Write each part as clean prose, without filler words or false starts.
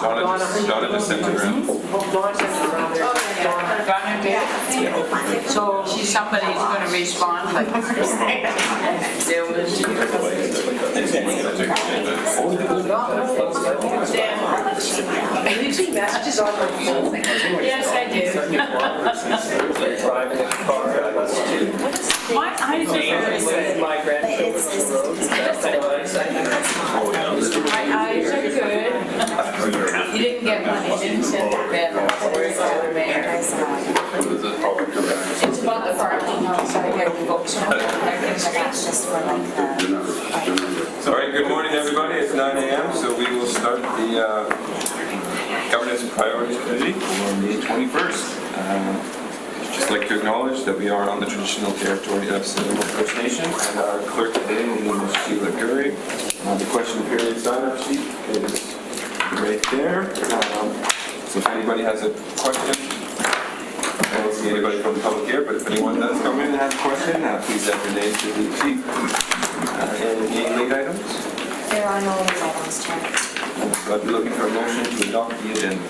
Donna just sent it around. Dawn sent it around there. Donna did. So somebody's going to respond like there was. Have you seen messages on my phone? Yes, I do. Driving in the car, I was too. My eyes are very good. My grandchildren on the road. My eyes are good. You didn't get money, didn't send it back. It's about the parking house. I get the books. All right, good morning, everybody. It's 9 a.m., so we will start the Governance and Priorities Committee on May 21st. Just like to acknowledge that we are on the traditional territory of Cinnamon First Nation, and our clerk today is Sheila Curry. The question period sign-up sheet is right there. So if anybody has a question, I don't see anybody from the public here, but if anyone does come in and have a question, please enter name to the sheet. Any late items? There are no late items, Chair. So I'd be looking for a motion to adopt the agenda.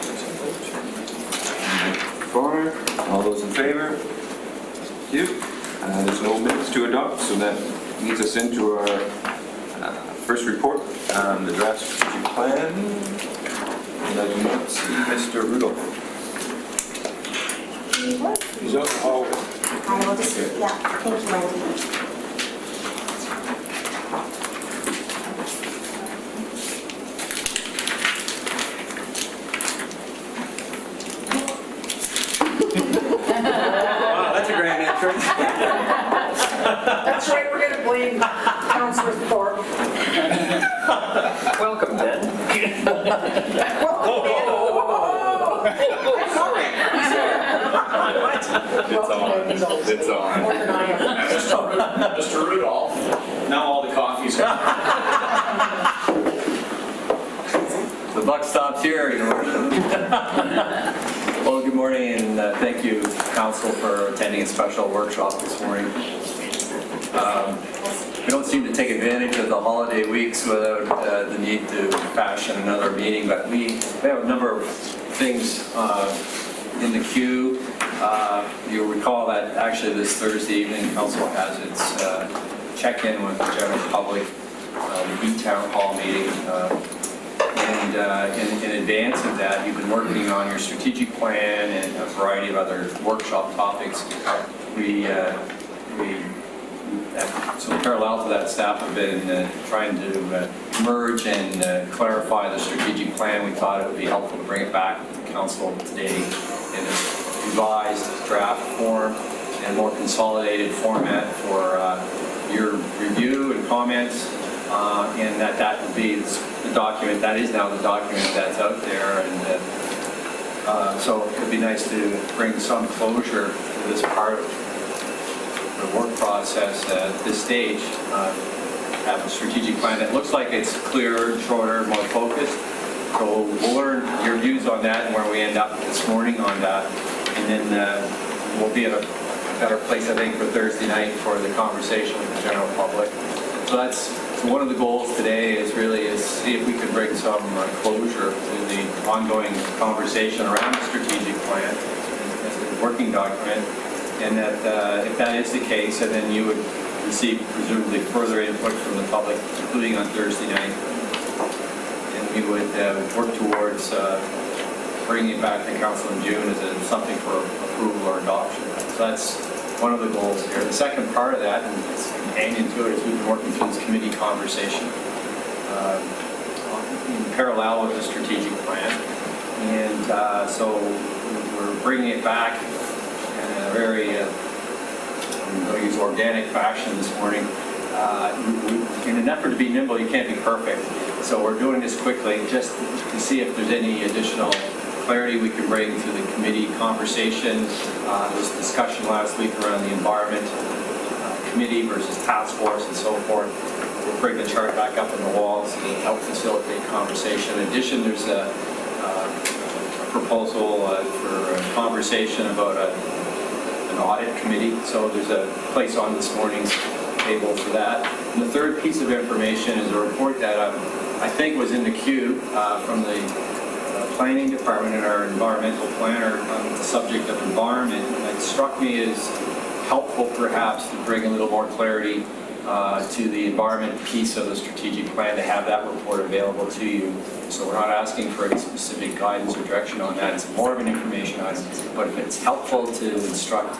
All those in favor? Thank you. There's no minutes to adopt, so that leads us into our first report on the draft strategic plan. And I do not see Mr. Rudolph. He's up. Oh. I will just, yeah, thank you, Wendy. Wow, that's a grand entrance. That's right, we're gonna blame Councilor Thorpe. Welcome, Ben. It's on. Mr. Rudolph, now all the coffee's gone. The buck stops here, Your Worship. Well, good morning, and thank you, Council, for attending a special workshop this morning. We don't seem to take advantage of the holiday weeks without the need to fashion another meeting, but we have a number of things in the queue. You'll recall that actually this Thursday evening, Council has its check-in with the general public, the E-Town Hall meeting. And in advance of that, you've been working on your strategic plan and a variety of other workshop topics. So parallel to that, staff have been trying to merge and clarify the strategic plan. We thought it would be helpful to bring it back to Council today in a revised draft form and more consolidated format for your review and comments, and that would be the document. That is now the document that's out there, and so it would be nice to bring some closure to this part of the work process at this stage. Have a strategic plan that looks like it's clearer, shorter, more focused. So we'll learn your views on that and where we end up this morning on that. And then we'll be at a better place, I think, for Thursday night for the conversation with the general public. So that's one of the goals today is see if we can bring some closure to the ongoing conversation around the strategic plan as a working document. And that if that is the case, and then you would receive presumably further input from the public, including on Thursday night. And we would work towards bringing it back to Council in June as something for approval or adoption. So that's one of the goals here. The second part of that, and it's companion to it, is we've been working through this committee conversation in parallel with the strategic plan. And so we're bringing it back in a very, I'm going to use organic fashion this morning. In an effort to be nimble, you can't be perfect. So we're doing this quickly just to see if there's any additional clarity we can bring to the committee conversation. There was discussion last week around the environment committee versus task force and so forth. We'll bring the chart back up on the walls to help facilitate conversation. In addition, there's a proposal for a conversation about an audit committee. So there's a place on this morning's table for that. And the third piece of information is a report that I think was in the queue from the planning department and our environmental planner on the subject of environment. And it struck me as helpful perhaps to bring a little more clarity to the environment piece of the strategic plan, to have that report available to you. So we're not asking for any specific guidance or direction on that. It's more of an information item. But if it's helpful to instruct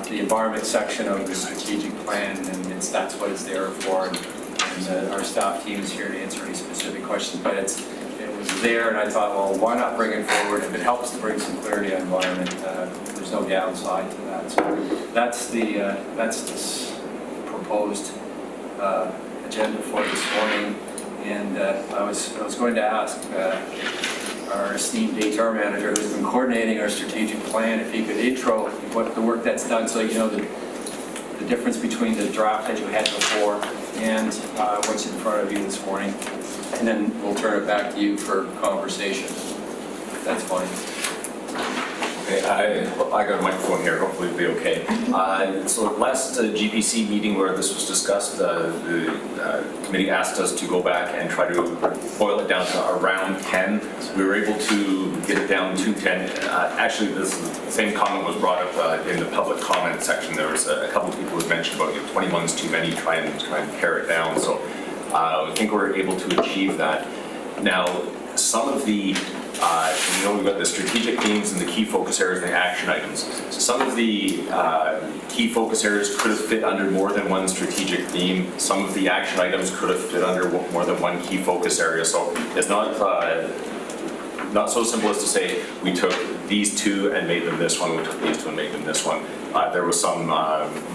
the environment section of the strategic plan, then that's what it's there for. And our staff team is here to answer any specific questions. But it was there, and I thought, well, why not bring it forward? If it helps to bring some clarity on environment, there's no downside to that. So that's this proposed agenda for this morning. And I was going to ask our esteemed HR manager, who's been coordinating our strategic plan, if he could intro what the work that's done, so you know the difference between the draft that you had before and what's in front of you this morning. And then we'll turn it back to you for conversation. That's fine. Okay, I got a microphone here, hopefully it'll be okay. So last GPC meeting where this was discussed, the committee asked us to go back and try to boil it down to around 10. We were able to get it down to 10. Actually, the same comment was brought up in the public comment section. There was a couple of people who mentioned about 21 is too many, try and pare it down. So I think we're able to achieve that. Now, some of the we've got the strategic themes and the key focus areas and the action items. Some of the key focus areas could have fit under more than one strategic theme. Some of the action items could have fit under more than one key focus area. So it's not so simple as to say we took these two and made them this one, we took these two and made them this one. There was some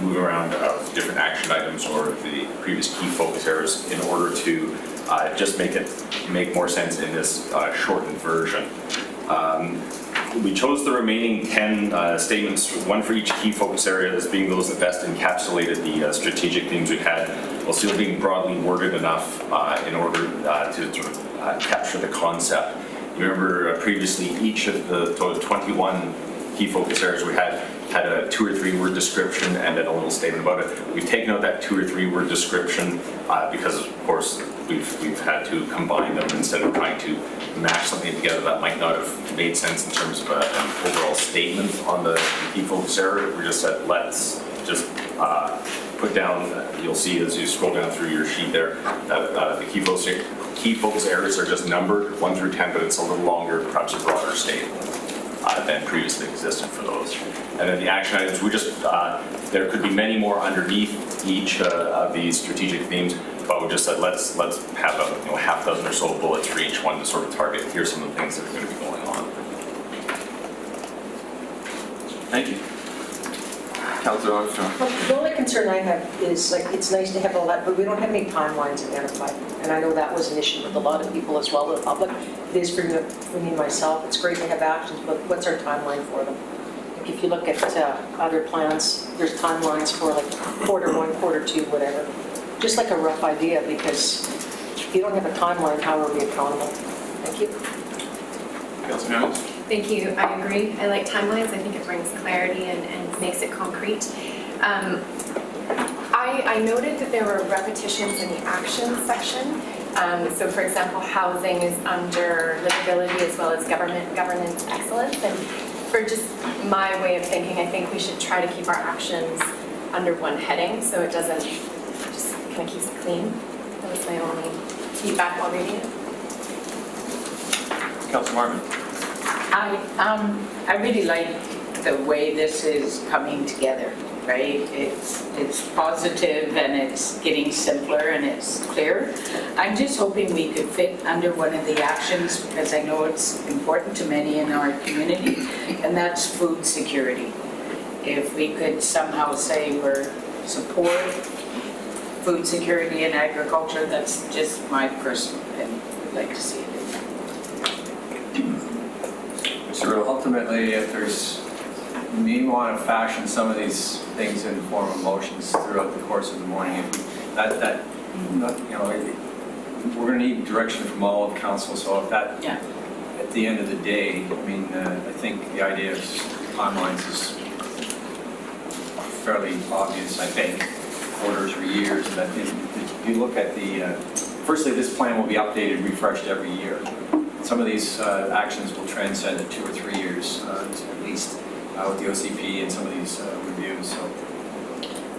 moving around of different action items or the previous key focus areas in order to just make more sense in this shortened version. We chose the remaining 10 statements, one for each key focus area, as being those that best encapsulated the strategic themes we had, while still being broadly worded enough in order to capture the concept. You remember previously each of the 21 key focus areas we had a 2 or 3 word description and then a little statement about it. We've taken out that 2 or 3 word description because, of course, we've had to combine them instead of trying to mash something together that might not have made sense in terms of an overall statement on the key focus area. We just said, let's just put down, you'll see as you scroll down through your sheet there, that the key focus areas are just numbered 1 through 10, but it's a little longer, perhaps a broader statement than previously existed for those. And then the action items, we just, there could be many more underneath each of these strategic themes, but we just said let's have a half dozen or so bullets for each one to sort of target. Here's some of the things that are going to be going on. Thank you. Councillor Armstrong. The only concern I have is, like, it's nice to have all that, but we don't have any timelines identified. And I know that was an issue with a lot of people as well, the public. It is for me myself. It's great to have actions, but what's our timeline for them? Like, if you look at other plans, there's timelines for like Q1, Q2, whatever. Just like a rough idea, because if you don't have a timeline, how are we accountable? Thank you. Councillor Hammonds. Thank you. I agree. I like timelines. I think it brings clarity and makes it concrete. I noted that there were repetitions in the action section. So, for example, housing is under livability as well as governance excellence. And for just my way of thinking, I think we should try to keep our actions under one heading so it doesn't just kind of keeps it clean. That was my only feedback while reading it. Councillor Martin. I really like the way this is coming together, right? It's positive and it's getting simpler and it's clear. I'm just hoping we could fit under one of the actions because I know it's important to many in our community, and that's food security. If we could somehow say we're support food security and agriculture, that's just my personal opinion. I'd like to see it. So ultimately, if there's, you may want to fashion some of these things in the form of motions throughout the course of the morning. If we're going to need direction from all of council. So if that, at the end of the day, I mean, I think the idea of timelines is fairly obvious. I think quarters or years. That if you look at the, firstly, this plan will be updated, refreshed every year. some of these actions will transcend at 2 or 3 years at least with the OCP and some of these reviews.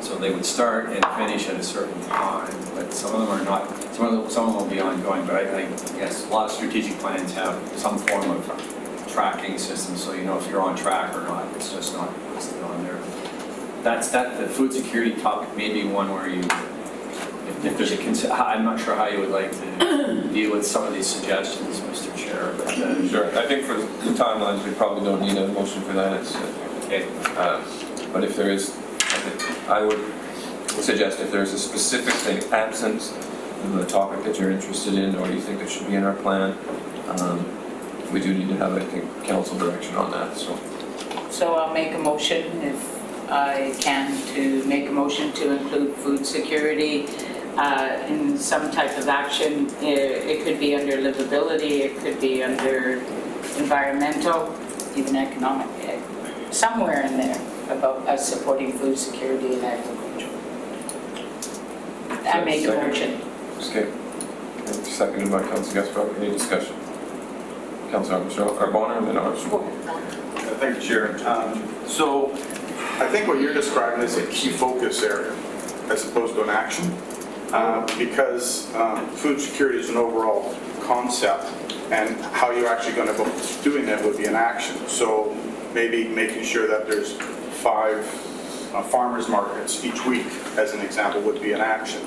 So they would start and finish at a certain time, but some of them are not. Some of them will be ongoing. But I guess a lot of strategic plans have some form of tracking system, so you know if you're on track or not. It's just not listed on there. The food security topic may be one where you, if there's a, I'm not sure how you would like to deal with some of these suggestions, Mr. Chair. But, Sure, I think for the timelines, we probably don't need a motion for that. It's, okay. but if there is, I would suggest if there's a specific thing absent in the topic that you're interested in or you think that should be in our plan, we do need to have, I think, council direction on that, so. So I'll make a motion, if I can, to make a motion to include food security in some type of action. It could be under livability, it could be under environmental, even economic, somewhere in there about us supporting food security and agriculture. I make a motion. Okay. Seconded by Councilor Gaspar. Any discussion? Councilor Armstrong, or Bonner, and then Armstrong. Thank you, Chair. So I think what you're describing is a key focus area as opposed to an action, because food security is an overall concept, and how you're actually going to go doing that would be an action. So maybe making sure that there's 5 farmers markets each week, as an example, would be an action.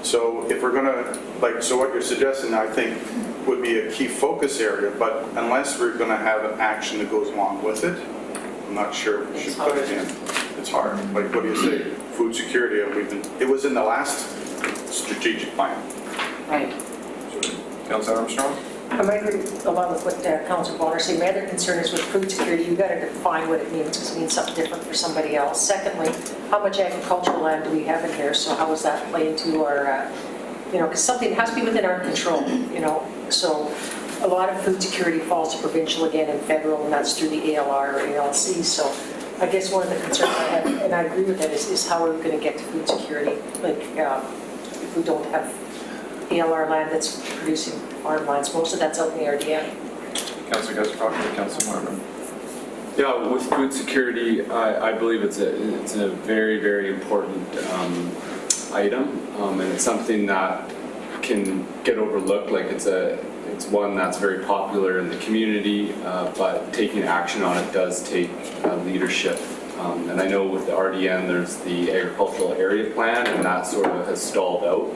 So if we're going to, so what you're suggesting, I think, would be a key focus area, but unless we're going to have an action that goes along with it, I'm not sure we should put it in. It's hard. Like, what do you say? Food security, it was in the last strategic plan. Right. Councilor Armstrong? I might agree along with what Councilor Bonner said. My other concern is with food security, you've got to define what it means, because it means something different for somebody else. Secondly, how much agricultural land do we have in here? So how does that play into our, because something has to be within our control, So a lot of food security falls to provincial again and federal, and that's through the ALR or ALC. So I guess one of the concerns I have, and I agree with that, is how are we going to get to food security? Like, if we don't have ALR land that's producing farmlands, most of that's out in the RDN. Councilor Gaspar and Councilor Martin. Yeah, with food security, I believe it's a very, very important item, and it's something that can get overlooked. Like it's one that's very popular in the community, but taking action on it does take leadership. And I know with the RDN, there's the agricultural area plan, and that sort of has stalled out.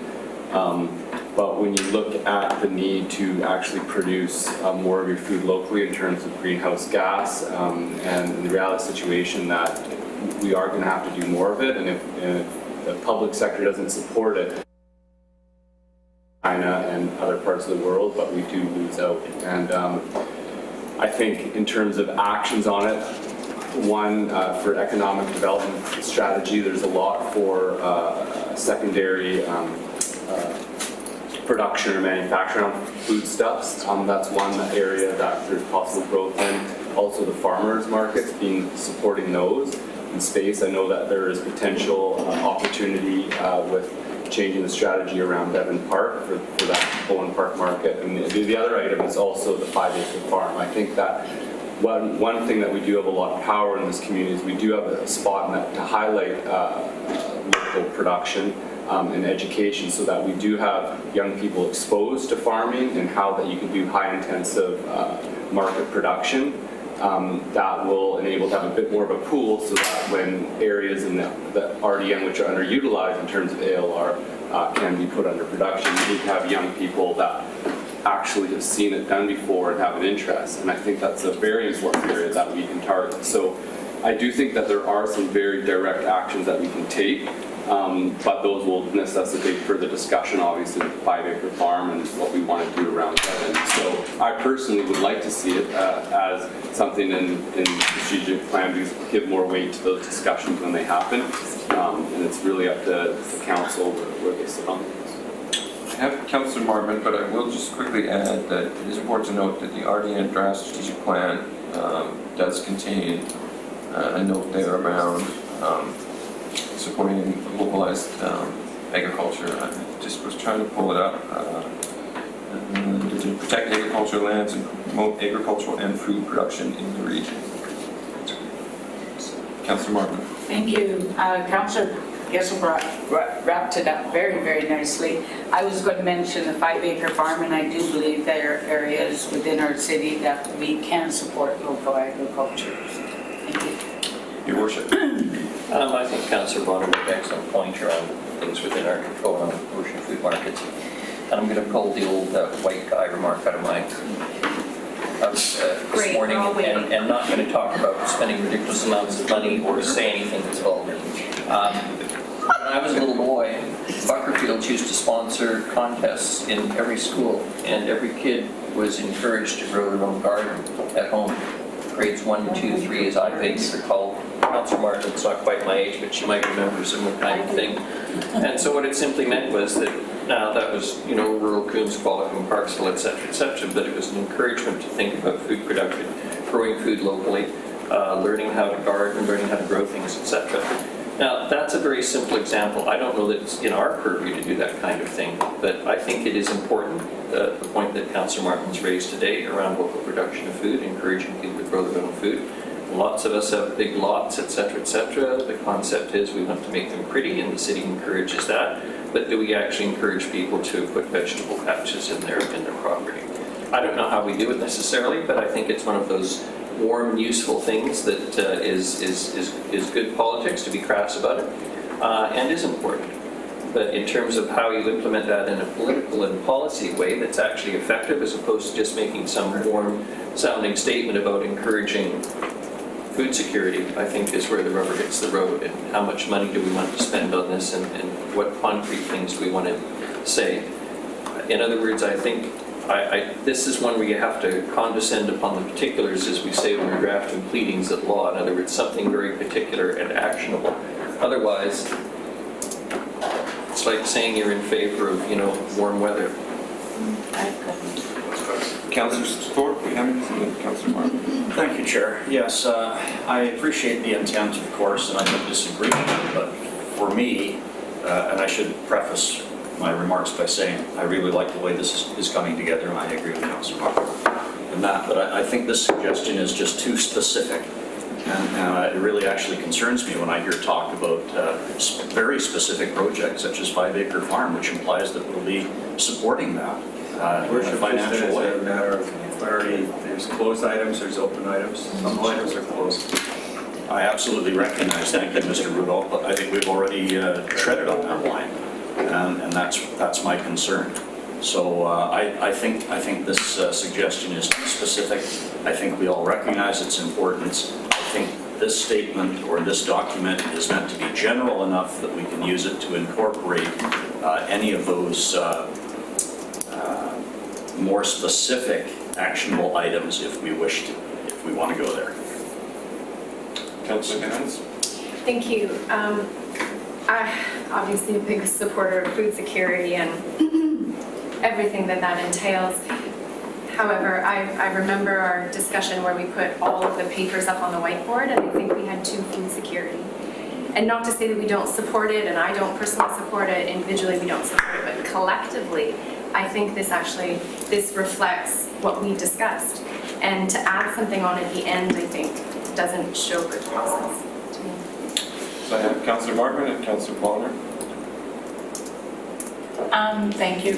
But when you look at the need to actually produce more of your food locally in terms of greenhouse gas, and the reality situation that we are going to have to do more of it, and if the public sector doesn't support it, China and other parts of the world, but we do lose out. And I think in terms of actions on it, one, for economic development strategy, there's a lot for secondary production or manufacturing of foodstuffs. That's one area that there's possible growth in. Also the farmers markets, supporting those in space. I know that there is potential opportunity with changing the strategy around Devon Park for that Bowen Park market. And the other item is also the 5-acre farm. I think that one thing that we do have a lot of power in this community is we do have a spot in that to highlight local production and education, so that we do have young people exposed to farming and how that you can do high-intensive market production. That will enable to have a bit more of a pool, so that when areas in the RDN which are underutilized in terms of ALR can be put under production, you need to have young people that actually have seen it done before and have an interest. And I think that's a very important area that we can target. So I do think that there are some very direct actions that we can take, but those will necessitate further discussion, obviously, with the 5-acre farm and what we want to do around Devon. So I personally would like to see it as something in the strategic plan, to give more weight to those discussions when they happen. And it's really up to the council where they sit on things. I have Councilor Martin, but I will just quickly add that it is important to note that the RDN draft strategic plan does contain a note there around supporting localized agriculture. I just was trying to pull it up. to protect agricultural lands and promote agricultural and food production in the region. Councillor Martin. Thank you. Councillor Gissel wrapped it up very, very nicely. I was going to mention the 5-acre farm, and I do believe there are areas within our city that we can support local agriculture. Thank you. Your worship. I think Councillor Bonner made an excellent point around things within our control on ocean food markets. And I'm going to pull the old white guy remark out of my this morning, and not going to talk about spending ridiculous amounts of money or say anything that's vulgar. When I was a little boy, Buckerfields used to sponsor contests in every school, and every kid was encouraged to grow their own garden at home. Grades 1, 2, 3, as I vaguely recall. Councillor Martin's not quite my age, but she might remember similar kind of thing. And so what it simply meant was that now that was, rural Coons, Qualicum, Parksville, etc., but it was an encouragement to think about food production, growing food locally, learning how to garden, learning how to grow things, etc. Now, that's a very simple example. I don't know that it's in our purview to do that kind of thing, but I think it is important, the point that Councillor Martin's raised today around local production of food, encouraging people to grow their own food. Lots of us have big lots, etc., etc. The concept is we want to make them pretty, and the city encourages that. But do we actually encourage people to put vegetable patches in their property? I don't know how we do it necessarily, but I think it's one of those warm, useful things that is good politics, to be crass about it, and is important. But in terms of how you implement that in a political and policy way that's actually effective, as opposed to just making some warm-sounding statement about encouraging food security, I think is where the rubber hits the road, and how much money do we want to spend on this, and what concrete things do we want to say. In other words, I think this is one where you have to condescend upon the particulars, as we say when we're drafting pleadings at law. In other words, something very particular and actionable. Otherwise, it's like saying you're in favor of, warm weather. Councillor Thorpe, we have Councillor Martin. Thank you, Chair. Yes, I appreciate the intent, of course, and I don't disagree with it, but for me, and I should preface my remarks by saying I really like the way this is coming together, and I agree with Councillor Martin in that, but I think this suggestion is just too specific, and it really actually concerns me when I hear talk about very specific projects such as 5-acre farm, which implies that we'll be supporting that in a financial way. It's a matter of clarity. There's closed items, there's open items. Some items are closed. I absolutely recognize, thank you, Mr. Rudolph, but I think we've already treaded on that line, and that's my concern. So I think this suggestion is specific. I think we all recognize its importance. I think this statement or this document is meant to be general enough that we can use it to incorporate any of those more specific actionable items if we want to go there. Councillor Higgins. Thank you. I'm obviously a big supporter of food security and everything that entails. However, I remember our discussion where we put all of the papers up on the whiteboard, and I think we had 2 food security. And not to say that we don't support it, and I don't personally support it, individually we don't support it, but collectively, I think this reflects what we discussed. And to add something on at the end, I think, doesn't show good process to me. So I have Councillor Martin and Councillor Bonner. Thank you.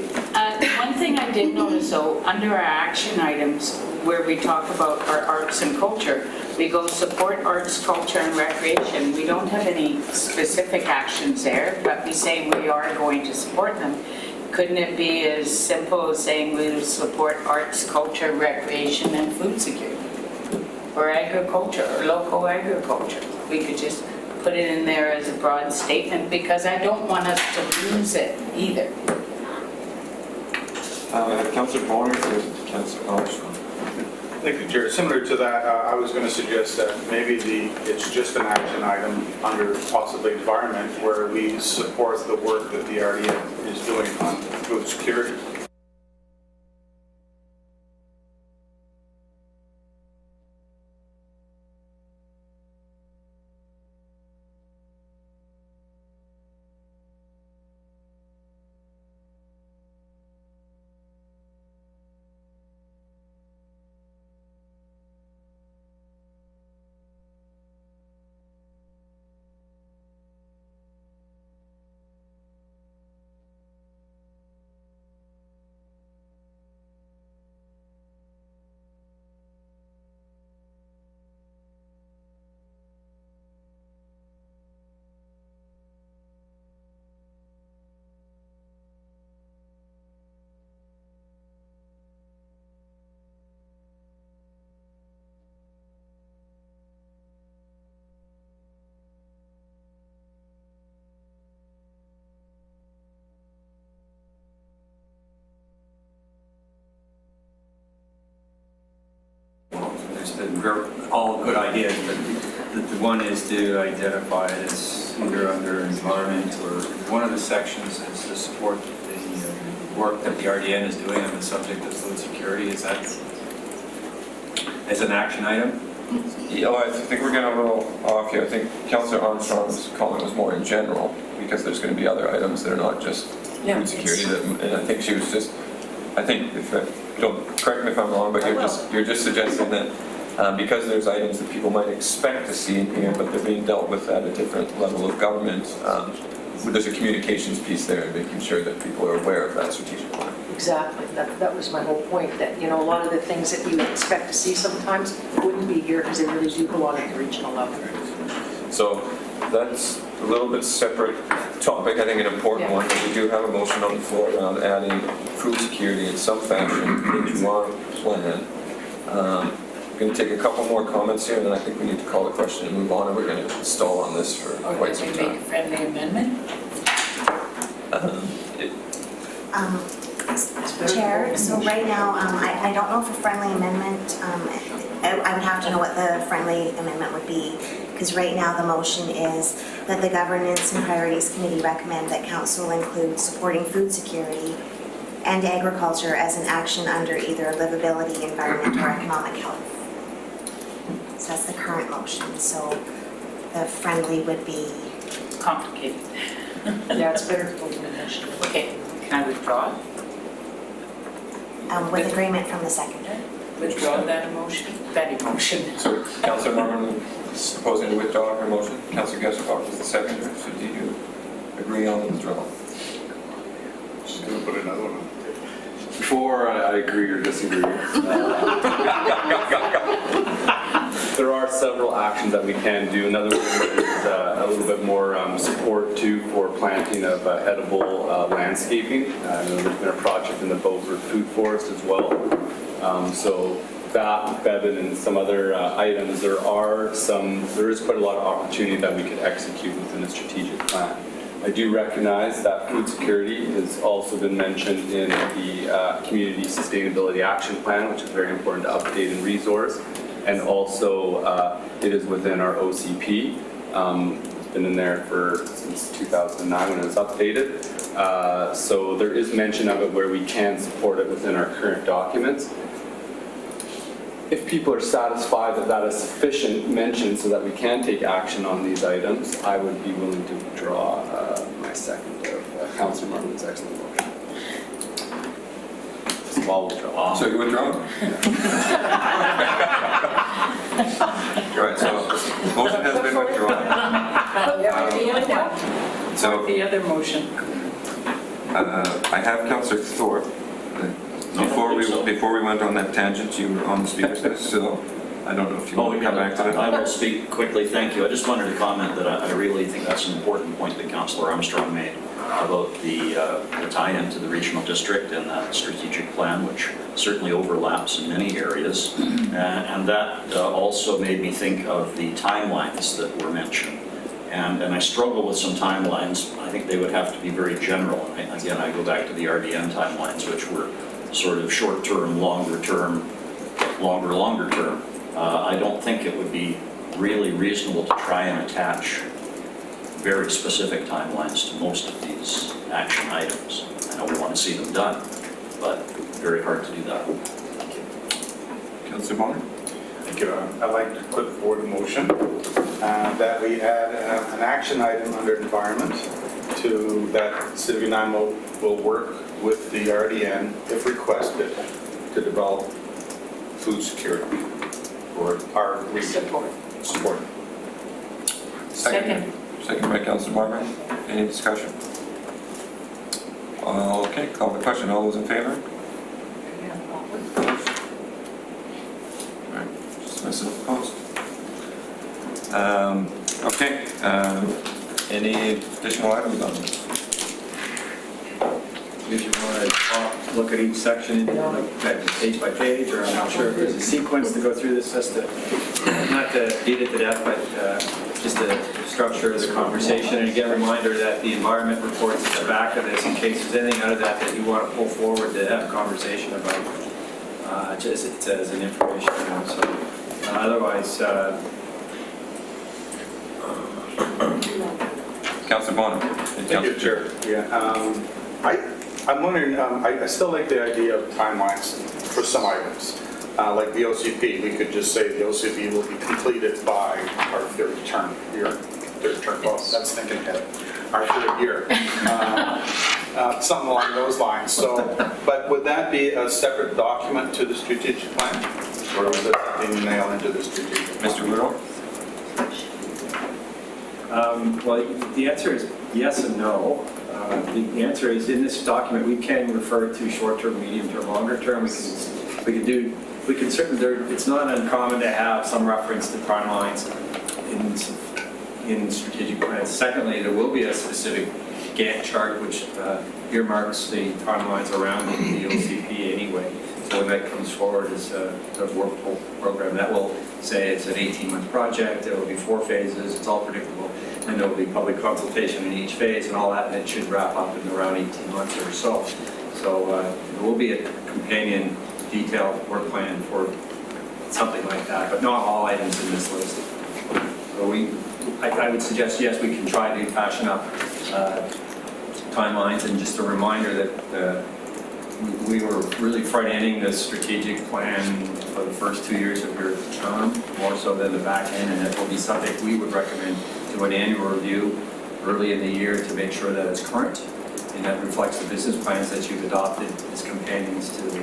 One thing I did notice though, under our action items where we talk about our arts and culture, we go support arts, culture and recreation. We don't have any specific actions there, but we say we are going to support them. Couldn't it be as simple as saying we will support arts, culture, recreation and food security? Or agriculture, or local agriculture? We could just put it in there as a broad statement, because I don't want us to lose it either. I have Councillor Bonner and Councillor Armstrong. Thank you, Chair. Similar to that, I was going to suggest that maybe it's just an action item under possibly environment where we support the work that the RDM is doing on food security. all good ideas, but the one is to identify it as either under environment or one of the sections is to support the work that the RDN is doing on the subject of food security. Is that as an action item? Yeah, I think we're getting a little off here. I think Councillor Armstrong's comment was more in general, because there's going to be other items that are not just Yeah, food security. And I think she was just, I think, don't correct me if I'm wrong, but you're just suggesting that because there's items that people might expect to see in here, but they're being dealt with at a different level of government, there's a communications piece there and making sure that people are aware of that strategic plan. Exactly, that was my whole point, that, a lot of the things that you expect to see sometimes wouldn't be here because they really do belong at the regional level. So that's a little bit separate topic, I think an important one, but we do have a motion on the floor around adding food security in some fashion into our plan. I'm going to take a couple more comments here, and then I think we need to call the question and move on, and we're going to stall on this for Or quite did some we make a time. friendly amendment? Chair, so right now, I don't know if a friendly amendment, I would have to know what the friendly amendment would be, because right now the motion is that the Governance and Priorities Committee recommend that council include supporting food security and agriculture as an action under either livability, environment, or economic health. So that's the current motion, so the friendly would be, Complicated. Yeah, it's better to go to the motion. Okay, can I withdraw? with agreement from the seconder. Withdraw that emotion? That emotion. So Councillor Martin is proposing to withdraw her motion. Councillor Gesselbach is the seconder. So do you agree on the withdrawal? Just gonna put another one on. Before I agree or disagree, there are several actions that we can do. Another one is a little bit more support too for planting of edible landscaping. I know there's been a project in the Beaufort Food Forest as well. So that, Bevan, and some other items, there is quite a lot of opportunity that we could execute within a strategic plan. I do recognize that food security has also been mentioned in the Community Sustainability Action Plan, which is very important to update and resource. And also, it is within our OCP. It's been in there since 2009 when it was updated. So there is mention of it where we can support it within our current documents. If people are satisfied that that is sufficient mention so that we can take action on these items, I would be willing to withdraw my second of Councillor Martin's excellent motion. I'll withdraw. So you withdraw? All right, so motion has been withdrawn. So The other motion. I have Councillor Thorpe. Before we went on that tangent, you were on the speaker's list, so I don't know if you want to come back to that. I will speak quickly, thank you. I just wanted to comment that I really think that's an important point that Councillor Armstrong made about the tie-in to the regional district and that strategic plan, which certainly overlaps in many areas. And that also made me think of the timelines that were mentioned. And I struggle with some timelines. I think they would have to be very general. Again, I go back to the RDN timelines, which were sort of short-term, longer-term, longer-term. I don't think it would be really reasonable to try and attach very specific timelines to most of these action items. I know we want to see them done, but very hard to do that. Thank you. Councillor Bonner? Thank you. I'd like to put forward a motion that we add an action item under environment to that City of Nanaimo will work with the RDN, if requested, to develop food security for our region. Support. Second. Second by Councillor Martin. Any discussion? Okay, call the question. All those in favor? Opposed? All right, just myself opposed. Okay, any additional items on this? If you want to look at each section, like page by page, or I'm not sure if there's a sequence to go through this, just to, not to beat it to death, but just the structure of the conversation. And again, reminder that the environment report's at the back of this in case there's anything out of that that you want to pull forward to have a conversation about, just as an information. So Otherwise, Councillor Bonham. and Thank you, Councillor Chair. Yeah, I'm wondering, I still like the idea of timelines for some items. Like the OCP, we could just say the OCP will be completed by our third term, well, that's thinking ahead, our third year. Something along those lines, so, but would that be a separate document to the strategic plan? Or was it something nailed into the strategic plan? Mr. Woodall? well, the answer is yes and no. The answer is in this document, we can refer to short-term, medium-term, longer-term. We can certainly, it's not uncommon to have some reference to timelines in strategic plans. Secondly, there will be a specific Gantt chart which earmarks the timelines around the OCP anyway. So when that comes forward as a work program, that will say it's an 18-month project, there will be 4 phases, it's all predictable, and there will be public consultation in each phase and all that, and it should wrap up in around 18 months or so. So there will be a companion detailed work plan for something like that, but not all items in this list. So I would suggest, yes, we can try to fashion up timelines, and just a reminder that we were really front-ending the strategic plan for the first 2 years of your term, more so than the back end, and it will be something we would recommend to an annual review early in the year to make sure that it's current and that reflects the business plans that you've adopted as companions to the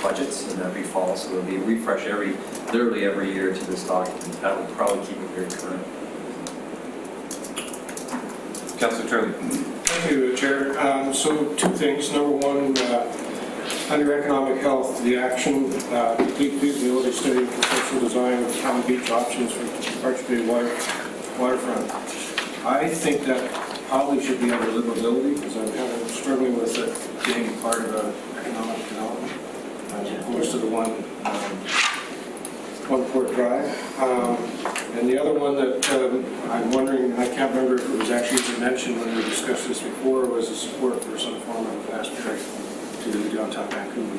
budgets in every fall. So there'll be a refresh literally every year to this document. That will probably keep it very current. Councillor Turley. Thank you, Chair. So 2 things. Number 1, under economic health, the action, complete feasibility study and conceptual design of town beach options for Arch Bay waterfront. I think that probably should be under livability, because I'm kind of struggling with it being part of economic development, as opposed to the one Port Drive. And the other one that I'm wondering, I can't remember if it was actually even mentioned when we discussed this before, was the support for some form of fast ferry to downtown Vancouver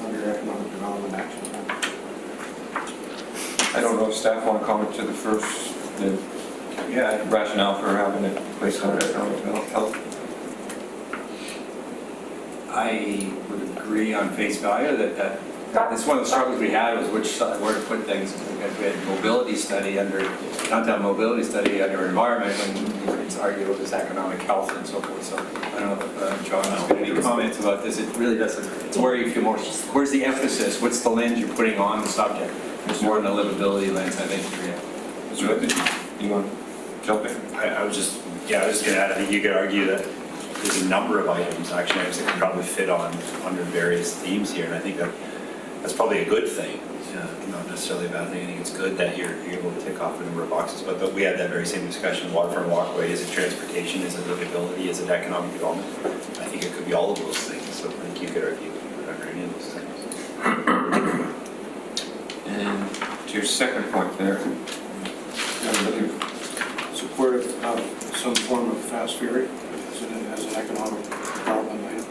under economic development action plan. I don't know if staff want to comment to the first, the rationale for having it placed under economic health. I would agree on face value that that's one of the struggles we had, was where to put things. We had mobility study under, downtown mobility study under environment, and it's argued with economic health and so forth. So I don't know if John has got any comments about this. It really doesn't, it's where you feel more, where's the emphasis? What's the lens you're putting on the subject? It's more in the livability lens, I think, for you. Mr. Whitman, you want to jump in? I was just going to add, I think you could argue that there's a number of items, action items, that could probably fit on under various themes here, and I think that's probably a good thing, not necessarily a bad thing. I think it's good that you're able to tick off a number of boxes, but we had that very same discussion, waterfront walkway, is it transportation, is it livability, is it economic development? I think it could be all of those things, so I think you could argue under any of those things. And to your second point there, Support of some form of fast ferry as an economic development item.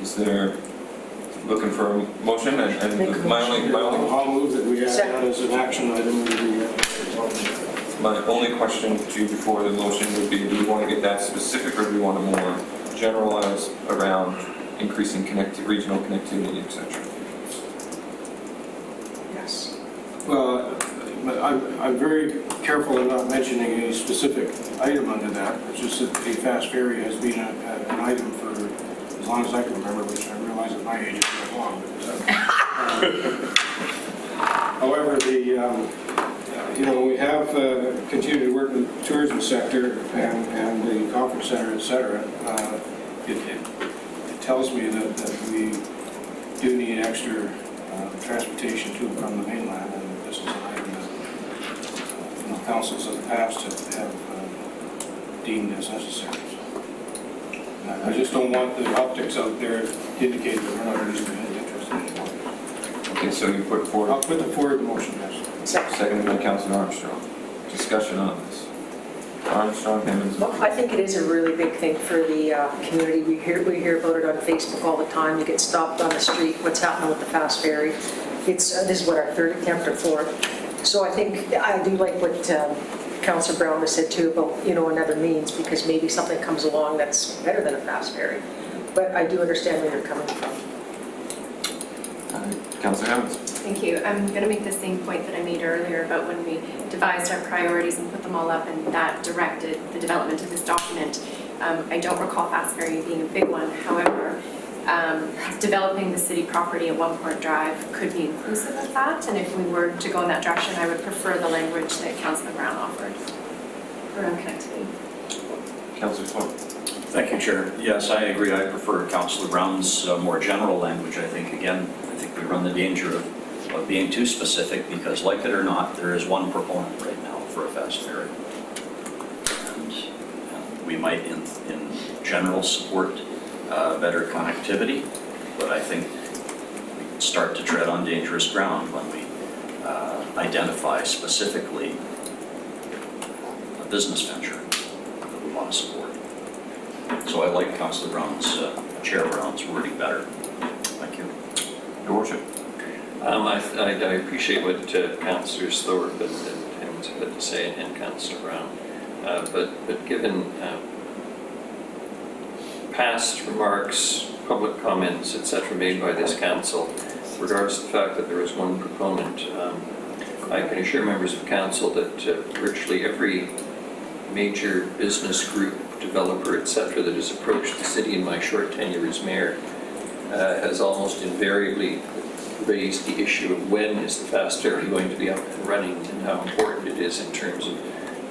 is there, looking for a motion? And my only I'll move that we add that as an action item to the My only question to you before the motion would be, do we want to get that specific, or do we want to more generalize around increasing regional connectivity, etc.? Yes. Well, I'm very careful in not mentioning any specific item under that. It's just that a fast ferry has been an item for as long as I can remember, which I realize at my age is not long. However, we have continued to work with the tourism sector and the conference center, et cetera. It tells me that we do need extra transportation to and from the mainland, and this is an item that councils of the past have deemed as necessary. I just don't want the optics out there to indicate that we're not really interested anymore. Okay, so you put forward. I'll put the forward motion, yes. Seconded by Councilor Armstrong. Discussion on this. Armstrong, Hammonds. Well, I think it is a really big thing for the community. We hear about it on Facebook all the time. You get stopped on the street, what's happening with the fast ferry. this is what, our third attempt or fourth. So I think, I do like what Councillor Brown has said too about, another means, because maybe something comes along that's better than a fast ferry. But I do understand where you're coming from. Councillor Hammonds. Thank you. I'm going to make the same point that I made earlier about when we devised our priorities and put them all up, and that directed the development of this document. I don't recall fast ferry being a big one. However, developing the city property at One Point Drive could be inclusive of that, and if we were to go in that direction, I would prefer the language that Councillor Brown offered around connectivity. Councillor Swan. Thank you, Chair. Yes, I agree. I prefer Councillor Brown's more general language. I think we run the danger of being too specific, because like it or not, there is one proponent right now for a fast ferry. And we might in general support better connectivity, but I think we can start to tread on dangerous ground when we identify specifically a business venture that we want to support. So I like Councillor Brown's, Chair Brown's wording better. Thank you. Your Worship. I appreciate what Councillors Thorpe and Hammonds had to say, and Councillor Brown. But given past remarks, public comments, etc., made by this council, regards to the fact that there is one proponent, I can assure members of council that virtually every major business group, developer, etc., that has approached the city in my short tenure as mayor has almost invariably raised the issue of when is the fast ferry going to be up and running, and how important it is in terms of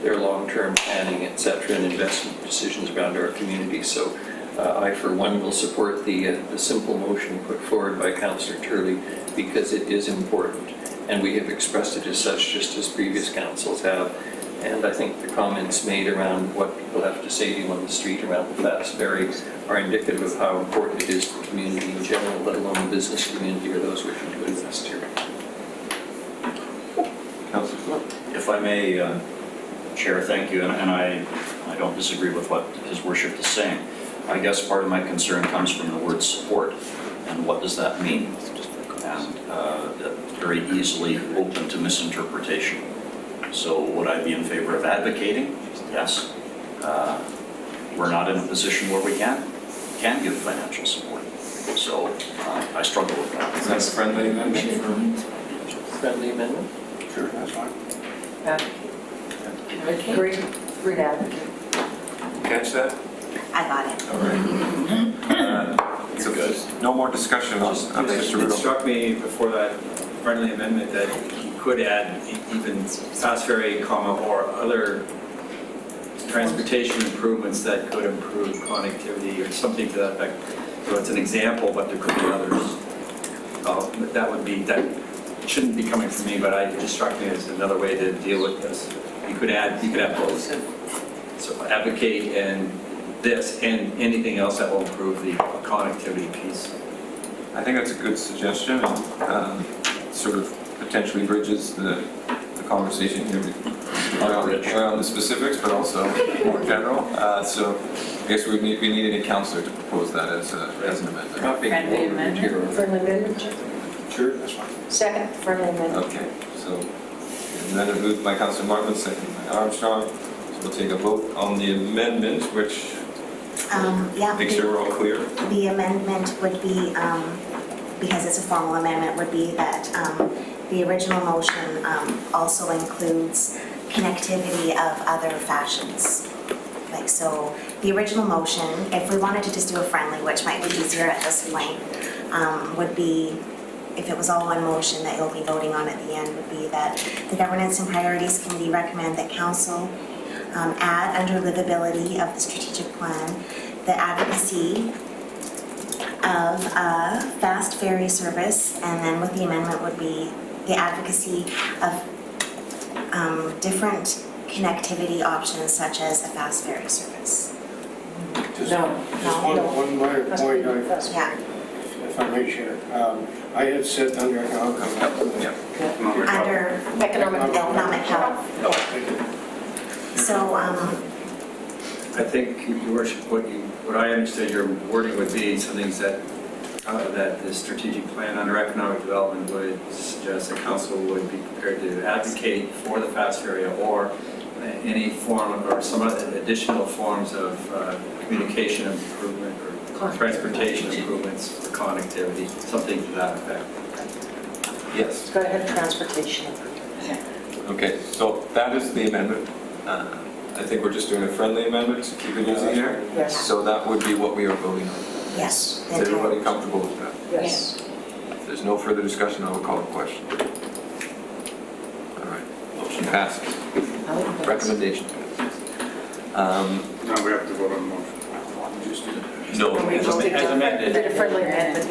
their long-term planning, etc., and investment decisions around our community. So I, for one, will support the simple motion put forward by Councillor Turley, because it is important, and we have expressed it as such, just as previous councils have. And I think the comments made around what people have to say to you on the street around the fast ferry are indicative of how important it is to the community in general, let alone the business community or those wishing to invest here. Councillor Thorpe. If I may, Chair, thank you, and I don't disagree with what His Worship is saying. I guess part of my concern comes from the word support, and what does that mean? And very easily open to misinterpretation. So would I be in favor of advocating? Yes. We're not in a position where we can give financial support. So I struggle with that. Is that a friendly amendment? Friendly amendment? Sure, that's fine. Okay. Great advocate. Catch that? I got it. All right. So there's no more discussion on Mr. It Riddle. struck me before that friendly amendment that you could add even fast ferry, or other transportation improvements that could improve connectivity or something to that effect. So it's an example, but there could be others. That shouldn't be coming from me, but it just struck me as another way to deal with this. You could have both. So advocate and this and anything else that will improve the connectivity piece. I think that's a good suggestion, and sort of potentially bridges the conversation here around the specifics, but also more general. So I guess we need a councillor to propose that as an amendment. Friendly amendment. Friendly amendment? Sure, that's fine. Second, friendly amendment. Okay, so amendment moved by Councillor Martin, second by Armstrong. So we'll take a vote on the amendment, which Yeah. makes sure we're all clear. The amendment would be, because it's a formal amendment, would be that the original motion also includes connectivity of other fashions. Like, so the original motion, if we wanted to just do a friendly, which might be easier at this point, would be, if it was all one motion that you'll be voting on at the end, would be that the Governance and Priorities Committee recommend that Council add under livability of the strategic plan the advocacy of a fast ferry service, and then with the amendment would be the advocacy of different connectivity options such as a fast ferry service. Just No, one minor Must point, be fast. Yeah, if I may share. I had said under economic development. Yeah. under Economic development. economic health. So, I think, Your Worship, what I understood your wording would be some things that that the strategic plan under economic development would suggest that council would be prepared to advocate for the FAST area or any form or some other additional forms of communication improvement or transportation improvements for connectivity, something to that effect. Yes. It's got to have transportation. Okay, so that is the amendment. I think we're just doing a friendly amendment to keep it easy here. Yes. So that would be what we are voting on. Yes. Is everybody comfortable with that? Yes. If there's no further discussion, I will call a question. All right, motion passes. I like that. Recommendation passes. Now we have to vote on the motion. No, We As voted as amended. Did a friendly amendment.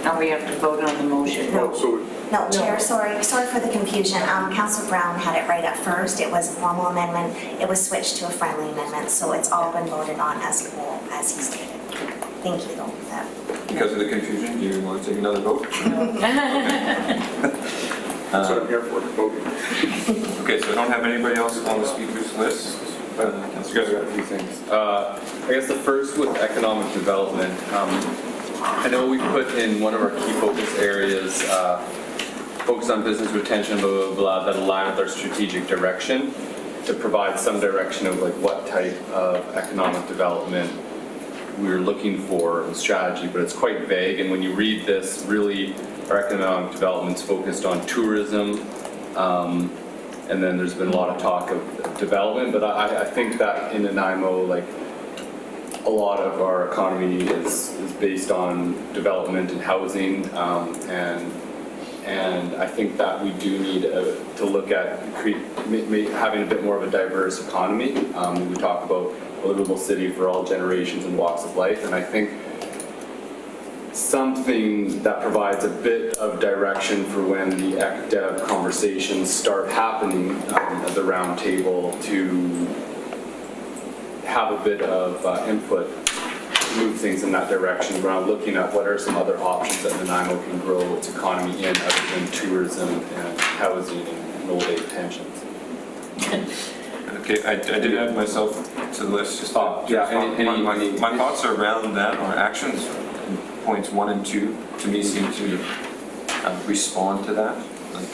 Now we have to vote on the motion. Oh, so No, Chair, sorry for the confusion. Councillor Brown had it right at first. It was a formal amendment. It was switched to a friendly amendment, so it's all been voted on as a whole, as he stated. Thank you, though, for that. because of the confusion, do you want to take another vote? that's what I'm here for, voting. Okay, so I don't have anybody else on the speakers list. Councilor, you guys got a few things. I guess the first with economic development. I know we put in one of our key focus areas, focus on business retention, blah, blah, blah, that align with our strategic direction to provide some direction of like what type of economic development we're looking for in strategy, but it's quite vague. And when you read this, really our economic development's focused on tourism, and then there's been a lot of talk of development, but I think that in Nanaimo, like a lot of our economy is based on development and housing, and I think that we do need to look at having a bit more of a diverse economy. We talk about a livable city for all generations and walks of life, and I think something that provides a bit of direction for when the ECDEV conversations start happening at the round table to have a bit of input to move things in that direction around looking at what are some other options that Nanaimo can grow its economy in other than tourism and housing and old age pensions. Okay, I did add myself to the list. Just my thoughts around that, or actions, points 1 and 2, to me seem to respond to that, like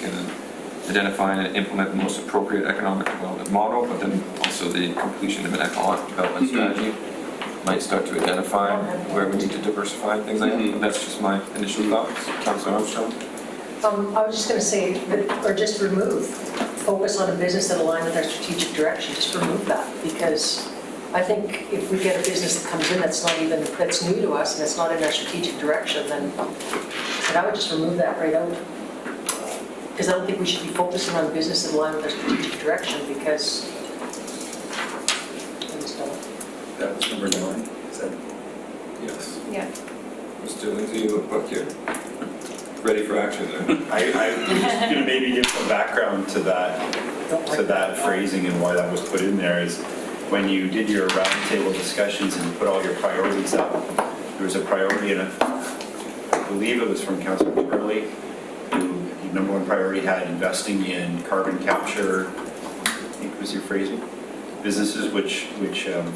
identify and implement the most appropriate economic development model, but then also the completion of an economic development strategy might start to identify where we need to diversify and things like that. That's just my initial thoughts. Councilor Armstrong? I was just going to say, or just remove, focus on a business that aligns with our strategic direction, just remove that, because I think if we get a business that comes in that's new to us and it's not in our strategic direction, then I would just remove that right out. Because I don't think we should be focusing on business that aligns with our strategic direction, because I just don't. That was number 9. Is that? Yes. Yeah. Mr. Lindsay, you look like you're ready for action there. I'm just going to maybe give some background to that phrasing and why that was put in there is when you did your roundtable discussions and you put all your priorities up, there was a priority in it, I believe it was from Councilor Burley, who the number 1 priority had investing in carbon capture, I think was your phrasing, businesses which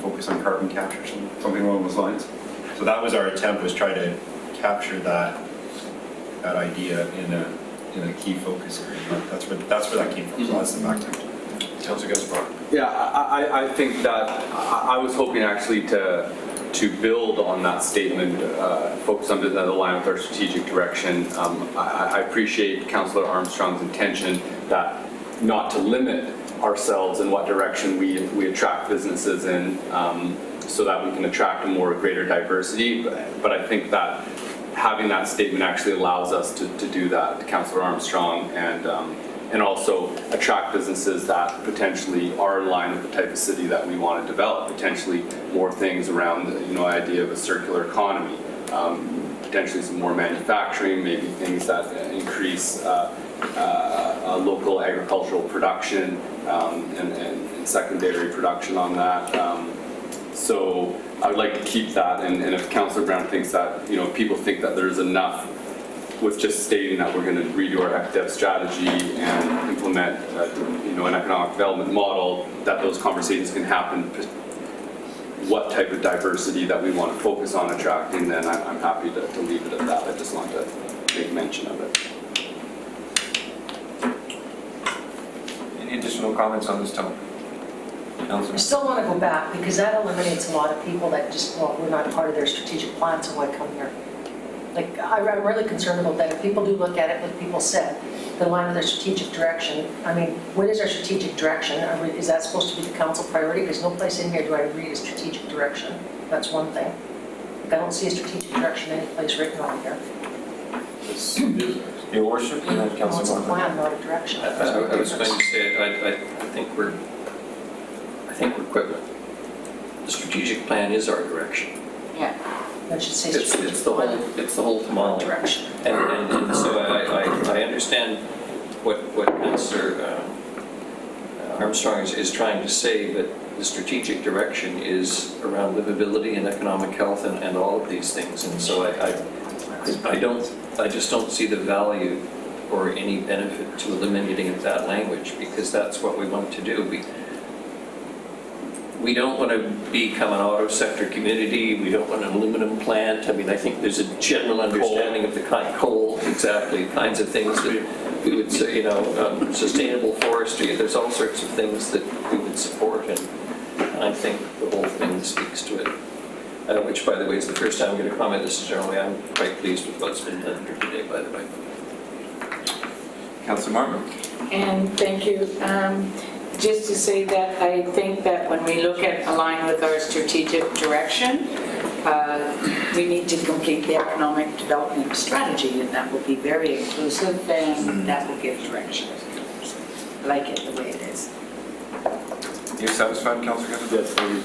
focus on carbon capture, something along those lines. So that was our attempt, was try to capture that idea in a key focus area. That's where that came from. So that's the background. Councilor Gaspar? Yeah, I think that I was hoping actually to build on that statement, focus on business that align with our strategic direction. I appreciate Councillor Armstrong's intention that not to limit ourselves in what direction we attract businesses in, so that we can attract a greater diversity. But I think that having that statement actually allows us to do that, Councillor Armstrong, and also attract businesses that potentially are in line with the type of city that we want to develop, potentially more things around the idea of a circular economy, potentially some more manufacturing, maybe things that increase local agricultural production and secondary production on that. So I would like to keep that, and if Councillor Brown thinks that, people think that there's enough with just stating that we're going to redo our ECDEV strategy and implement, an economic development model, that those conversations can happen what type of diversity that we want to focus on attracting, then I'm happy to leave it at that. I just wanted to make mention of it. Any additional comments on this topic? I Councillor? still want to go back because that eliminates a lot of people that just, well, we're not part of their strategic plan, so why come here? Like, I'm really concerned about that. If people do look at it, like people said, the line with their strategic direction, I mean, what is our strategic direction? Is that supposed to be the council priority? Because no place in here do I read a strategic direction. That's one thing. Like, I don't see a strategic direction any place written on here. Your worship, and then Well, Councillor it's a Martin. plan, not a direction. I was going to say, I think we're equivalent. The strategic plan is our direction. Yeah. That should say It's the whole tamale. direction. And so I understand what Councillor Armstrong is trying to say, but the strategic direction is around livability and economic health and all of these things. And so I just don't see the value or any benefit to eliminating that language, because that's what we want to do. We don't want to become an auto sector community. We don't want an aluminum plant. I mean, I think there's a general understanding of the coal, exactly, kinds of things that we would say, sustainable forestry. There's all sorts of things that we would support, and I think the whole thing speaks to it. Which, by the way, is the first time I'm going to comment this generally. I'm quite pleased with what's been done here today, by the way. Councillor Martin? And thank you. Just to say that I think that when we look at align with our strategic direction, we need to complete the economic development strategy, and that will be very inclusive and that will give direction. I like it the way it is. You satisfied, Councillor Gibbons? Yes, please.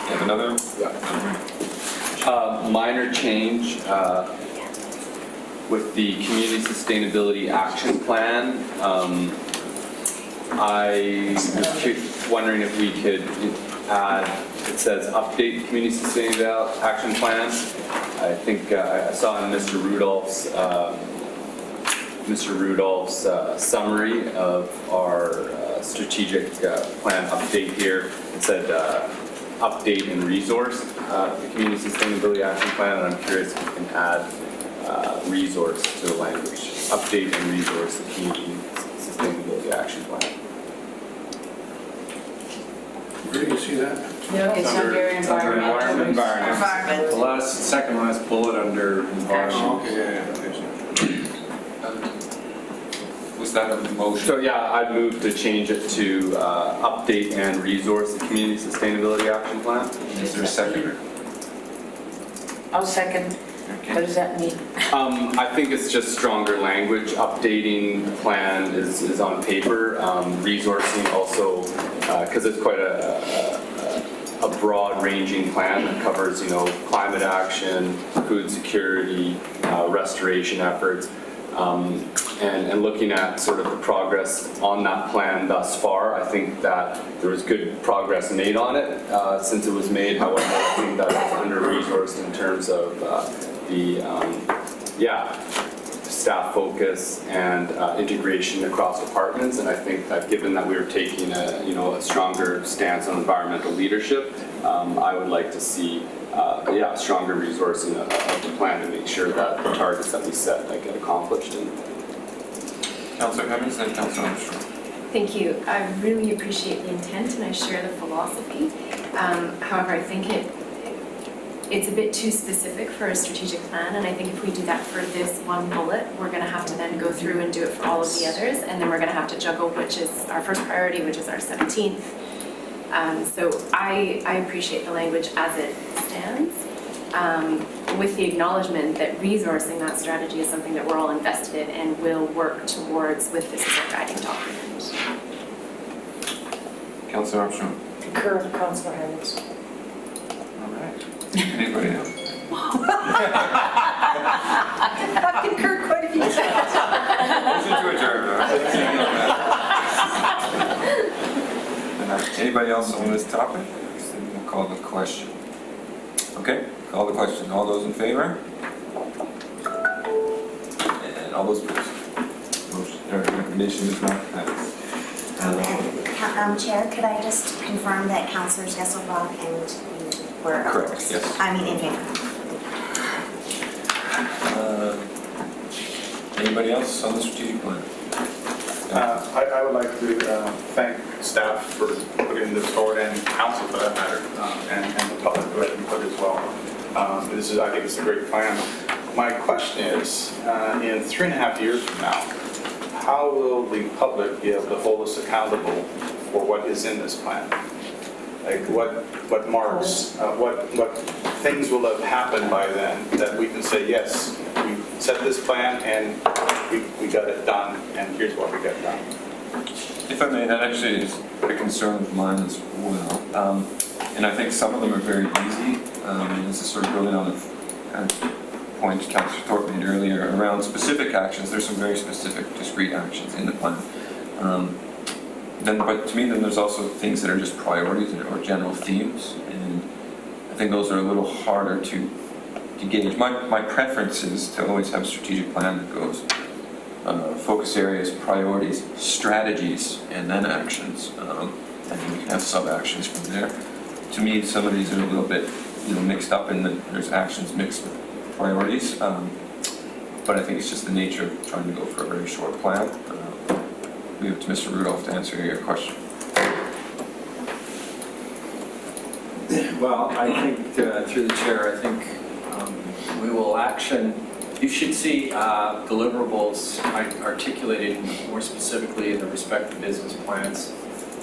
You have another? Minor change with the Community Sustainability Action Plan. I was wondering if we could add, it says update Community Sustainability Action Plan. I think I saw in Mr. Rudolph's summary of our strategic plan update here. It said update and resource the Community Sustainability Action Plan, and I'm curious if we can add resource to the language. Update and resource the Community Sustainability Action Plan. Where do you see that? Yeah. It's under environmental. Environment. The second last bullet under environment. Oh, okay, yeah. Was that a motion? So yeah, I'd move to change it to update and resource the Community Sustainability Action Plan. Is there a seconder? I'll second. What Okay. does that mean? I think it's just stronger language. Updating the plan is on paper. Resourcing also, because it's quite a broad-ranging plan that covers, climate action, food security, restoration efforts. And looking at sort of the progress on that plan thus far, I think that there was good progress made on it since it was made. However, I think that it's under-resourced in terms of the staff focus and integration across departments. And I think that given that we were taking a stronger stance on environmental leadership, I would like to see stronger resourcing of the plan to make sure that the targets that we set get accomplished. Councillor Cummings, then Councillor Armstrong. Thank you. I really appreciate the intent and I share the philosophy. However, I think it's a bit too specific for a strategic plan, and I think if we do that for this one bullet, we're going to have to then go through and do it for all of the others, and then we're going to have to juggle which is our first priority, which is our 17th. So I appreciate the language as it stands, with the acknowledgement that resourcing that strategy is something that we're all invested in and will work towards with this as our guiding document. Councillor Armstrong. Concur with Councillor Hennis. All right. Anybody else? I've concurred quite a few times. Motion to adjourn. Anybody else on this topic? Then we'll call the question. Okay, call the question. All those in favor? And all those opposed? Motion, or recommendation is not passed. Chair, could I just confirm that Councillors Gesselbach and you were Correct, opposed? yes. I mean, in favor. Anybody else on the strategic plan? I would like to thank staff for putting this forward, and council for that matter, and the public who had input as well. I think it's a great plan. My question is, in 3.5 years from now, how will the public be able to hold us accountable for what is in this plan? Like what marks, what things will have happened by then that we can say, yes, we set this plan and we got it done, and here's what we got done. If I may, that actually is a concern of mine as well. And I think some of them are very easy. And this is sort of building on the point Councillor Thorpe made earlier around specific actions. There's some very specific, discrete actions in the plan. But to me, then there's also things that are just priorities or general themes. And I think those are a little harder to gauge. My preference is to always have a strategic plan that goes focus areas, priorities, strategies, and then actions. And then we can have sub-actions from there. To me, some of these are a little bit mixed up in that there's actions mixed with priorities. But I think it's just the nature of trying to go for a very short plan. Leave it to Mr. Rudolph to answer your question. Well, I think, through the chair, I think we will action. You should see deliverables articulated more specifically in the respective business plans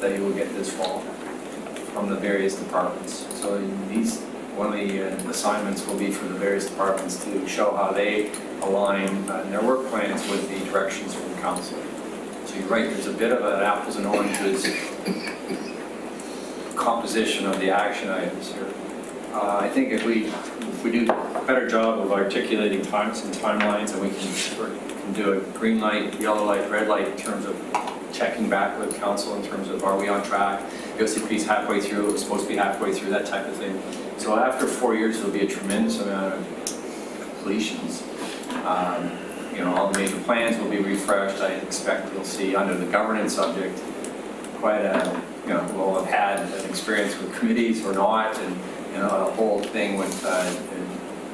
that you will get this fall from the various departments. So one of the assignments will be for the various departments to show how they align their work plans with the directions from council. So you're right, there's a bit of an apples and oranges composition of the action items here. I think if we do a better job of articulating times and timelines, and we can do a green light, yellow light, red light in terms of checking back with council in terms of are we on track? OCP's halfway through, it was supposed to be halfway through, that type of thing. So after 4 years, there'll be a tremendous amount of completions. All the major plans will be refreshed. I expect you'll see under the governance subject quite we'll have had an experience with committees or not, and a whole thing with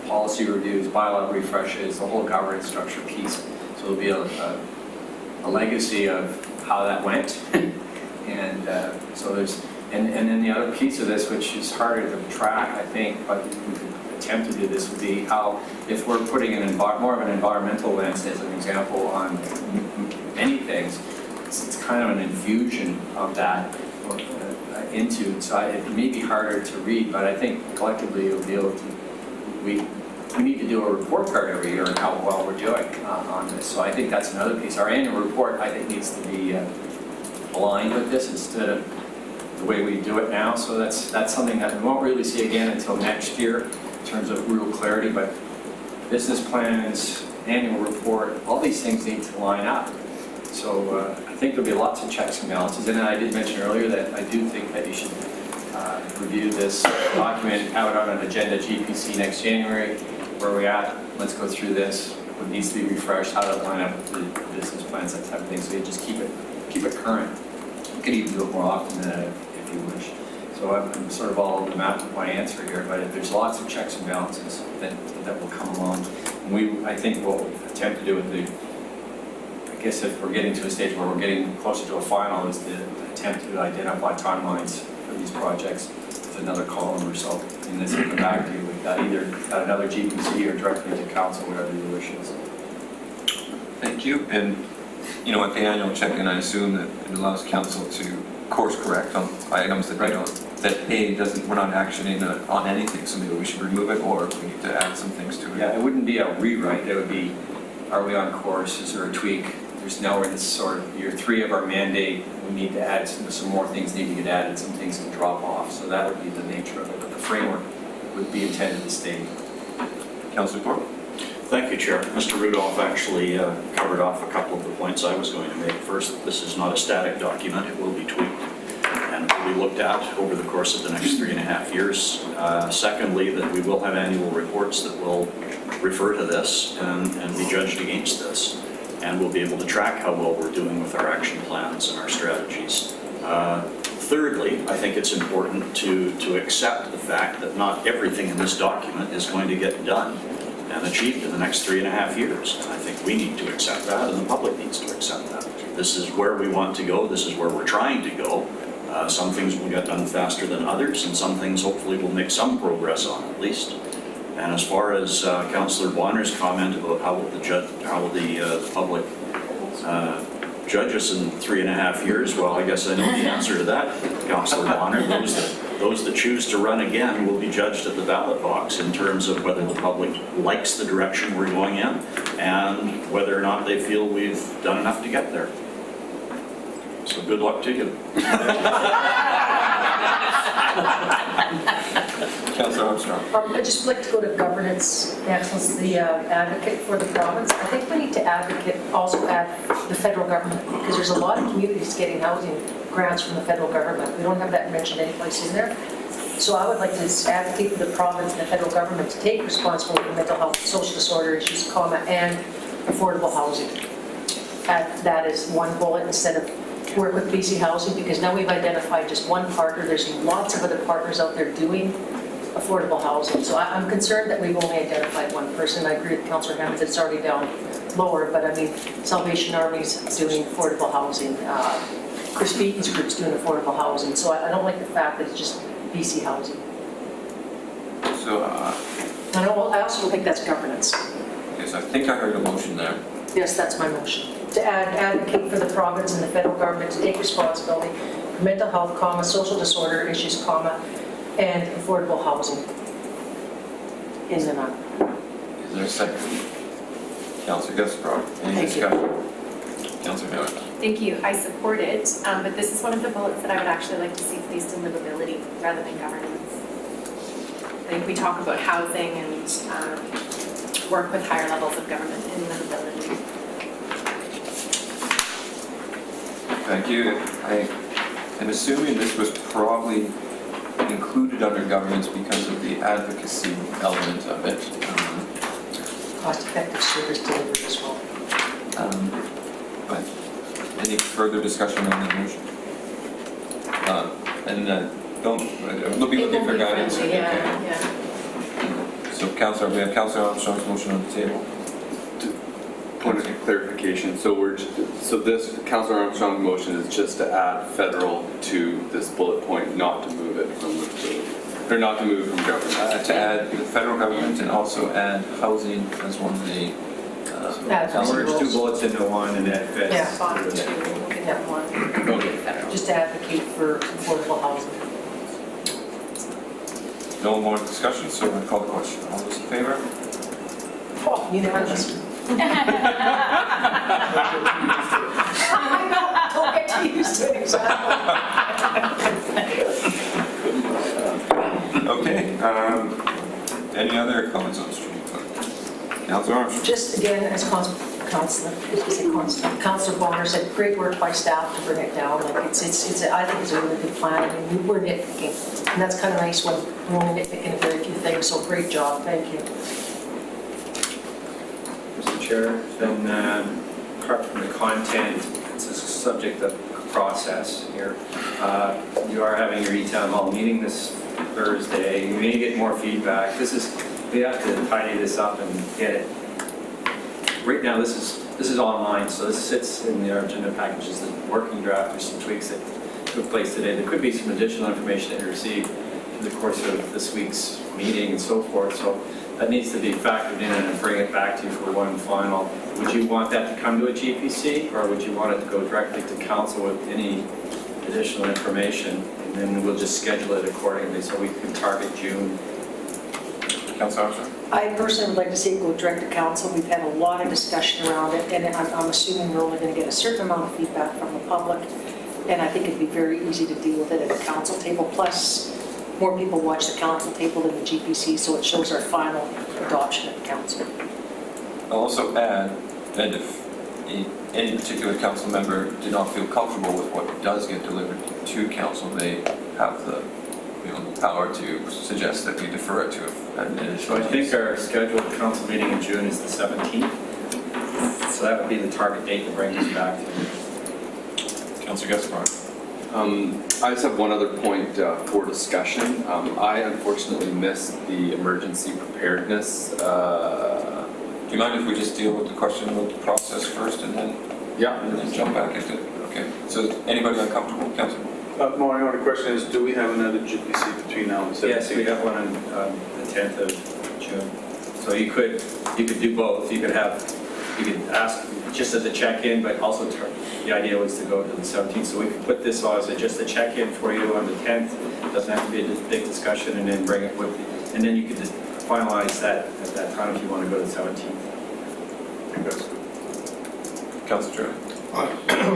policy reviews, bylaw refreshes, the whole governance structure piece. So there'll be a legacy of how that went. And so there's, and then the other piece of this, which is harder to track, I think, but we could attempt to do this, would be how, if we're putting more of an environmental lens as an example on many things, it's kind of an infusion of that into, so it may be harder to read, but I think collectively you'll be able to, we need to do a report card every year on how well we're doing on this. So I think that's another piece. Our annual report, I think, needs to be aligned with this instead of the way we do it now. So that's something that we won't really see again until next year in terms of real clarity, but business plans, annual report, all these things need to line up. So I think there'll be lots of checks and balances. And then I did mention earlier that I do think that you should review this document, have it on an agenda GPC next January. Where are we at? Let's go through this. What needs to be refreshed? How to line up the business plans, that type of thing. So you just keep it current. You could even do it more often than that if you wish. So I'm sort of all over the map with my answer here, but there's lots of checks and balances that will come along. And I think what we'll attempt to do with I guess if we're getting to a stage where we're getting closer to a final, is to attempt to identify timelines for these projects with another column or so. And this will come back to you with that, either at another GPC or directly to council, whatever your wish is. Thank you. And at the annual check-in, I assume that it allows council to course correct on items that we're not actioning on anything, so maybe we should remove it, or we need to add some things to it. Yeah, it wouldn't be a rewrite. It would be, are we on course? Is there a tweak? There's now we're in this sort of year 3 of our mandate. We need to add some more things need to get added, some things can drop off. So that would be the nature of it. But the framework would be intended to stay. Councillor Thorpe? Thank you, Chair. Mr. Rudolph actually covered off a couple of the points I was going to make. First, this is not a static document. It will be tweaked and it will be looked at over the course of the next 3.5 years. Secondly, that we will have annual reports that will refer to this and be judged against this. And we'll be able to track how well we're doing with our action plans and our strategies Thirdly, I think it's important to accept the fact that not everything in this document is going to get done and achieved in the next 3.5 years. And I think we need to accept that, and the public needs to accept that. This is where we want to go, this is where we're trying to go. Some things will get done faster than others, and some things hopefully will make some progress on at least. And as far as Councillor Bonner's comment about how will the public judge us in 3.5 years, well, I guess I know the answer to that, Councillor Bonner. Those that choose to run again will be judged at the ballot box in terms of whether the public likes the direction we're going in and whether or not they feel we've done enough to get there. So good luck to you. Councillor Armstrong. I'd just like to go to governance excellence, the advocate for the province. I think we need to also add the federal government, because there's a lot of communities getting housing grants from the federal government. We don't have that mentioned anyplace in there. So I would like to advocate for the province and the federal government to take responsibility for mental health, social disorder issues, and affordable housing. Add that as one bullet instead of work with BC Housing, because now we've identified just one partner. There's lots of other partners out there doing affordable housing. So I'm concerned that we've only identified one person. I agree with Councillor Hammond that it's already down lower, but I mean, Salvation Army's doing affordable housing. Chris Beaton's group's doing affordable housing. So I don't like the fact that it's just BC Housing. So, I also don't think that's governance. yes, I think I heard a motion there. Yes, that's my motion. To advocate for the province and the federal government to take responsibility for mental health, social disorder issues, and affordable housing in the night. Is there a second? Councillor Gaspar, any Thank you. discussion? Councillor Miller. Thank you. I support it, but this is one of the bullets that I would actually like to see placed in livability rather than governance. I think we talk about housing and work with higher levels of government in livability. Thank you. I am assuming this was probably included under governance because of the advocacy element of it. Cost-effective service delivery as well. But any further discussion on the motion? We'll be looking for guidance. Okay. Yeah. So we have Councillor Armstrong's motion on the table. Point of clarification, so this Councillor Armstrong motion is just to add federal to this bullet point, not to move it from the, or not to move it from government. To add the federal government and also add housing as one of the Merge two bullets into one and that fits. Yeah. Bottom two, look at that one. Federal. Just to advocate for affordable housing. No more discussion, so we'll call the question. All those in favor? Oh, unanimous. Don't get too used to it, exactly. Okay. Any other comments on the street? Councillor Armstrong. Just again, as Councillor Bonner said, great work by staff to bring it down. Like I think it's a really good plan. I mean, we were nitpicking, and that's kind of nice when we're only nitpicking a very few things. So great job, thank you. Mr. Chair, then apart from the content, it's a subject of process here. You are having your E-Town Hall meeting this Thursday. You may get more feedback. We have to tidy this up and get it. Right now, this is online, so this sits in the agenda packages, the working draft. There's some tweaks that took place today. There could be some additional information that you received in the course of this week's meeting and so forth. So that needs to be factored in and bring it back to you for one final. Would you want that to come to a GPC, or would you want it to go directly to council with any additional information? And then we'll just schedule it accordingly so we can target June. Councillor Armstrong. I personally would like to see it go direct to council. We've had a lot of discussion around it, and I'm assuming we're only going to get a certain amount of feedback from the public, and I think it'd be very easy to deal with it at the council table. Plus, more people watch the council table than the GPC, so it shows our final adoption at the council. I'll also add that if any particular council member did not feel comfortable with what does get delivered to council, they have the power to suggest that we defer it to an additional. So I think our scheduled council meeting in June is the 17th. So that would be the target date to bring this back to. Councillor Gaspar. I just have one other point for discussion. I unfortunately missed the emergency preparedness. Do you mind if we just deal with the question about the process first and then jump back into it? Okay, so anybody uncomfortable, Councillor? My only question is, do we have another GPC between now and 17th? Yes, we got one on the 10th of June. So you could do both. You could ask just as a check-in, but also the idea was to go to the 17th. So we could put this on as just a check-in for you on the 10th. Doesn't have to be a big discussion, and then bring it with you. And then you could just finalize that at that time if you want to go to the 17th. Councillor Turner? On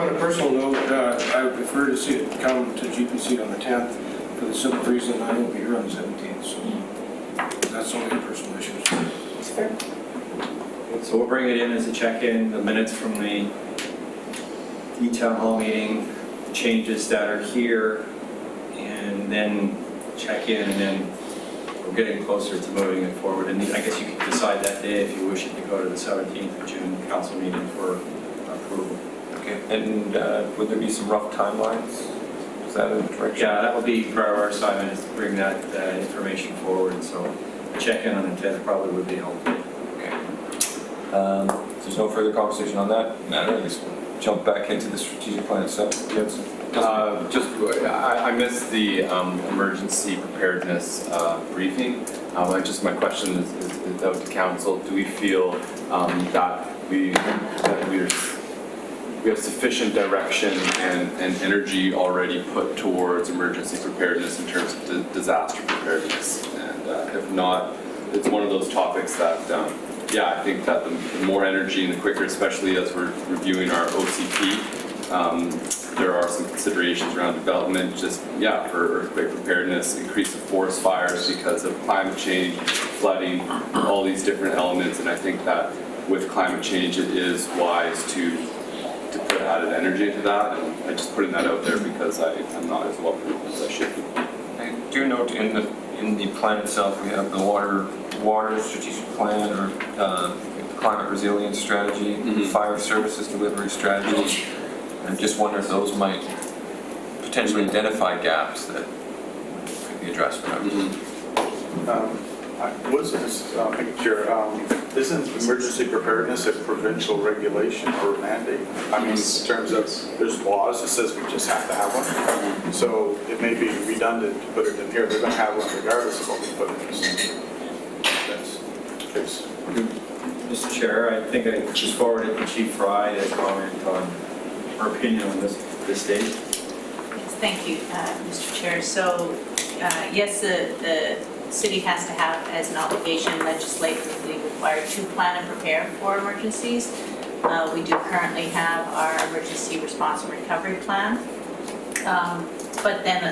a personal note, I would prefer to see it come to GPC on the 10th for the simple reason I won't be here on the 17th, so that's only a personal issue. So we'll bring it in as a check-in, the minutes from the town hall meeting, the changes that are here, and then check in, and then we're getting closer to moving it forward. And I guess you can decide that day if you wish it to go to the 17th of June council meeting for approval. Okay, and would there be some rough timelines? Is that a direction? Yeah, that will be part of our assignment, is to bring that information forward. So a check-in on the 10th probably would be helpful. Okay. If there's no further conversation on that matter, I guess we'll jump back into the strategic plan itself. Yes. I missed the emergency preparedness briefing. My question is out to council. Do we feel that we have sufficient direction and energy already put towards emergency preparedness in terms of disaster preparedness? And if not, it's one of those topics that, I think that the more energy and the quicker, especially as we're reviewing our OCP, there are some considerations around development, for earthquake preparedness, increase of forest fires because of climate change, flooding, all these different elements. And I think that with climate change, it is wise to put added energy into that. And I'm just putting that out there because I'm not as well prepared as I should be. I do note in the plan itself, we have the water strategic plan, or climate resilience strategy, fire services delivery strategy. I just wonder if those might potentially identify gaps that could be addressed. Isn't emergency preparedness a provincial regulation or mandate? I mean, in terms of, there's laws that says we just have to have one. So it may be redundant to put it in here. They're going to have one regardless of what we put in this. That's the case. Mr. Chair, I think I just forwarded to Chief Fry to comment on her opinion on this stage. Yes, thank you, Mr. Chair. So, yes, the city has to have, as an obligation, legislatively required to plan and prepare for emergencies. We do currently have our emergency response and recovery plan. But then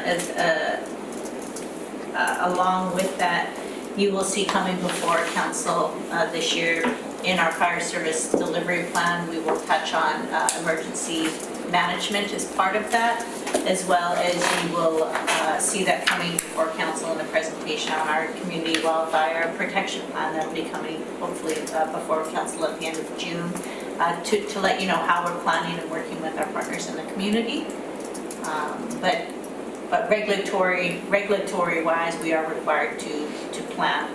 along with that, you will see coming before council this year in our fire service delivery plan, we will touch on emergency management as part of that, as well as you will see that coming before council in a presentation on our community wildfire protection plan that will be coming hopefully before council at the end of June to let you know how we're planning and working with our partners in the community. But regulatory wise, we are required to plan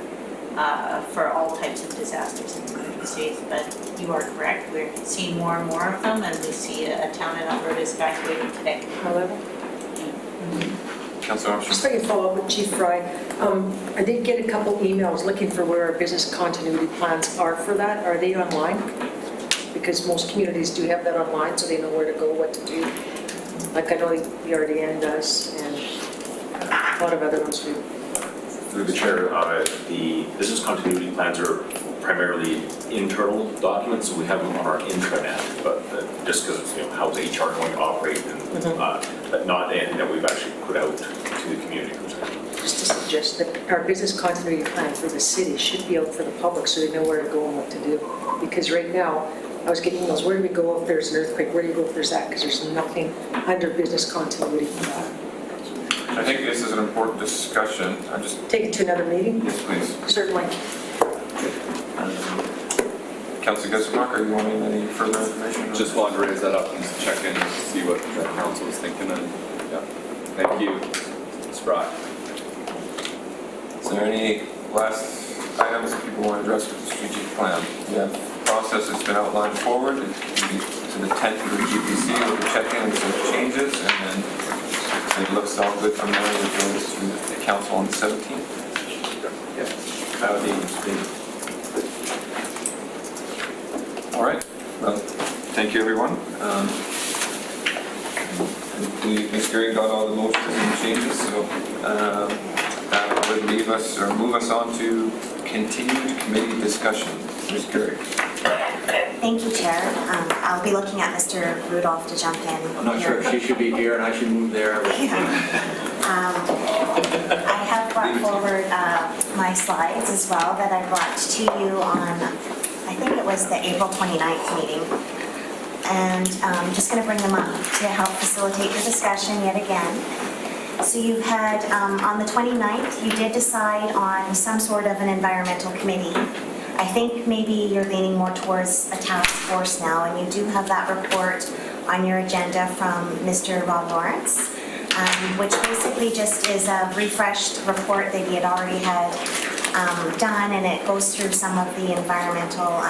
for all types of disasters and emergencies. But you are correct, we're seeing more and more of them, and we see a town in Alberta is evacuating today. However, Councillor Armstrong. just so I can follow up with Chief Fry, I did get a couple emails looking for where our business continuity plans are for that. Are they online? Because most communities do have that online, so they know where to go, what to do. Like I know the RDN does, and a lot of other ones do. Through the chair, the business continuity plans are primarily internal documents, so we have them on our intranet, but just because how's HR going to operate, and, but not anything that we've actually put out to the community. Just to suggest that our business continuity plan for the city should be out for the public so they know where to go and what to do. Because right now, I was getting emails, where do we go if there's an earthquake? Where do you go if there's that? Because there's nothing under business continuity for that. I think this is an important discussion. I just Take it to another meeting? yes, please. Certainly. Councillor Gusmark, are you wanting any further information? Just wanted to raise that up and check in and see what the council is thinking and Yeah. Thank you, Ms. Brock. Is there any last items that people want to address with the strategic plan? We have process that's been outlined forward. It can be to the 10th of the GPC with the check-in and some changes, and then it looks all good from there. It goes to the council on the 17th. Yeah. That would be All right. Well, thank you, everyone. Ms. Gary got all the motions and changes, so that would leave us or move us on to continued committee discussion. Ms. Gary. Thank you, Chair. I'll be looking at Mr. Rudolph to jump in. I'm not sure if she should be here and I should move there. I have brought forward my slides as well that I brought to you on, I think it was the April 29th meeting. And I'm just going to bring them up to help facilitate your discussion yet again. So you've had, on the 29th, you did decide on some sort of an environmental committee. I think maybe you're leaning more towards a task force now, and you do have that report on your agenda from Mr. Rob Lawrence, which basically just is a refreshed report that he had already done, and it goes through some of the environmental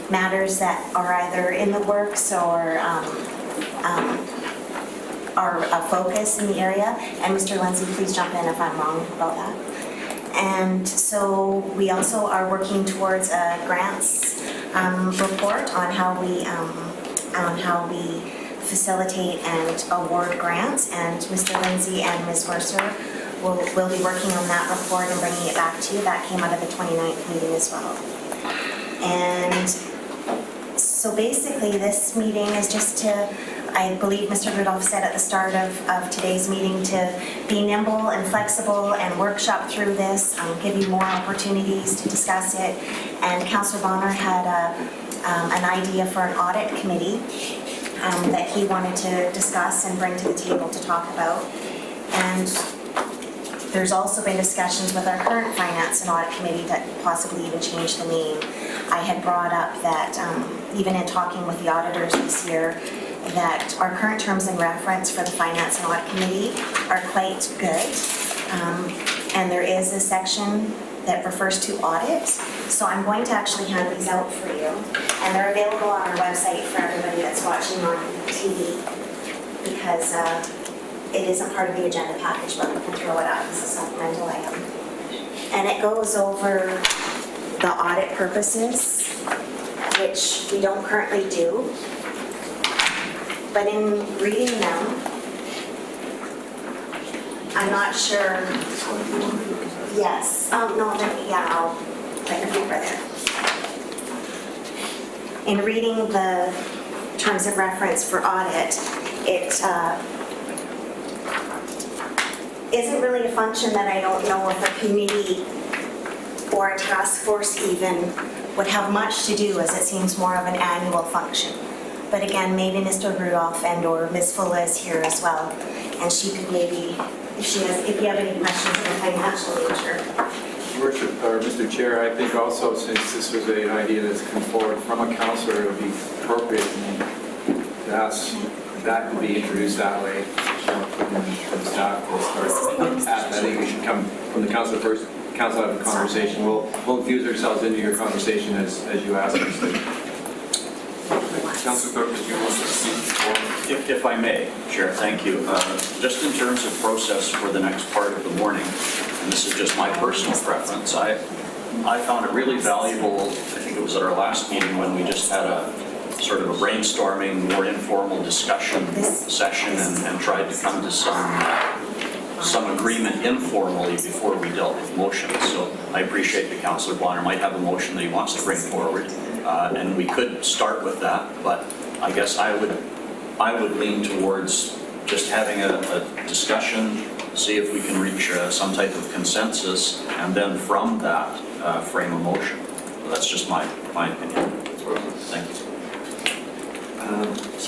matters that are either in the works or are a focus in the area. And Mr. Lindsay, please jump in if I'm wrong about that. And so we also are working towards a grants report on how we facilitate and award grants. And Mr. Lindsay and Ms. Mercer will be working on that report and bringing it back to you. That came out of the 29th meeting as well. And so basically this meeting is just to, I believe Mr. Rudolph said at the start of today's meeting, to be nimble and flexible and workshop through this, give you more opportunities to discuss it. And Councillor Bonner had an idea for an audit committee that he wanted to discuss and bring to the table to talk about. And there's also been discussions with our current Finance and Audit Committee that possibly even change the name. I had brought up that even in talking with the auditors this year, that our current terms and reference for the Finance and Audit Committee are quite good. And there is a section that refers to audit. So I'm going to actually hand these out for you. And they're available on our website for everybody that's watching on TV, because it isn't part of the agenda package, but we can throw it up as a supplemental item. And it goes over the audit purposes, which we don't currently do. But in reading them, I'm not sure. Yes. No, I'll put the paper there. In reading the terms of reference for audit, it isn't really a function that I don't know if a committee or a task force even would have much to do, as it seems more of an annual function. But again, maybe Mr. Rudolph and or Ms. Fulla is here as well, and she could maybe, if you have any questions of a financial nature. Worship, or Mr. Chair, I think also since this was an idea that's come forward from a councillor, it would be appropriate to ask that to be introduced that way. From staff will start. I think we should come from the council first. Council have a conversation. We'll infuse ourselves into your conversation as you ask us to. Councillor Thorpe, did you want to speak before? If I may, Chair, thank you. Just in terms of process for the next part of the morning, and this is just my personal preference, I found it really valuable. I think it was at our last meeting when we just had a sort of a brainstorming, more informal discussion session and tried to come to some agreement informally before we dealt with motions. So I appreciate that Councillor Bonner might have a motion that he wants to bring forward, and we could start with that. But I guess I would lean towards just having a discussion, see if we can reach some type of consensus, and then from that frame a motion. That's just my opinion. Thank you.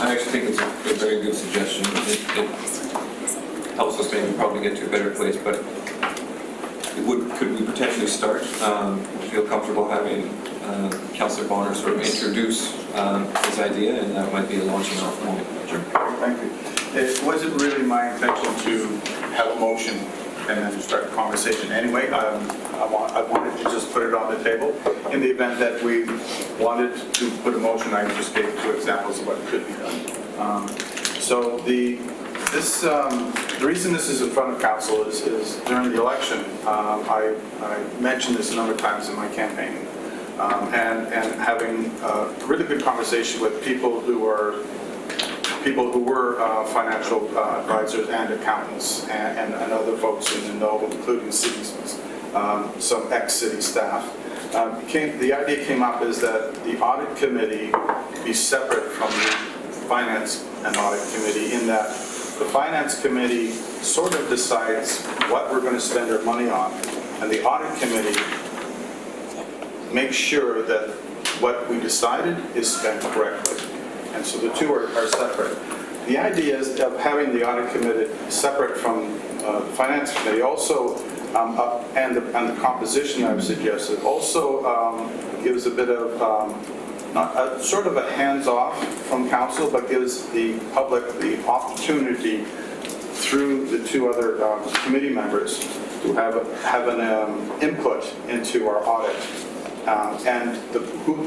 I actually think it's a very good suggestion. It helps us maybe probably get to a better place, but could we potentially start? Feel comfortable having Councillor Bonner sort of introduce his idea, and that might be a launching off point. Sure. Thank you. it wasn't really my intention to have a motion and then start a conversation anyway. I wanted to just put it on the table. In the event that we wanted to put a motion, I just gave 2 examples of what could be done. So the reason this is in front of council is during the election, I mentioned this a number of times in my campaign, and having a really good conversation with people who were financial advisors and accountants and other folks in the know, including cities, some ex-city staff. The idea came up is that the audit committee be separate from the finance and audit committee, in that the finance committee sort of decides what we're going to spend our money on, and the audit committee makes sure that what we decided is spent correctly. And so the 2 are separate. The idea is of having the audit committee separate from the finance committee also, and the composition I've suggested, also gives a bit of, sort of a hands-off from council, but gives the public the opportunity through the 2 other committee members to have an input into our audit. And the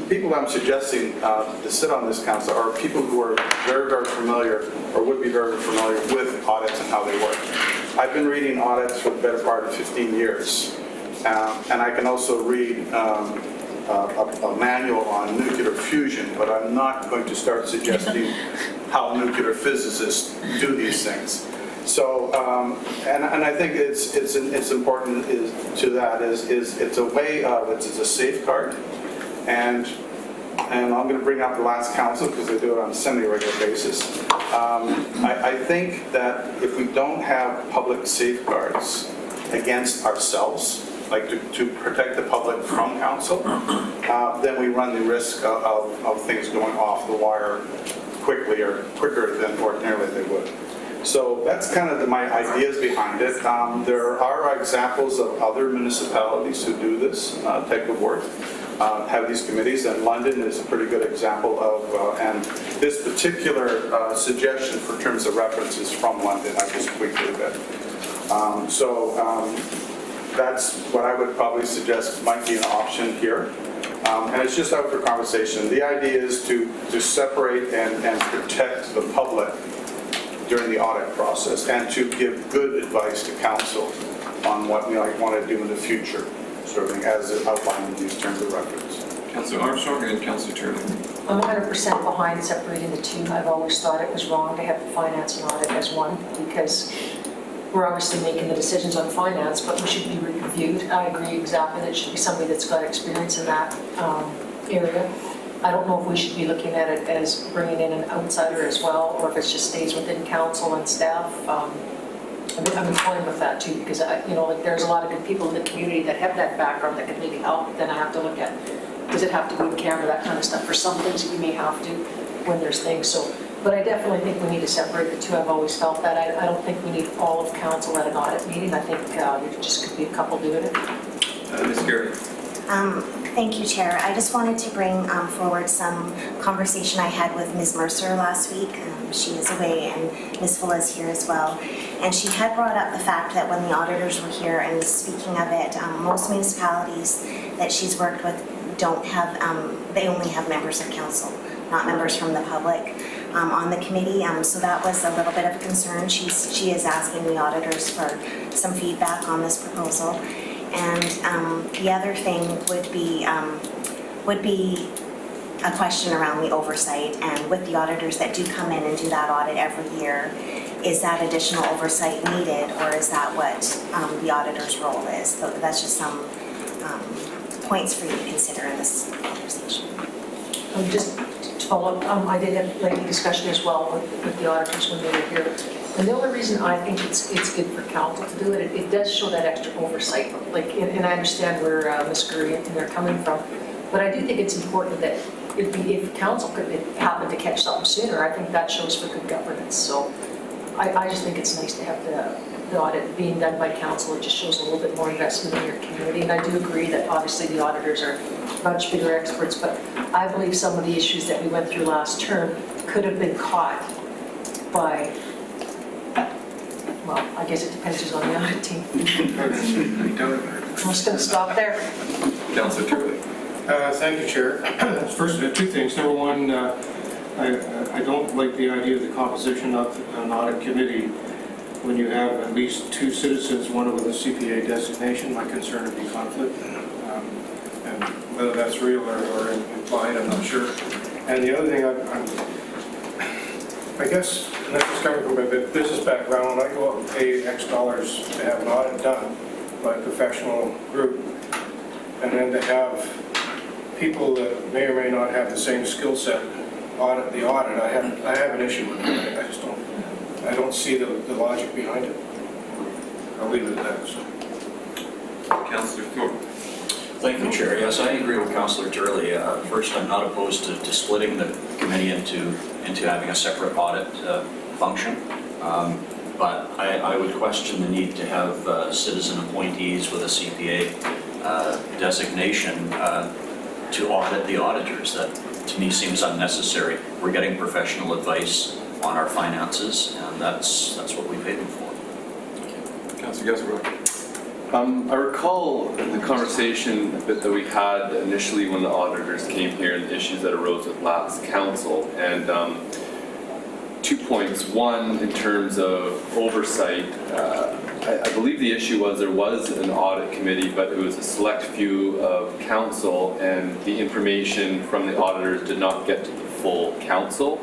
people I'm suggesting to sit on this council are people who are very, very familiar, or would be very familiar with audits and how they work. I've been reading audits for the better part of 15 years, and I can also read a manual on nuclear fusion, but I'm not going to start suggesting how nuclear physicists do these things. So, and I think it's important to that is it's a way of, it's a safeguard, and I'm going to bring up the last council because they do it on a semi-regular basis. I think that if we don't have public safeguards against ourselves, like to protect the public from council, then we run the risk of things going off the wire quickly or quicker than ordinarily they would. So that's kind of my ideas behind it. There are examples of other municipalities who do this type of work, have these committees, and London is a pretty good example of, and this particular suggestion for terms of reference is from London. I just tweaked it a bit. That's what I would probably suggest might be an option here. And it's just out for conversation. The idea is to separate and protect the public during the audit process, and to give good advice to council on what we might want to do in the future, serving as outlined in these terms of reference. Councillor Armstrong and Councillor Turley. I'm 100% behind separating the 2. I've always thought it was wrong to have the finance and audit as one, because we're obviously making the decisions on finance, but we should be reviewed. I agree exactly that it should be somebody that's got experience in that area. I don't know if we should be looking at it as bringing in an outsider as well, or if it just stays within council and staff. I'm fine with that too, because like there's a lot of good people in the community that have that background that could maybe help. Then I have to look at, does it have to be in camera, that kind of stuff. For some things we may have to when there's things. So, but I definitely think we need to separate the 2. I've always felt that. I don't think we need all of council at an audit meeting. I think there just could be a couple doing it. Ms. Garrett. Thank you, Chair. I just wanted to bring forward some conversation I had with Ms. Mercer last week. She is away, and Ms. Full is here as well. And she had brought up the fact that when the auditors were here and speaking of it, most municipalities that she's worked with don't have, they only have members of council, not members from the public on the committee. So that was a little bit of a concern. She is asking the auditors for some feedback on this proposal. And the other thing would be a question around the oversight, and with the auditors that do come in and do that audit every year, is that additional oversight needed, or is that what the auditor's role is? So that's just some points for you to consider in this conversation. Just to follow up, I did have lengthy discussion as well with the auditors when they were here. And the only reason I think it's good for council to do it, it does show that extra oversight. And I understand where Ms. Gurry and they're coming from, but I do think it's important that if council could happen to catch something sooner, I think that shows for good governance. So I just think it's nice to have the audit being done by council. It just shows a little bit more investment in your community. And I do agree that obviously the auditors are much bigger experts, but I believe some of the issues that we went through last term could have been caught by Well, I guess it depends who's on the audit team. I'm just going to stop there. Councillor Turley. Thank you, Chair. First, two things. Number one, I don't like the idea of the composition of an audit committee when you have at least two citizens, one with a CPA designation. My concern would be conflict. And whether that's real or implied, I'm not sure. And the other thing, I guess, and this is coming from my business background, when I go out and pay X dollars to have an audit done by a professional group, and then to have people that may or may not have the same skill set audit the audit, I have an issue with it. I just don't see the logic behind it. I'll leave it at that. So. Councillor Thorpe. Thank you, Chair. Yes, I agree with Councillor Turley. First, I'm not opposed to splitting the committee into having a separate audit function. But I would question the need to have citizen appointees with a CPA designation to audit the auditors. That, to me, seems unnecessary. We're getting professional advice on our finances, and that's what we pay them for. Councillor Gasser. I recall the conversation that we had initially when the auditors came here and the issues that arose with last council. And 2 points. One, in terms of oversight, I believe the issue was there was an audit committee, but it was a select few of council, and the information from the auditors did not get to the full council.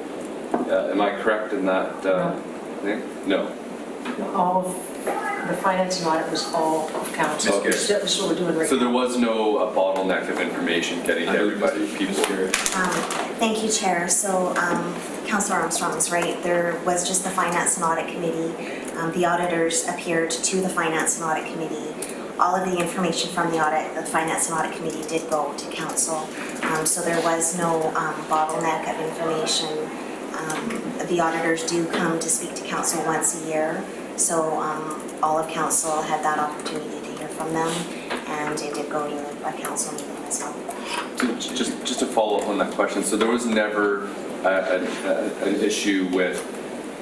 Am I correct in that thing? No. All of the finance and audit was all of council. Okay. That's what we're doing right So there now. was no bottleneck of information getting to everybody. Thank you, Chair. So Councillor Armstrong's right. There was just the Finance and Audit Committee. The auditors appeared to the Finance and Audit Committee. All of the information from the Finance and Audit Committee did go to Council. So there was no bottleneck of information. The auditors do come to speak to Council once a year. So all of Council had that opportunity to hear from them, and it did go to a Council meeting as well. Just to follow up on that question, so there was never an issue with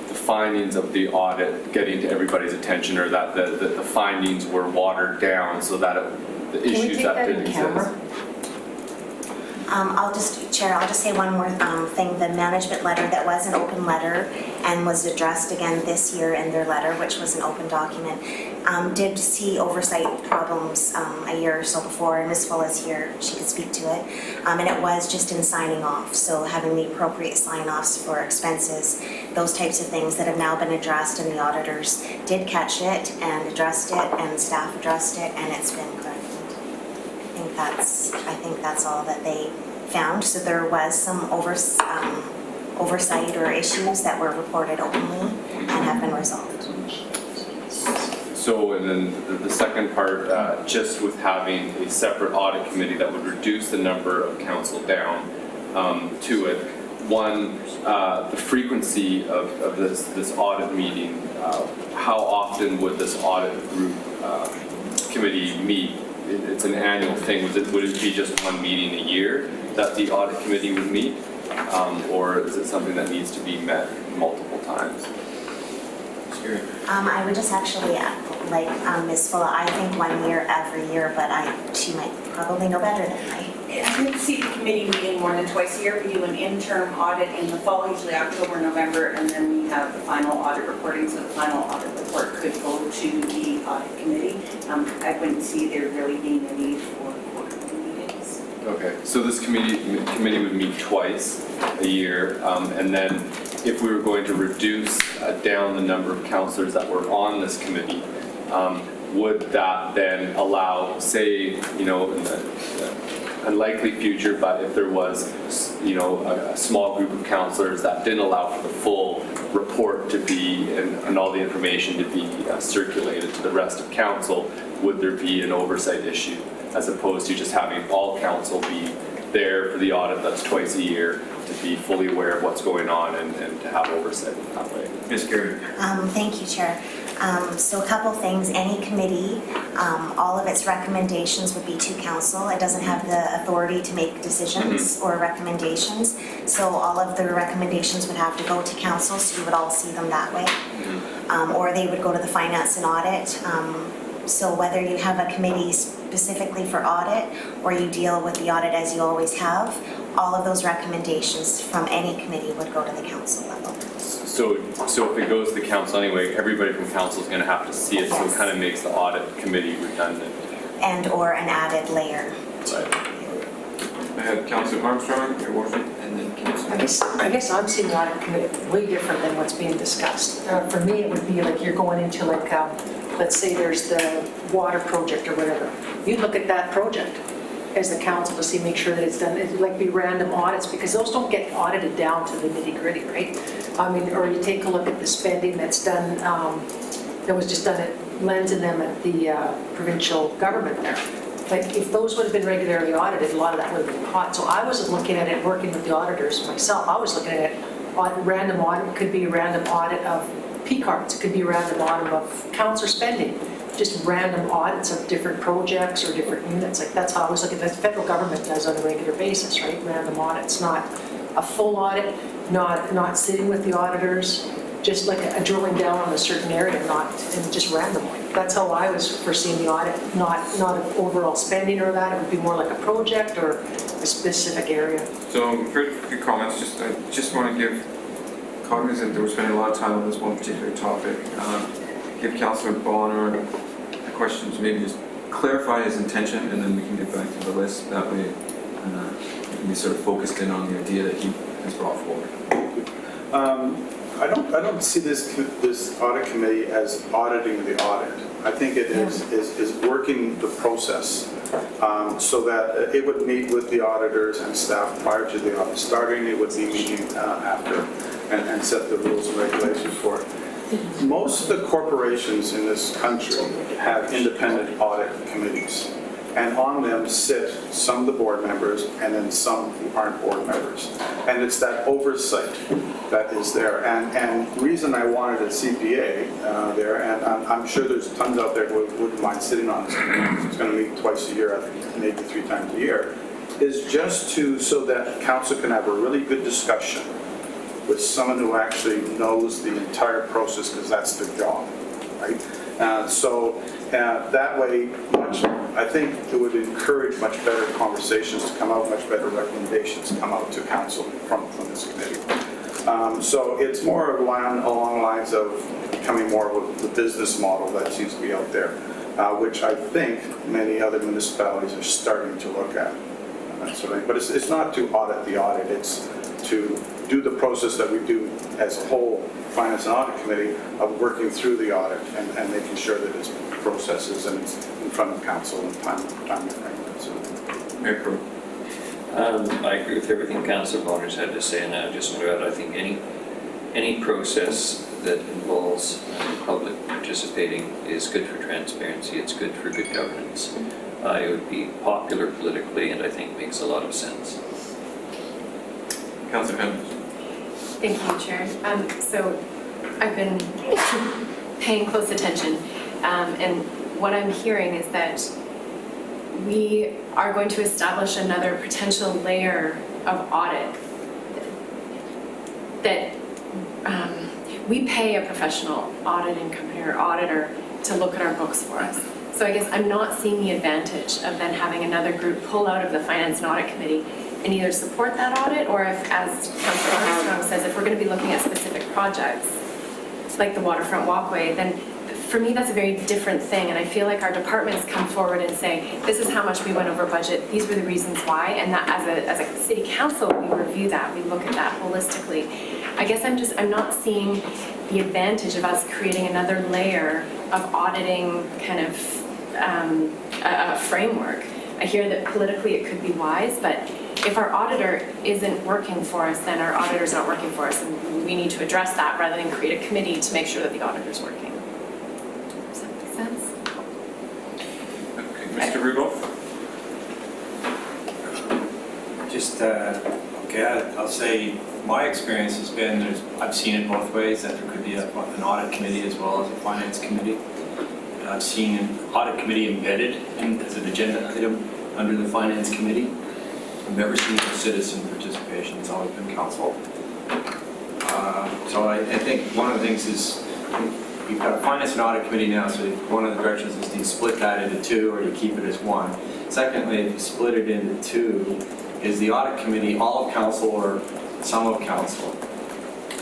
the findings of the audit getting to everybody's attention, or that the findings were watered down so that the issues that didn't exist? Chair, I'll just say one more thing. The management letter that was an open letter and was addressed again this year in their letter, which was an open document, did see oversight problems a year or so before, and Ms. Full is here, she could speak to it. And it was just in signing off, so having the appropriate sign-offs for expenses, those types of things that have now been addressed, and the auditors did catch it and addressed it, and staff addressed it, and it's been corrected. I think that's all that they found. So there was some oversight or issues that were reported openly and have been resolved. So, and then the second part, just with having a separate audit committee that would reduce the number of council down to it. One, the frequency of this audit meeting, how often would this audit group committee meet? It's an annual thing. Would it be just one meeting a year that the audit committee would meet? Or is it something that needs to be met multiple times? I would just actually, like Ms. Fulla, I think 1 year every year, but she might probably know better than I. I didn't see the committee meeting more than twice a year. We do an interim audit in the fall, usually October, November, and then we have the final audit reporting. So the final audit report could go to the audit committee. I wouldn't see there really being a need for quarterly meetings. Okay, so this committee would meet twice a year, and then if we were going to reduce down the number of councillors that were on this committee, would that then allow, say, in the unlikely future, but if there was, a small group of councillors that didn't allow for the full report to be, and all the information to be circulated to the rest of council, would there be an oversight issue, as opposed to just having all council be there for the audit that's twice a year, to be fully aware of what's going on and to have oversight in that way? Ms. Gary. Thank you, Chair. So a couple things, any committee, all of its recommendations would be to council. It doesn't have the authority to make decisions or recommendations. So all of the recommendations would have to go to council, so you would all see them that way. Or they would go to the finance and audit. So whether you have a committee specifically for audit or you deal with the audit as you always have, all of those recommendations from any committee would go to the council level. So if it goes to the council anyway, everybody from council is going to have to see it, so it Yes. kind of makes the audit committee redundant. And or an added layer. I had Councillor Armstrong, your worship, and then Councillor. I guess I'm seeing the audit committee way different than what's being discussed. For me, it would be like you're going into like, let's say there's the water project or whatever. You look at that project as the council to see, make sure that it's done. It'd like be random audits because those don't get audited down to the nitty gritty, right? I mean, or you take a look at the spending that's done, that was just done at Lens and them at the provincial government there. Like if those would have been regularly audited, a lot of that would have been caught. So I wasn't looking at it working with the auditors myself. I was looking at it, random audit, it could be a random audit of P cards, it could be a random audit of council spending, just random audits of different projects or different units. Like that's how I was looking at it. The federal government does on a regular basis, right? Random audits, not a full audit, not sitting with the auditors, just like a drilling down on a certain area, and just randomly. That's how I was foreseeing the audit, not an overall spending or that. It would be more like a project or a specific area. So, very few comments, I just want to give cognizant that we're spending a lot of time on this one particular topic. Give Councillor Bonner a question to maybe just clarify his intention, and then we can get back to the list. That way, we can be sort of focused in on the idea that he has brought forward. I don't see this audit committee as auditing the audit. I think it is working the process so that it would meet with the auditors and staff prior to the audit starting. It would be meeting after and set the rules and regulations for it. Most of the corporations in this country have independent audit committees. And on them sit some of the board members and then some who aren't board members. And it's that oversight that is there. And the reason I wanted a CPA there, and I'm sure there's tons out there who wouldn't mind sitting on this committee, it's going to meet twice a year, I think maybe 3 times a year, is just so that council can have a really good discussion with someone who actually knows the entire process, because that's their job, right? That way, I think it would encourage much better conversations to come out, much better recommendations to come out to council from this committee. So it's more along lines of becoming more of the business model that seems to be out there, which I think many other municipalities are starting to look at. But it's not to audit the audit, it's to do the process that we do as a whole, Finance and Audit Committee, of working through the audit and making sure that it's processes and it's in front of council and time frame. Mayor Crowe. I agree with everything Councillor Bonner's had to say, and I just want to add, I think any process that involves the public participating is good for transparency, it's good for good governance. It would be popular politically, and I think makes a lot of sense. Councillor Pembroke. Thank you, Chair. So I've been paying close attention, and what I'm hearing is that we are going to establish another potential layer of audit that we pay a professional auditing company or auditor to look at our books for us. So I guess I'm not seeing the advantage of then having another group pull out of the Finance and Audit Committee and either support that audit, or if, as Councillor Armstrong says, if we're going to be looking at specific projects like the waterfront walkway, then for me that's a very different thing, and I feel like our departments come forward and say, this is how much we went over budget, these were the reasons why, and that as a city council we review that, we look at that holistically. I guess I'm not seeing the advantage of us creating another layer of auditing kind of a framework. I hear that politically it could be wise, but if our auditor isn't working for us, then our auditor's not working for us, and we need to address that rather than create a committee to make sure that the auditor's working. Does that make sense? Okay, Mr. Rudolph. Just, okay, I'll say my experience has been, I've seen it both ways, that there could be an audit committee as well as a finance committee. I've seen an audit committee embedded as an agenda item under the finance committee. I've never seen citizen participation, it's always been council. So I think one of the things is, we've got a finance and audit committee now, so one of the directions is do you split that into two or do you keep it as one? Secondly, if you split it into two, is the audit committee all of council or some of council?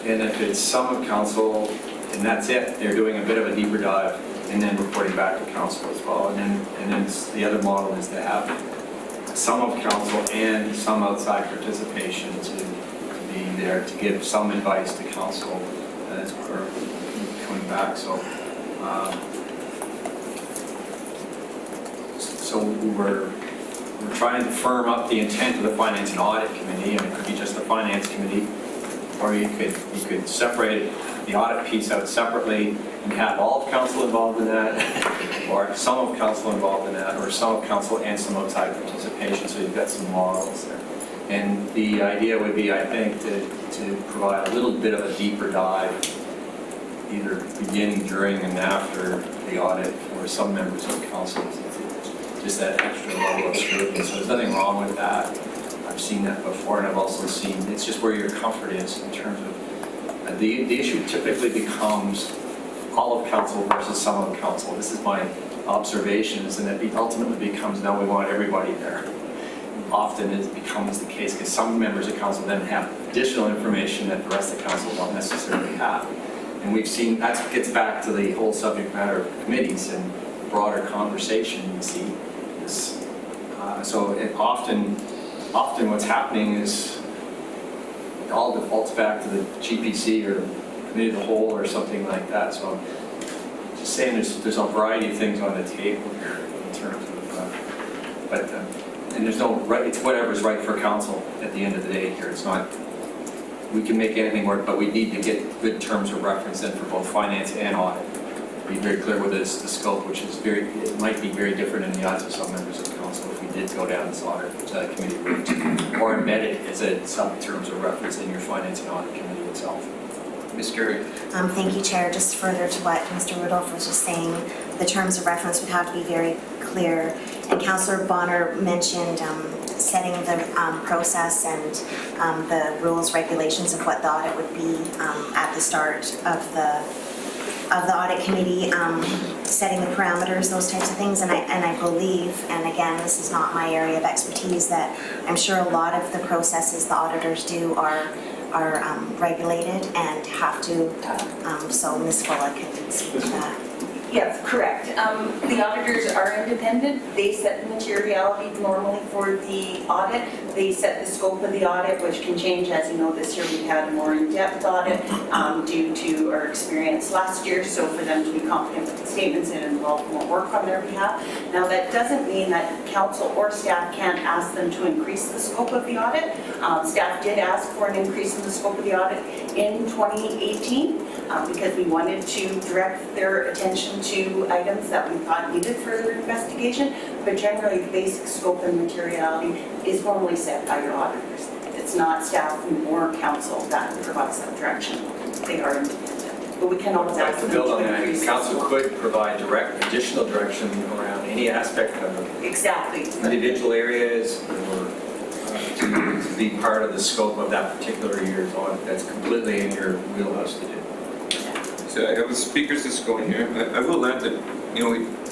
And if it's some of council and that's it, they're doing a bit of a deeper dive and then reporting back to council as well. And then the other model is to have some of council and some outside participation to be there to give some advice to council as we're coming back. So we're trying to firm up the intent of the Finance and Audit Committee, and it could be just the Finance Committee, or you could separate the audit piece out separately and have all of council involved in that, or some of council involved in that, or some of council and some outside participation, so you've got some models there. And the idea would be, I think, to provide a little bit of a deeper dive, either beginning, during, and after the audit for some members of council, just that extra level of scrutiny. So there's nothing wrong with that. I've seen that before, and I've also seen, it's just where your comfort is in terms of, the issue typically becomes all of council versus some of council. This is my observations, and it ultimately becomes, now we want everybody there. Often it becomes the case because some members of council then have additional information that the rest of the council don't necessarily have. And we've seen, that gets back to the whole subject matter of committees and broader conversation you see. So it often what's happening is it all defaults back to the GPC or committee of the whole or something like that. So I'm just saying there's a variety of things on the table here in terms of, and there's no right, it's whatever's right for council at the end of the day here. It's not, we can make anything work, but we need to get good terms of reference in for both finance and audit. Be very clear with the scope, which is it might be very different in the eyes of some members of council if we did go down this audit committee route, or embed it as some terms of reference in your finance and audit committee itself. Ms. Curry. Thank you, Chair. Just further to what Mr. Rudolph was just saying, the terms of reference would have to be very clear. And Councillor Bonner mentioned setting the process and the rules, regulations of what the audit would be at the start of the audit committee, setting the parameters, those types of things. And I believe, and again, this is not my area of expertise, that I'm sure a lot of the processes the auditors do are regulated and have to, so Ms. Fuller can speak to that. Yes, correct. The auditors are independent. They set the materiality normally for the audit. They set the scope of the audit, which can change. As you know, this year we had a more in-depth audit due to our experience last year. So for them to be confident with the statements, it involved more work on their behalf. Now that doesn't mean that council or staff can't ask them to increase the scope of the audit. Staff did ask for an increase in the scope of the audit in 2018 because we wanted to direct their attention to items that we thought needed further investigation, but generally the basic scope and materiality is normally set by your auditors. It's not staff or council that provides that direction. They are independent, but we can always ask them to increase. Council could provide additional direction around any aspect of exactly individual areas or to be part of the scope of that particular year's audit. That's completely in your wheelhouse to do. So I have a speaker's list going here. I will add that,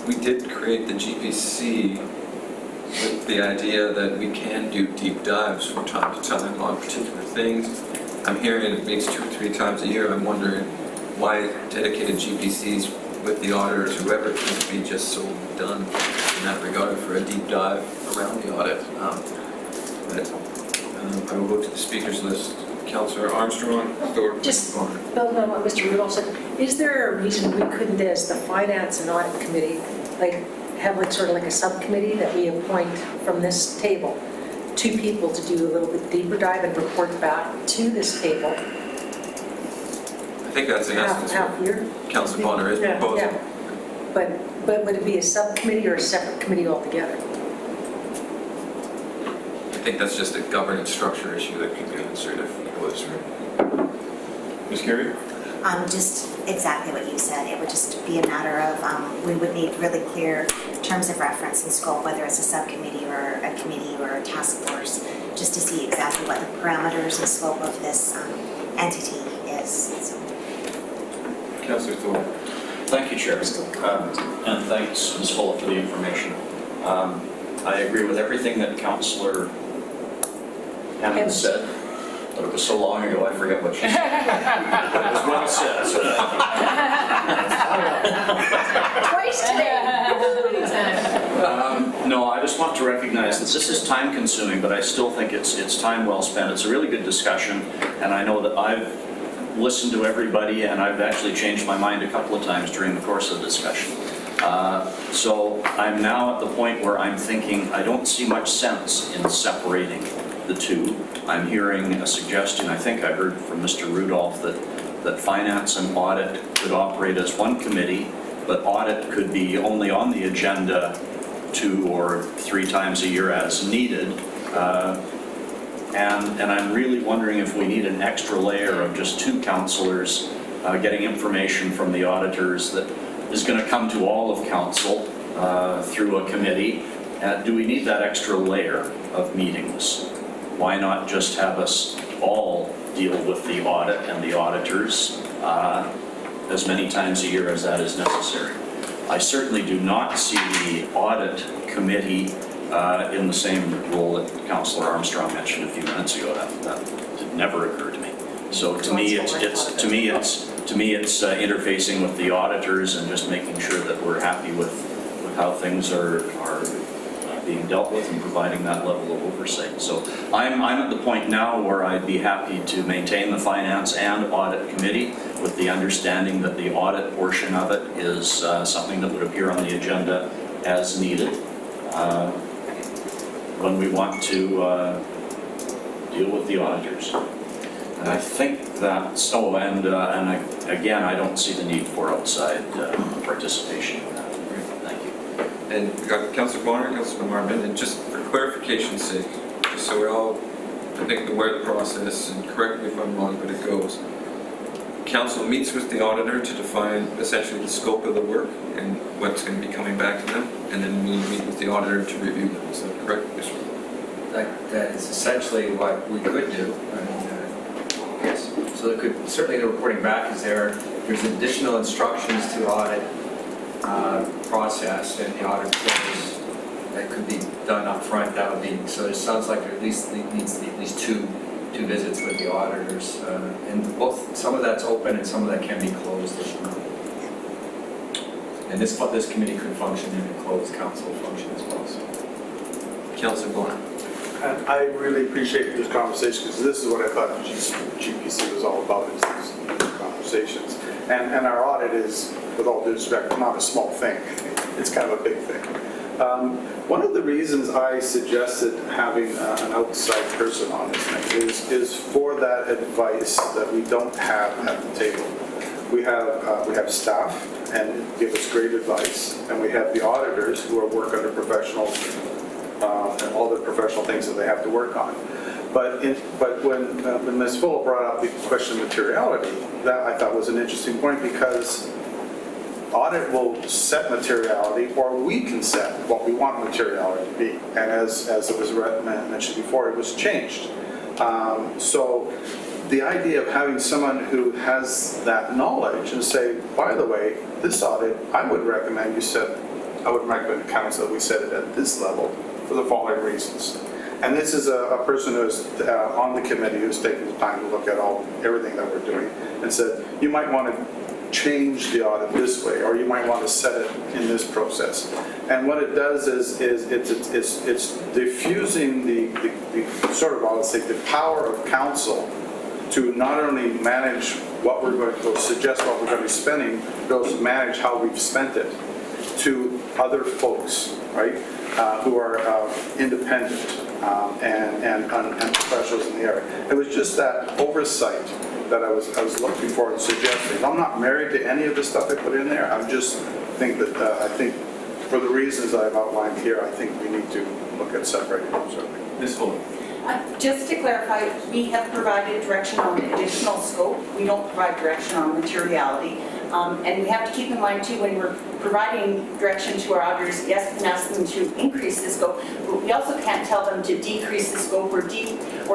we did create the GPC with the idea that we can do deep dives from time to time on particular things. I'm hearing it makes 2 or 3 times a year. I'm wondering why dedicated GPCs with the auditors, whoever, can't be just so done in that regard for a deep dive around the audit. But I will go to the speaker's list. Councillor Armstrong, Just building on what Mr. Rudolph said, is there a reason we couldn't, as the Finance and Audit Committee, have sort of like a subcommittee that we appoint from this table, 2 people to do a little bit deeper dive and report back to this table? I think that's in essence half year. what Councillor Bonner is proposing. Yeah. But would it be a subcommittee or a separate committee altogether? I think that's just a governance structure issue that could be answered if it was right. Ms. Carey? Just exactly what you said. It would just be a matter of, we would need really clear terms of reference and scope, whether it's a subcommittee or a committee or a task force, just to see exactly what the parameters and scope of this entity is. So, Councillor Thorne. Thank you, Chair. And thanks, Ms. Fuller, for the information. I agree with everything that Councillor Hammond said, but it was so long ago I forget what she said. It was well said, so Twice today. no, I just want to recognize that this is time consuming, but I still think it's time well spent. It's a really good discussion, and I know that I've listened to everybody and I've actually changed my mind a couple of times during the course of the discussion. So I'm now at the point where I'm thinking I don't see much sense in separating the two. I'm hearing a suggestion, I think I heard from Mr. Rudolph, that finance and audit could operate as one committee, but audit could be only on the agenda 2 or 3 times a year as needed. And I'm really wondering if we need an extra layer of just 2 councillors getting information from the auditors that is going to come to all of council through a committee. Do we need that extra layer of meetings? Why not just have us all deal with the audit and the auditors as many times a year as that is necessary? I certainly do not see the audit committee in the same role that Councillor Armstrong mentioned a few minutes ago. That never occurred to me. So to me, it's interfacing with the auditors and just making sure that we're happy with how things are being dealt with and providing that level of oversight. So I'm at the point now where I'd be happy to maintain the finance and audit committee with the understanding that the audit portion of it is something that would appear on the agenda as needed when we want to deal with the auditors. And I think that's, again, I don't see the need for outside participation in that. Thank you. And we've got Councillor Bonner, Councillor Marmon, and just for clarification's sake, just so we're all, I think, aware of the process, and correct me if I'm wrong, but it goes. Council meets with the auditor to define essentially the scope of the work and what's going to be coming back to them, and then we meet with the auditor to review them. Is that correct? Yes, sir. That is essentially what we could do. Yes, so there could, certainly the reporting back is there. There's additional instructions to audit process and the audit process that could be done up front. That would be, so it sounds like there at least needs to be at least two visits with the auditors. And both, some of that's open and some of that can be closed as well. And this committee could function in a closed council function as well. So. Councillor Bonner. And I really appreciate this conversation because this is what I thought GPC was all about, is these conversations. And our audit is, with all due respect, not a small thing. It's kind of a big thing. One of the reasons I suggested having an outside person on this thing is for that advice that we don't have at the table. We have staff and give us great advice, and we have the auditors who are work under professional and all the professional things that they have to work on. But when Ms. Fuller brought up the question of materiality, that I thought was an interesting point, because audit will set materiality, or we can set what we want materiality to be. And as it was mentioned before, it was changed. So the idea of having someone who has that knowledge and say, by the way, this audit, I would recommend the council that we set it at this level for the following reasons. And this is a person who's on the committee who's taken the time to look at everything that we're doing and said, you might want to change the audit this way, or you might want to set it in this process. And what it does is it's diffusing the sort of, I would say, the power of council to not only manage what we're going to suggest what we're going to be spending, but also manage how we've spent it to other folks, right, who are independent and professionals in the area. It was just that oversight that I was looking for and suggesting. I'm not married to any of the stuff I put in there. I just think that I think for the reasons I've outlined here, I think we need to look at separating them, certainly. Ms. Fuller. Just to clarify, we have provided direction on additional scope. We don't provide direction on materiality. And we have to keep in mind too, when we're providing direction to our auditors, yes, we can ask them to increase the scope, but we also can't tell them to decrease the scope or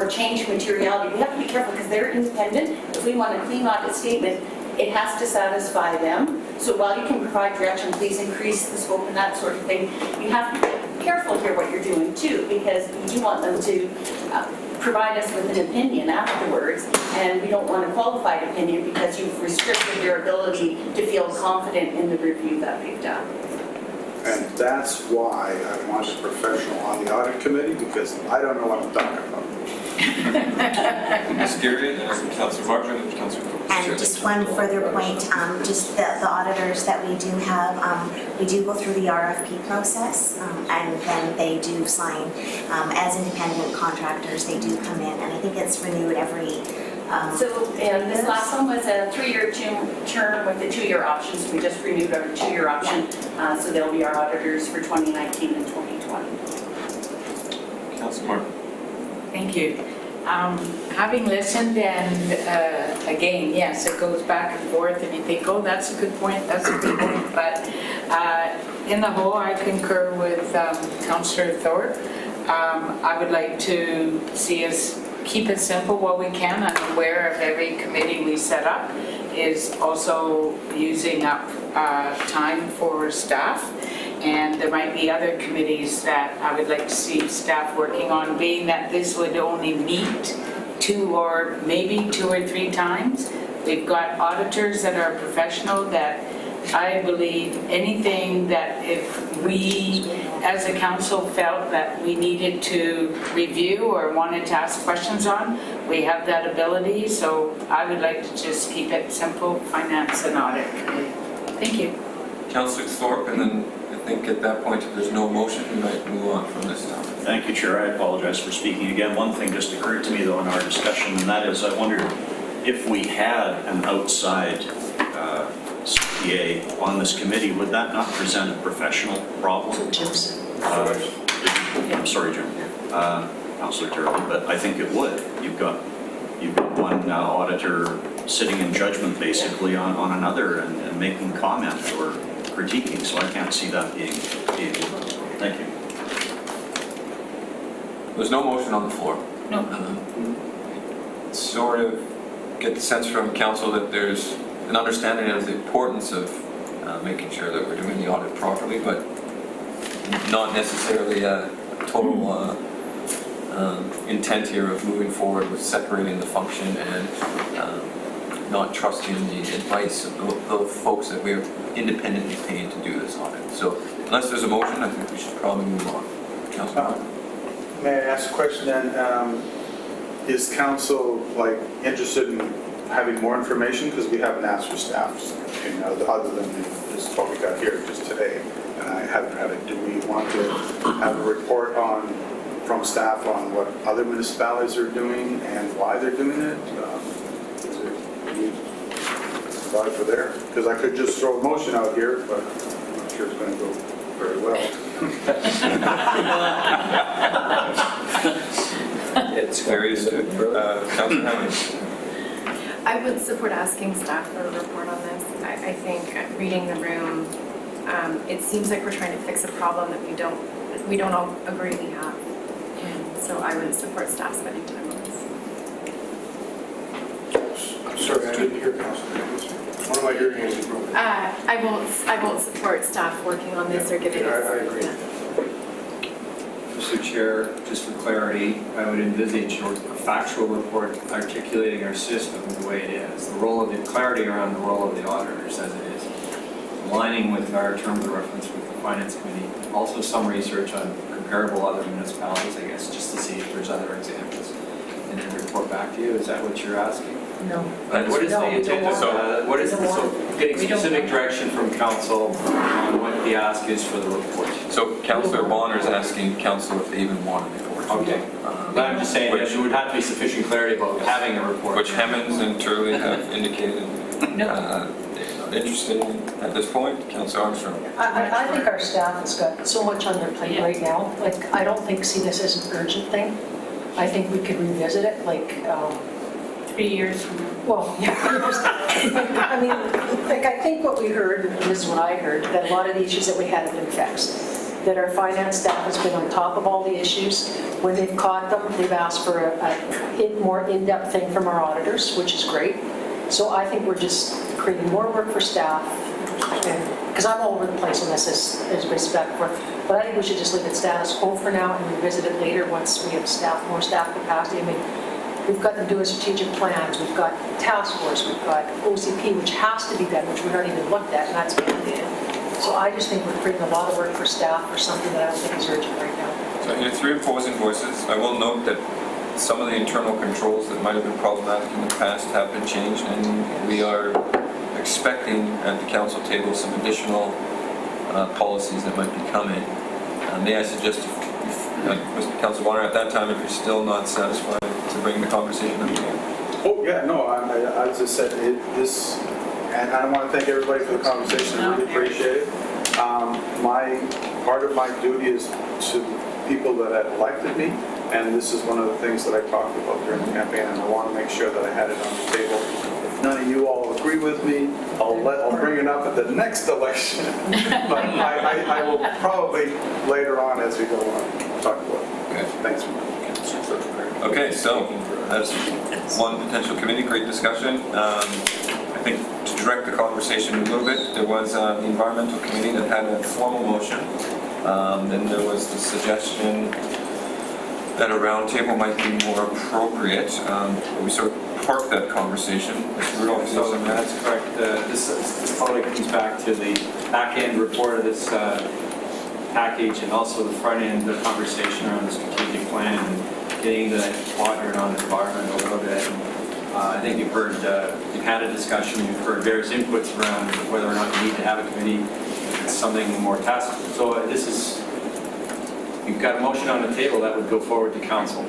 change materiality. We have to be careful because they're independent. If we want a clean audit statement, it has to satisfy them. So while you can provide direction, please increase the scope and that sort of thing, you have to be careful here what you're doing too, because you do want them to provide us with an opinion afterwards, and we don't want a qualified opinion because you've restricted their ability to feel confident in the review that they've done. And that's why I want a professional on the audit committee, because I don't know what I'm talking about. Ms. Geary, Councillor Martin, and Councillor Cook. And just one further point, just the auditors that we do have, we do go through the RFP process, and then they do sign, as independent contractors, they do come in, and I think it's renewed every, And this last one was a 3-year term with a 2-year option, so we just renewed our 2-year option. So they'll be our auditors for 2019 and 2020. Councillor Martin. Thank you. Having listened and again, yes, it goes back and forth and you think, oh, that's a good point, that's a good point. But in the whole, I concur with Councillor Thorpe. I would like to see us keep it simple while we can. I'm aware of every committee we set up is also using up time for staff. And there might be other committees that I would like to see staff working on, being that this would only meet 2 or maybe 2 or 3 times. We've got auditors that are professional that I believe anything that if we as a council felt that we needed to review or wanted to ask questions on, we have that ability. So I would like to just keep it simple, finance and audit. Thank you. Councillor Thorpe, and then I think at that point, if there's no motion, we might move on from this topic. Thank you, Chair. I apologize for speaking again. One thing just occurred to me though in our discussion, and that is I wondered if we had an outside CPA on this committee, would that not present a professional problem? I'm sorry, Jim. Councillor Turley, but I think it would. You've got one auditor sitting in judgment basically on another and making comment or critiquing, so I can't see that being good. Thank you. There's no motion on the floor. No. Sort of get the sense from council that there's an understanding of the importance of making sure that we're doing the audit properly, but not necessarily a total intent here of moving forward with separating the function and not trusting the advice of the folks that we're independently paid to do this audit. So unless there's a motion, I think we should probably move on. Councilor. May I ask a question then? Is council interested in having more information? Because we haven't asked for staff's opinion other than just what we got here just today. And I haven't had it. Do we want to have a report from staff on what other municipalities are doing and why they're doing it? Is it thought for there? Because I could just throw a motion out here, but I'm not sure it's going to go very well. It's very astute. Councilor Hammond. I would support asking staff for a report on this. I think reading the room, it seems like we're trying to fix a problem that we don't all agree we have. And so I would support staff spending time on this. I'm sorry, I didn't hear Councilor. What am I hearing is approved? I won't support staff working on this or giving us. I agree. Yeah. Mr. Chair, just for clarity, I would envisage a factual report articulating our system the way it is. The role of the clarity around the role of the auditors as it is, aligning with our terms of reference with the Finance Committee. Also some research on comparable other municipalities, I guess, just to see if there's other examples. And then report back to you. Is that what you're asking? No. What is the intent of getting specific direction from council on what the ask is for the report? So Councillor Bonner is asking council if they even want a report. Okay. But I'm just saying that there would have to be sufficient clarity about having a report. Which Hemmons and Turley have indicated. No. interested in at this point? Councillor Armstrong? I think our staff has got so much on their plate right now. Like, I don't see this as an urgent thing. I think we could revisit it, like, 3 years from now. well, yeah. I mean, like, I think what we heard, and this is what I heard, that a lot of the issues that we had have been fixed. That our finance staff has been on top of all the issues. When they've caught them, they've asked for a more in-depth thing from our auditors, which is great. So I think we're just creating more work for staff, because I'm all over the place on this, as respect for, but I think we should just leave it status quo for now and revisit it later once we have more staff capacity. I mean, we've got them doing strategic plans, we've got task force, we've got OCP, which has to be done, which we've already even looked at, and that's mandated. So I just think we're creating a lot of work for staff for something that I don't think is urgent right now. So I hear 3 opposing voices. I will note that some of the internal controls that might have been problematic in the past have been changed, and we are expecting at the council table some additional policies that might be coming. May I suggest, Mr. Councilor Warner, at that time, if you're still not satisfied, to bring the conversation up again? Oh, yeah, no, I just said this, and I want to thank everybody for the conversation, I really appreciate it. Part of my duty is to people that have elected me, and this is one of the things that I talked about during the campaign, and I want to make sure that I had it on the table. If none of you all agree with me, I'll bring it up at the next election, but I will probably later on as we go on talk about it. Okay. Thanks. Okay, so that's one potential committee, great discussion. I think to direct the conversation a little bit, there was the environmental committee that had a formal motion. Then there was the suggestion that a roundtable might be more appropriate. We sort of parked that conversation. Mr. Rudolph, So that's correct. This probably comes back to the back-end report of this package and also the front-end conversation around the strategic plan and getting the quadrant on environment a little bit. I think you've heard, you've had a discussion, you've heard various inputs around whether or not you need to have a committee, if it's something more task. So this is, you've got a motion on the table that would go forward to council.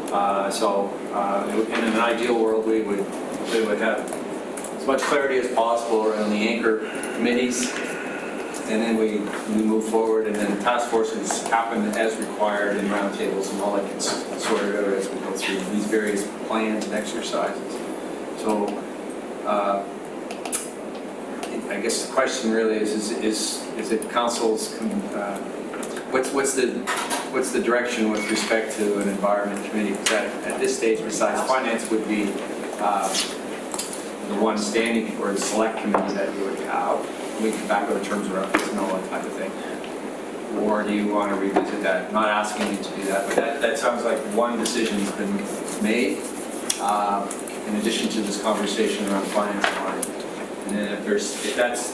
In an ideal world, we would have as much clarity as possible around the anchor committees, and then we move forward, and then task forces happen as required in roundtables, and all that gets sorted out as we go through these various plans and exercises. So I guess the question really is it council's, what's the direction with respect to an environment committee? Because at this stage, besides finance, would be the one standing or the select committee that you would have. We can back out terms around personnel, that type of thing. Or do you want to revisit that? I'm not asking you to do that, but that sounds like one decision's been made in addition to this conversation around finance and audit. And then if that's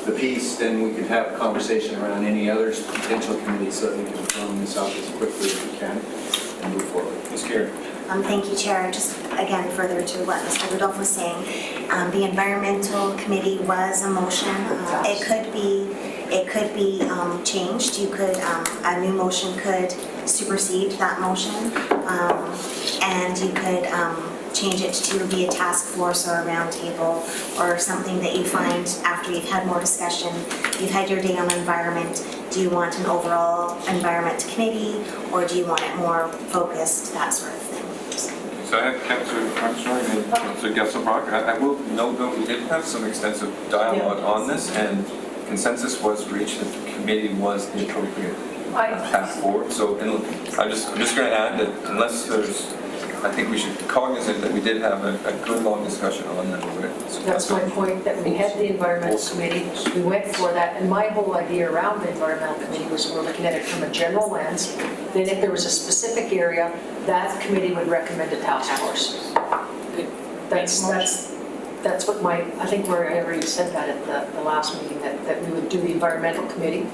the piece, then we could have a conversation around any other potential committees so that we can firm this up as quickly as we can and move forward. Ms. Karen. Thank you, Chair. Just again, further to what Mr. Rudolph was saying, the environmental committee was a motion. It could be changed. You could, a new motion could supersede that motion, and you could change it to be a task force or a roundtable or something that you find after you've had more discussion. You've had your day on environment. Do you want an overall environment committee, or do you want it more focused, that sort of thing? So I have Councillor Armstrong and Councillor Gesselbrock. I will note that we did have some extensive dialogue on this, and consensus was reached that the committee was the appropriate path forward. So I'm just going to add that unless there's, I think we should be cognizant that we did have a good long discussion on that already. So That's my point, that we had the environmental committee, we went for that, and my whole idea around the environmental committee was we're looking at it from a general lens. Then if there was a specific area, that committee would recommend a task force. That's what I think we already said that at the last meeting, that we would do the environmental committee,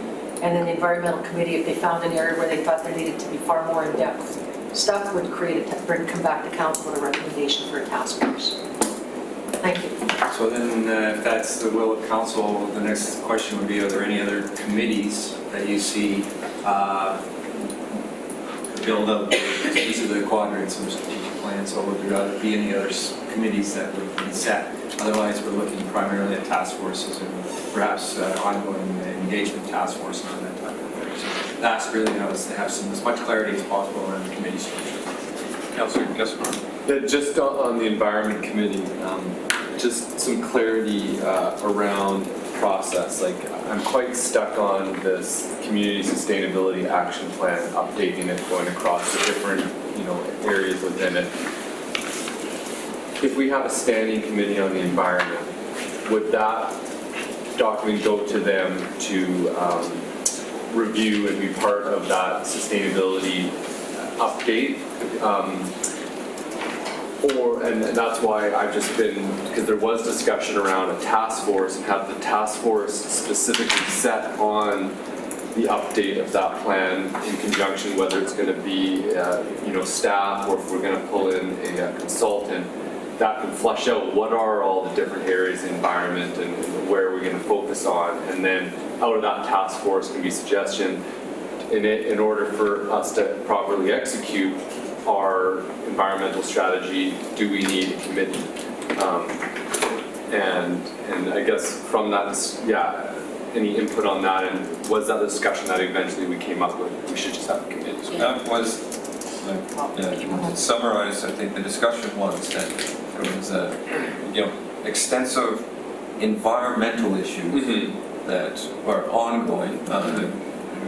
and then the environmental committee, if they found an area where they thought there needed to be far more in-depth stuff, would come back to council with a recommendation for a task force. Thank you. So then, if that's the will of council, the next question would be, are there any other committees that you see build out these are the quadrants of the strategic plan, so would there be any other committees that would be set? Otherwise, we're looking primarily at task forces and perhaps ongoing engagement task force and that type of thing. So that's really how us to have as much clarity as possible around the committee structure. Councillor Gaspar. Just on the Environment Committee, just some clarity around process. Like, I'm quite stuck on this Community Sustainability Action Plan, updating it, going across the different, areas within it. If we have a standing committee on the environment, would that document go to them to review and be part of that sustainability update? And that's why I've just been, because there was discussion around a task force and have the task force specifically set on the update of that plan in conjunction, whether it's going to be, staff or if we're going to pull in a consultant that can flesh out what are all the different areas of the environment and where we're going to focus on. And then out of that task force can be suggestion in order for us to properly execute our environmental strategy, do we need a committee? And I guess from that, any input on that, and was that the discussion that eventually we came up with? We should just have a committee. So that was, to summarize, I think the discussion was that there was extensive environmental issues that are ongoing. The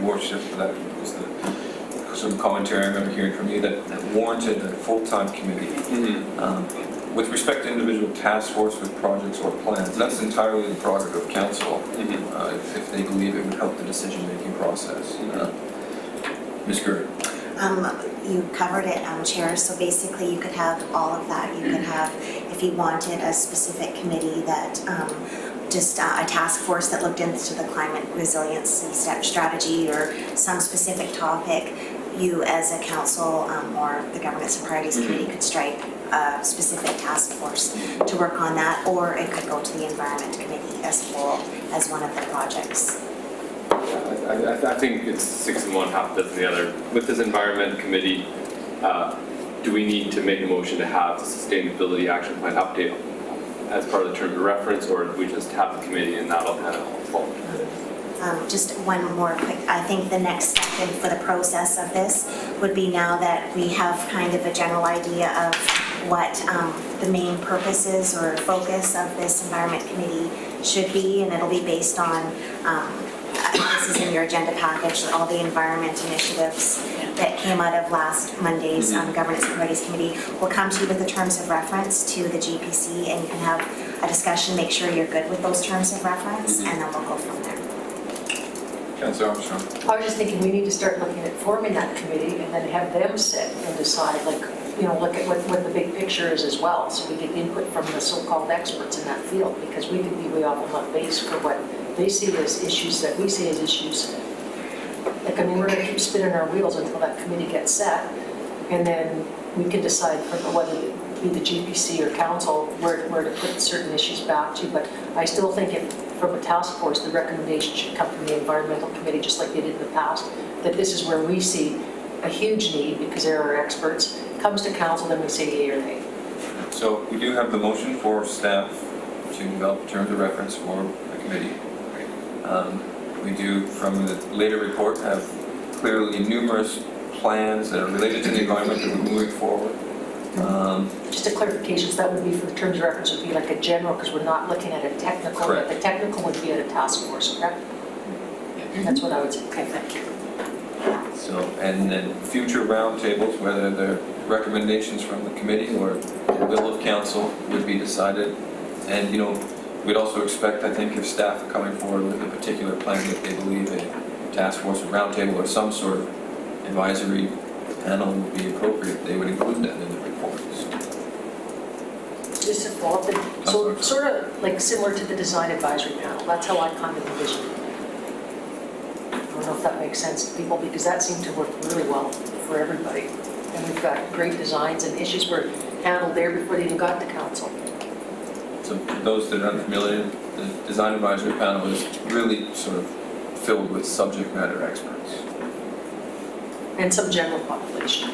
worship, that was some commentary I remember hearing from you that warranted a full-time committee. With respect to individual task force with projects or plans, that's entirely the prerogative of council if they believe it would help the decision-making process. Ms. Gurd. You covered it, Chair. So basically, you could have all of that. You could have, if you wanted, a specific committee that just a task force that looked into the climate resiliency strategy or some specific topic. You, as a council or the Governance and Priorities Committee, could strike a specific task force to work on that, or it could go to the Environment Committee as a whole as one of the projects. I think it's 6 in one, half dozen the other. With this Environment Committee, do we need to make a motion to have the Sustainability Action Plan update as part of the terms of reference, or do we just have the committee and that'll kind of fall? Just one more quick, I think the next step for the process of this would be, now that we have kind of a general idea of what the main purposes or focus of this Environment Committee should be, and it'll be based on, this is in your agenda package, all the environment initiatives that came out of last Monday's Governance and Priorities Committee. We'll come to you with the terms of reference to the GPC, and you can have a discussion, make sure you're good with those terms of reference, and then we'll go from there. Councillor Armstrong. I was just thinking we need to start looking at forming that committee and then have them sit and decide, look at what the big picture is as well, so we get input from the so-called experts in that field, because we could be way off on left base for what they see as issues that we see as issues. We're going to keep spinning our wheels until that committee gets set, and then we can decide whether it be the GPC or council where to put certain issues back to. But I still think from a task force, the recommendation should come from the Environmental Committee, just like they did in the past, that this is where we see a huge need because they're our experts. Comes to council, then we say yea or nay. So we do have the motion for staff to develop terms of reference for a committee. We do, from the later report, have clearly numerous plans that are related to the environment that we're moving forward. Just a clarification, so that would be for the terms of reference would be like a general, because we're not looking at a technical. Correct. But the technical would be at a task force, correct? That's what I would say. Okay, thank you. So, and then future roundtables, whether they're recommendations from the committee or the will of council, would be decided. And, we'd also expect, I think, if staff are coming forward with a particular plan that they believe a task force or roundtable or some sort of advisory panel would be appropriate, they would include that in the report. Just to follow up, so sort of like similar to the design advisory panel, that's how I kind of envision it. I don't know if that makes sense to people, because that seemed to work really well for everybody. And we've got great designs, and issues were handled there before they even got to council. So for those that are unfamiliar, the design advisory panel is really sort of filled with subject matter experts. and some general population.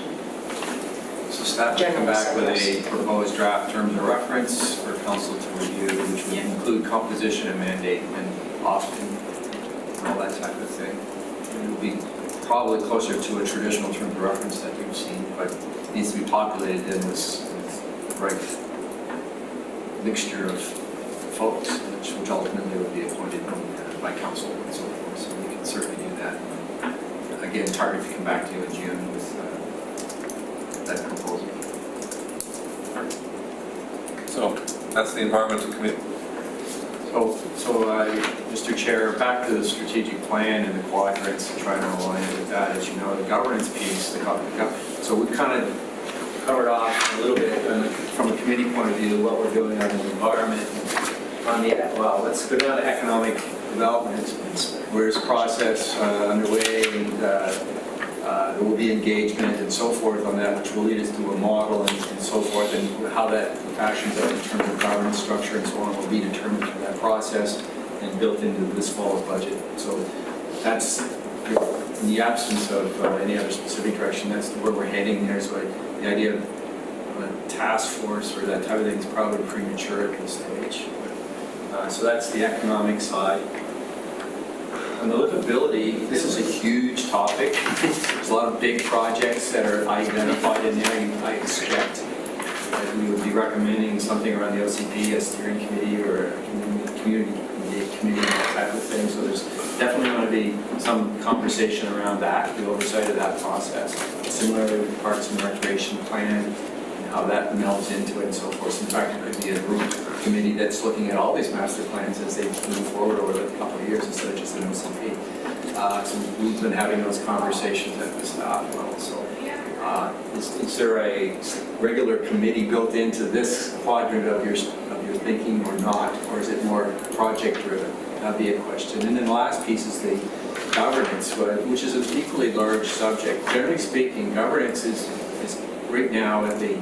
So staff will come back with a proposed draft terms of reference for council to review, which would include composition and mandate and often and all that type of thing. It will be probably closer to a traditional terms of reference that you've seen, but it needs to be populated in with the right mixture of folks, which ultimately would be appointed by council and so forth. So we can certainly do that. Again, target to come back to you in June with that proposal. So that's the environmental committee. Mr. Chair, back to the strategic plan and the quadrants, and trying to align it with that. As you know, the governance piece, so we've kind of covered off a little bit from a committee point of view what we're doing on the environment. Let's go down to economic development. Where's process underway, and there will be engagement and so forth on that, which will lead us to a model and so forth, and how that fashions out in terms of governance structure and so on will be determined through that process and built into this fall's budget. So that's, in the absence of any other specific direction, that's where we're heading there. So the idea of a task force or that type of thing is probably premature at this stage. So that's the economic side. On the livability, this is a huge topic. There's a lot of big projects that are identified in there. I expect that we would be recommending something around the OCP, a steering committee or a community committee, that type of thing. So there's definitely going to be some conversation around that, the oversight of that process. Similarly with the Parks and Recreation Plan, and how that melds into it and so forth. In fact, it could be a group committee that's looking at all these master plans as they move forward over a couple of years instead of just an OCP. So we've been having those conversations at the staff level. So is there a regular committee built into this quadrant of your thinking or not? Or is it more project driven? That'd be a question. And then the last piece is the governance, which is an equally large subject. Generally speaking, governance is right now at the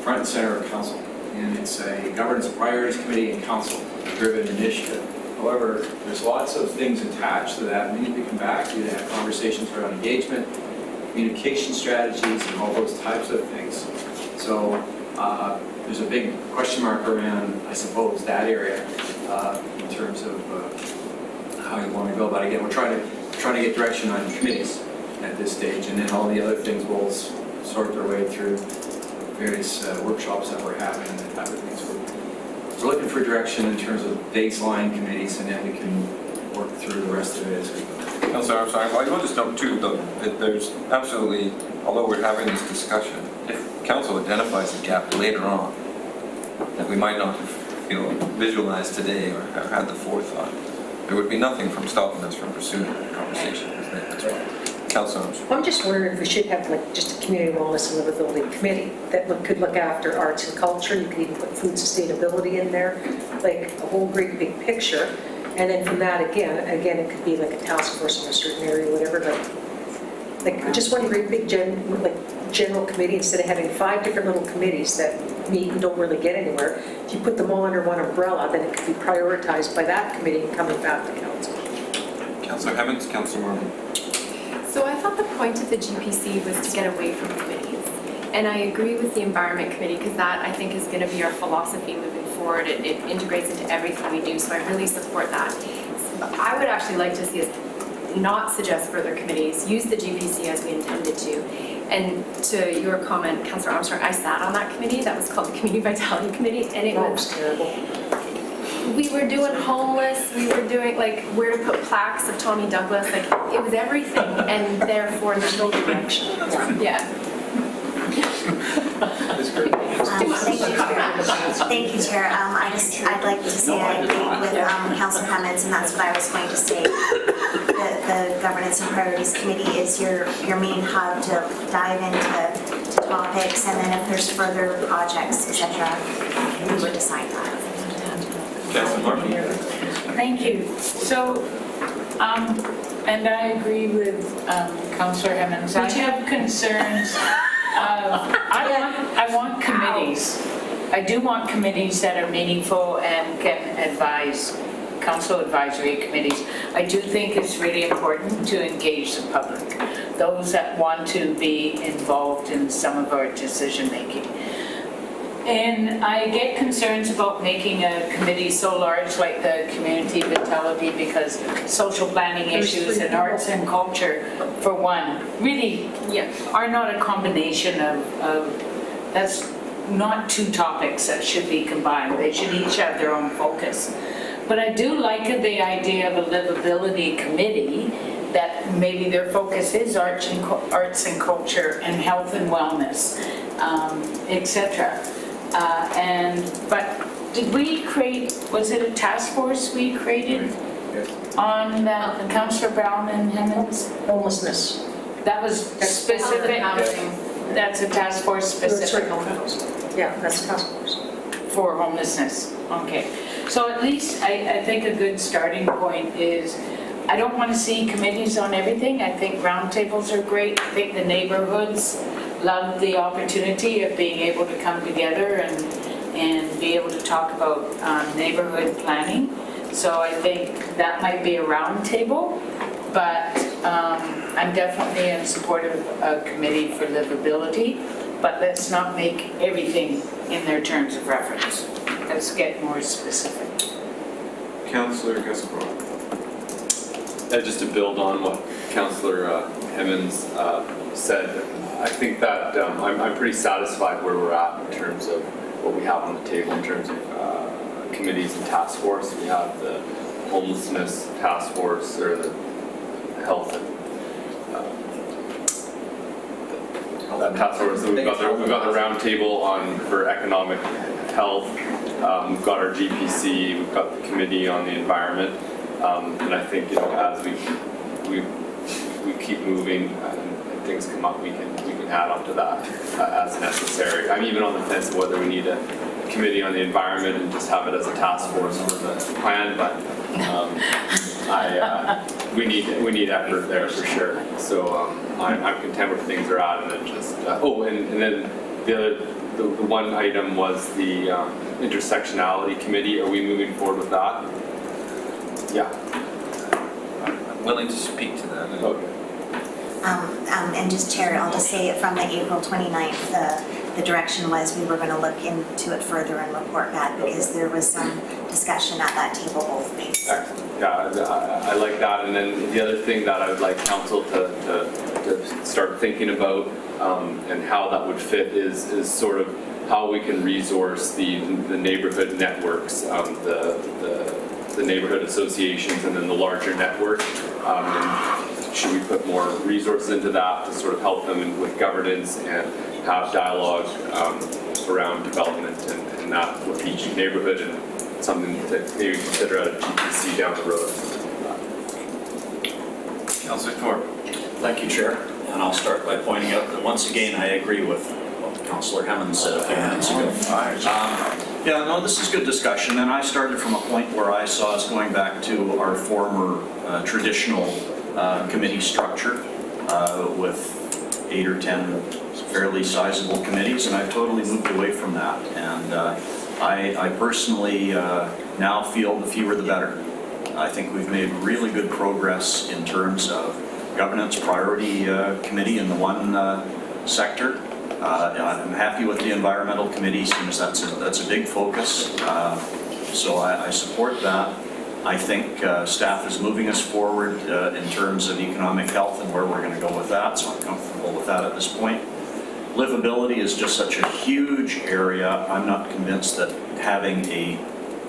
front and center of council. And it's a governance priorities committee and council-driven initiative. However, there's lots of things attached to that. We need to come back to have conversations around engagement, communication strategies, and all those types of things. So there's a big question mark around, I suppose, that area in terms of how you want to go about it. Again, we're trying to get direction on committees at this stage, and then all the other things will sort their way through various workshops that we're having and that type of things. We're looking for direction in terms of baseline committees, and then we can work through the rest of it as we go. Councillor Armstrong, I will just note too, though, that there's absolutely, although we're having this discussion, if council identifies a gap later on that we might not have visualized today or have had the forethought, there would be nothing from stopping us from pursuing a conversation. That's right. Councillor Armstrong. I'm just wondering if we should have like just a community wellness and livability committee that could look after arts and culture. You could even put food sustainability in there, like a whole great big picture. And then from that, again, it could be like a task force in a certain area, whatever. Like just one great big general committee instead of having 5 different little committees that meet and don't really get anywhere. If you put them all under one umbrella, then it could be prioritized by that committee and coming back to council. Councillor Hemmings, Councillor Mormon. So I thought the point of the GPC was to get away from committees. And I agree with the Environment Committee because that, I think, is going to be our philosophy moving forward. It integrates into everything we do, so I really support that. I would actually like to see us not suggest further committees, use the GPC as we intended to. And to your comment, Councillor Armstrong, I sat on that committee. That was called the Community Vitality Committee, and it was terrible. We were doing homeless, we were doing like where to put plaques of Tommy Douglas, like it was everything, and therefore there's no direction. Yeah. Thank you, Chair. I'd like to say I agree with Councillor Hemmings, and that's what I was going to say. The Governance and Priorities Committee is your main hub to dive into topics, and then if there's further projects, etc., we would decide that. Thank you. So, and I agree with Councillor Hemmings. I have concerns. I want committees. I do want committees that are meaningful and can advise, council advisory committees. I do think it's really important to engage the public. those that want to be involved in some of our decision-making. And I get concerns about making a committee so large like the Community Vitality, because social planning issues and arts and culture, for one, really are not a combination of that's not two topics that should be combined. They should each have their own focus. But I do like the idea of a livability committee that maybe their focus is arts and culture and health and wellness, etc. But did we create, was it a task force we created on that, Councillor Brown and Hemmons? Homelessness. That was specific? That's a task force specific? Yeah, that's a task force. For homelessness, okay. So at least I think a good starting point is, I don't want to see committees on everything. I think roundtables are great. I think the neighborhoods love the opportunity of being able to come together and be able to talk about neighborhood planning. So I think that might be a roundtable, but I'm definitely in support of a committee for livability, but let's not make everything in their terms of reference. Let's get more specific. Councillor Gaspar. Just to build on what Councillor Hemmons said, I think that I'm pretty satisfied where we're at in terms of what we have on the table in terms of committees and task force. We have the homelessness task force, or the health and that task force. We've got the roundtable on for economic health. We've got our GPC. We've got the committee on the environment. And I think, as we keep moving and things come up, we can add on to that as necessary. I'm even on the fence of whether we need a committee on the environment and just have it as a task force for the plan, but we need effort there for sure. So I'm content where things are at, and then just and then the one item was the intersectionality committee. Are we moving forward with that? Yeah. I'm willing to speak to that. Okay. And just Chair, I'll just say from the April 29th, the direction was we were going to look into it further and report back, because there was some discussion at that table both ways. Excellent. Yeah, I like that. And then the other thing that I would like council to start thinking about and how that would fit is sort of how we can resource the neighborhood networks, the neighborhood associations, and then the larger network. And should we put more resources into that to sort of help them with governance and have dialogue around development and that with each neighborhood, and something to maybe consider at a GPC down the road. Councillor Thorpe. Thank you, Chair. And I'll start by pointing out that once again, I agree with what Councillor Hemmons said a few minutes ago. Yeah, no, this is good discussion, and I started from a point where I saw us going back to our former traditional committee structure with 8 or 10 fairly sizable committees, and I've totally moved away from that. And I personally now feel the fewer the better. I think we've made really good progress in terms of governance priority committee in the one sector. I'm happy with the environmental committee, since that's a big focus. So I support that. I think staff is moving us forward in terms of economic health and where we're going to go with that, so I'm comfortable with that at this point. Livability is just such a huge area. I'm not convinced that having a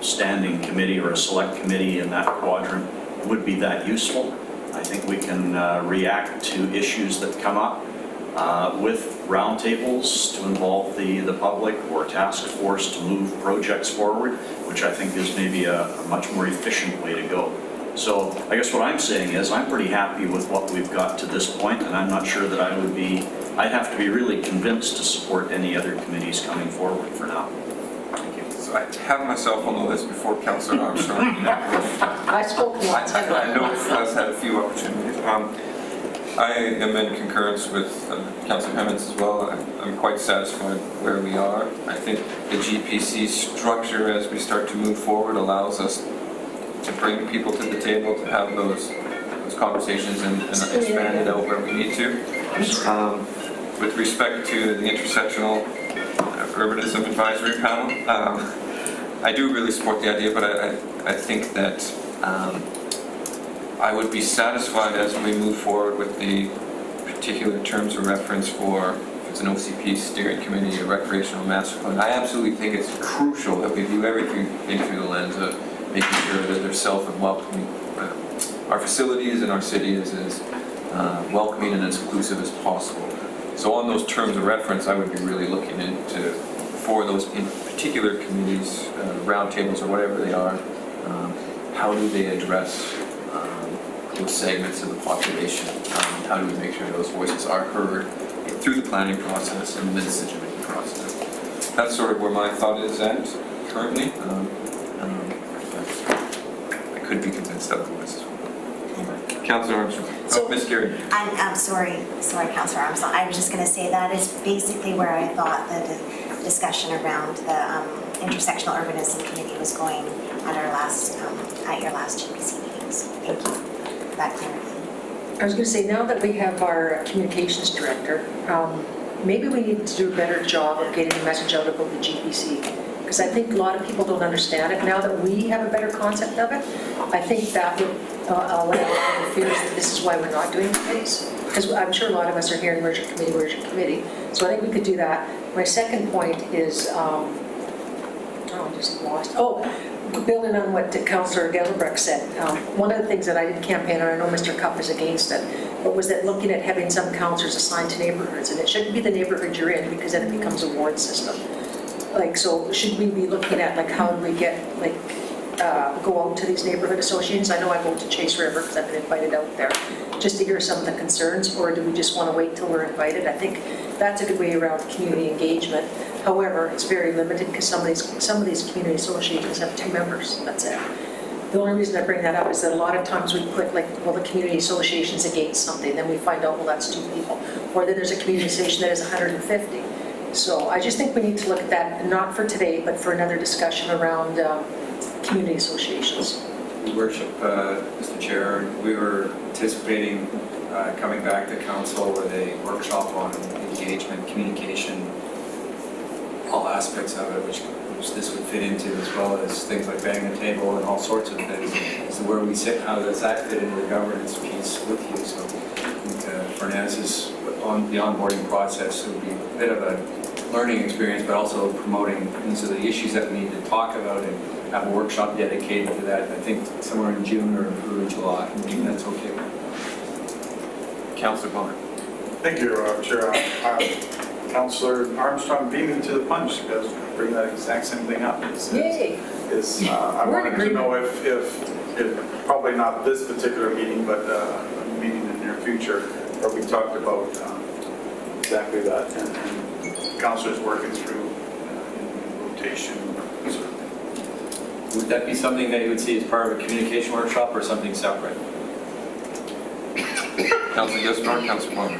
standing committee or a select committee in that quadrant would be that useful. I think we can react to issues that come up with roundtables to involve the public, or task force to move projects forward, which I think is maybe a much more efficient way to go. So I guess what I'm saying is I'm pretty happy with what we've got to this point, and I'm not sure that I'd have to be really convinced to support any other committees coming forward for now. Thank you. So I have myself on the list before Councillor Armstrong. I spoke once. I know I've had a few opportunities. I am in concurrence with Councillor Hemmons as well. I'm quite satisfied where we are. I think the GPC structure, as we start to move forward, allows us to bring people to the table, to have those those conversations and expand it out where we need to. With respect to the intersectional urbanism advisory panel, I do really support the idea, but I think that I would be satisfied as we move forward with the particular terms of reference for if it's an OCP steering committee or recreational master plan. I absolutely think it's crucial that we view everything through the lens of making sure that they're self and welcoming. Our facilities and our city is as welcoming and as inclusive as possible. So on those terms of reference, I would be really looking into, for those in particular committees, roundtables or whatever they are, how do they address those segments of the population? How do we make sure those voices are heard through the planning process and the decision-making process? That's sort of where my thought is at currently. I could be convinced otherwise as well. Councillor Armstrong. So- Ms. Geary. I'm sorry, Councillor Armstrong. I was just going to say that is basically where I thought the discussion around the intersectional urbanism committee was going at our last, at your last GPC meetings. Thank you for that clarity. I was going to say, now that we have our communications director, maybe we need to do a better job of getting the message out about the GPC. Because I think a lot of people don't understand it. Now that we have a better concept of it, I think that would allow the fears that this is why we're not doing committees. Because I'm sure a lot of us are here in merger committee. So I think we could do that. My second point is, I'm just lost. Building on what Councillor Gelbrecht said, one of the things that I did campaign on, I know Mr. Cupp is against it, but was that looking at having some councillors assigned to neighborhoods, and it shouldn't be the neighborhood you're in because then it becomes a ward system. Like, so should we be looking at like how do we get go out to these neighborhood associations? I know I go to Chase River because I've been invited out there just to hear some of the concerns, or do we just want to wait till we're invited? I think that's a good way around community engagement. However, it's very limited because some of these community associations have 2 members, that's it. The only reason I bring that up is that a lot of times we put the community association's against something, then we find out, well, that's 2 people. Or then there's a community association that is 150. So I just think we need to look at that, not for today, but for another discussion around community associations. Your Worship, Mr. Chair, we were anticipating coming back to council with a workshop on engagement, communication, all aspects of it, which this would fit into, as well as things like banging the table and all sorts of things. So where we sit, how does that fit into the governance piece with you? So Fernandez's on the onboarding process would be a bit of a learning experience, but also promoting these are the issues that we need to talk about and have a workshop dedicated to that. I think somewhere in June or early July. I think that's okay. Councillor Bonner. Thank you, Chair. Councillor Armstrong beat me to the punch because I bring that exact same thing up. Yay! I wanted to know if probably not this particular meeting, but a meeting in the near future, where we talked about exactly that and councillors working through in rotation. Would that be something that you would see as part of a communication workshop or something separate? Councillor Gaspar, Councillor Bonner.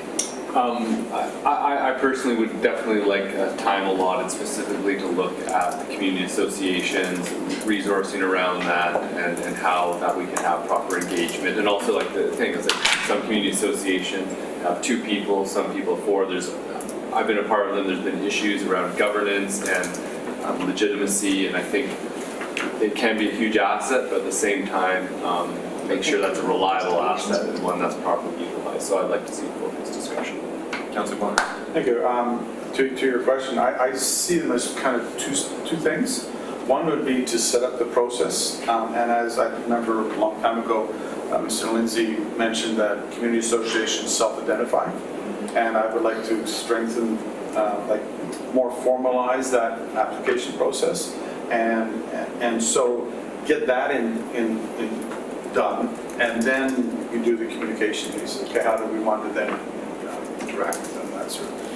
I personally would definitely like a time allotted specifically to look at the community associations, resourcing around that, and how that we can have proper engagement. And also, like the thing is, like some community associations have 2 people, some people 4. I've been a part of them. There's been issues around governance and legitimacy, and I think it can be a huge asset, but at the same time, make sure that's a reliable asset and one that's properly utilized. So I'd like to see a focused discussion. Councillor Bonner. Thank you. To your question, I see them as kind of two things. One would be to set up the process, and as I remember a long time ago, Mr. Lindsay mentioned that community associations self-identify, and I would like to strengthen, more formalize that application process, and so get that in done, and then you do the communication piece. Okay, how do we want to then interact with them, that sort of thing.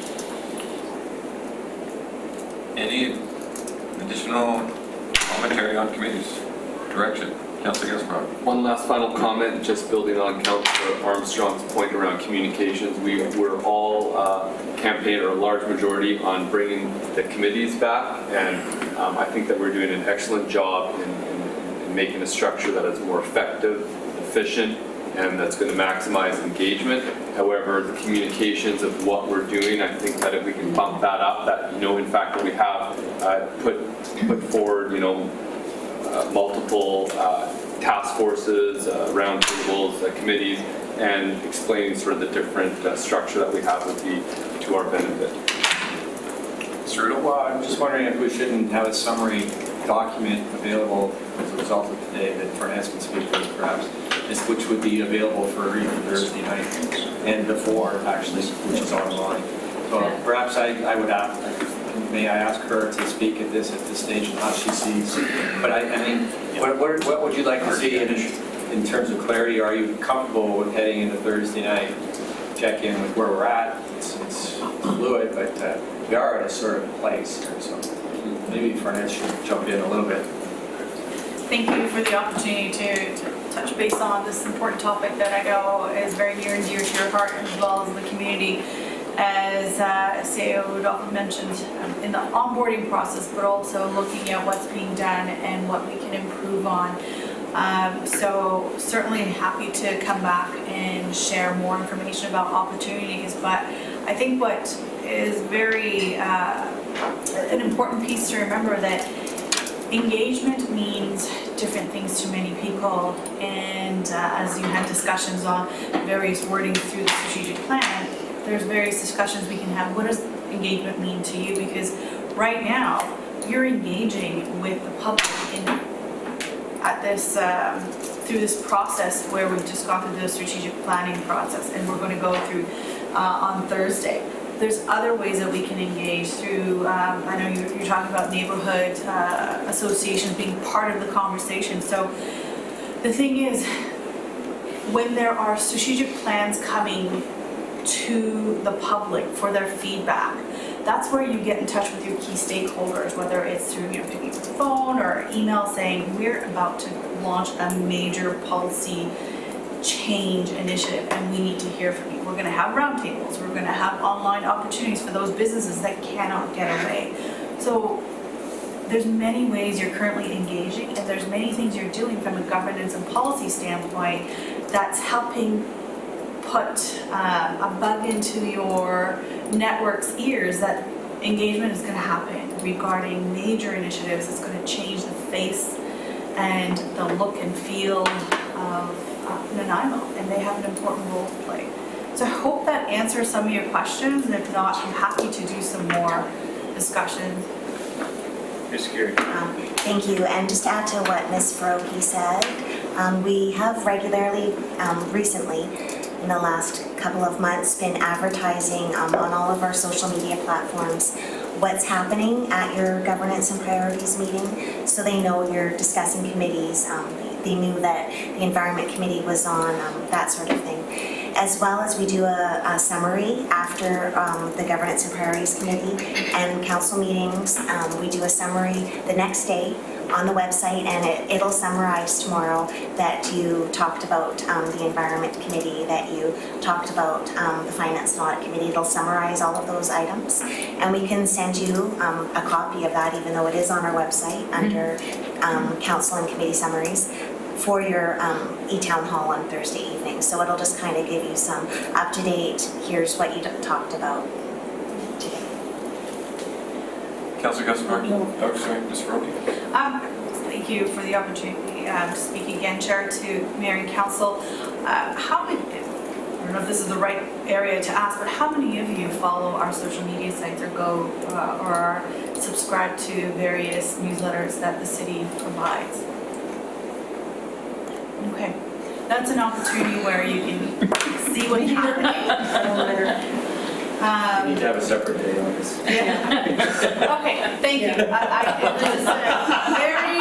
Any additional commentary on committees? Direction, Councillor Gaspar. One last final comment, just building on Councillor Armstrong's point around communications. We were all campaigning, or a large majority, on bringing the committees back, and I think that we're doing an excellent job in making a structure that is more effective, efficient, and that's going to maximize engagement. However, the communications of what we're doing, I think that if we can bump that up, that, in fact, that we have put forward, multiple task forces, roundtables, committees, and explaining sort of the different structure that we have would be to our benefit. Well, I'm just wondering if we shouldn't have a summary document available as a result of today that Fernandez can speak to perhaps, which would be available for reading Thursday night and before actually, which is online. So perhaps I would ask, may I ask her to speak at this stage and how she sees. But I mean, what would you like to see in terms of clarity? Are you comfortable with heading into Thursday night? Check in with where we're at. It's fluid, but we are at a sort of place here, so maybe Fernandez should jump in a little bit. Thank you for the opportunity to touch base on this important topic that I know is very near and dear to your heart as well as the community. As CAO Rudolph mentioned, in the onboarding process, but also looking at what's being done and what we can improve on. So certainly happy to come back and share more information about opportunities, but I think what is very an important piece to remember that engagement means different things to many people, and as you had discussions on various wordings through the strategic plan, there's various discussions we can have. What does engagement mean to you? Because right now, you're engaging with the public at this through this process where we've just gone through the strategic planning process, and we're going to go through on Thursday. There's other ways that we can engage through, I know you're talking about neighborhood associations being part of the conversation. So the thing is, when there are strategic plans coming to the public for their feedback, that's where you get in touch with your key stakeholders, whether it's through picking up the phone or email saying, we're about to launch a major policy change initiative and we need to hear from you. We're going to have roundtables. We're going to have online opportunities for those businesses that cannot get away. So there's many ways you're currently engaging, and there's many things you're doing from a governance and policy standpoint that's helping put a bug into your network's ears that engagement is going to happen regarding major initiatives that's going to change the face and the look and feel of Nanaimo, and they have an important role to play. So I hope that answers some of your questions, and if not, I'm happy to do some more discussions. Ms. Geary. Thank you, and just to add to what Ms. Feroki said, we have regularly, recently, in the last couple of months, been advertising on all of our social media platforms what's happening at your governance and priorities meeting, so they know you're discussing committees. They knew that the environment committee was on, that sort of thing. As well as we do a summary after the governance and priorities committee and council meetings. We do a summary the next day on the website, and it'll summarize tomorrow that you talked about the environment committee, that you talked about the finance and audit committee. It'll summarize all of those items, and we can send you a copy of that, even though it is on our website under council and committee summaries, for your e-town hall on Thursday evening. So it'll just kind of give you some up-to-date, here's what you talked about today. Councilor Gusmark, oh, sorry, Ms. Feroki. Thank you for the opportunity to speak again, Chair, to Mayor and Council. How many, I don't know if this is the right area to ask, but how many of you follow our social media sites or go or are subscribed to various newsletters that the city provides? Okay, that's an opportunity where you can see what's happening. We need to have a separate day on this. Yeah. Okay, thank you. This is a very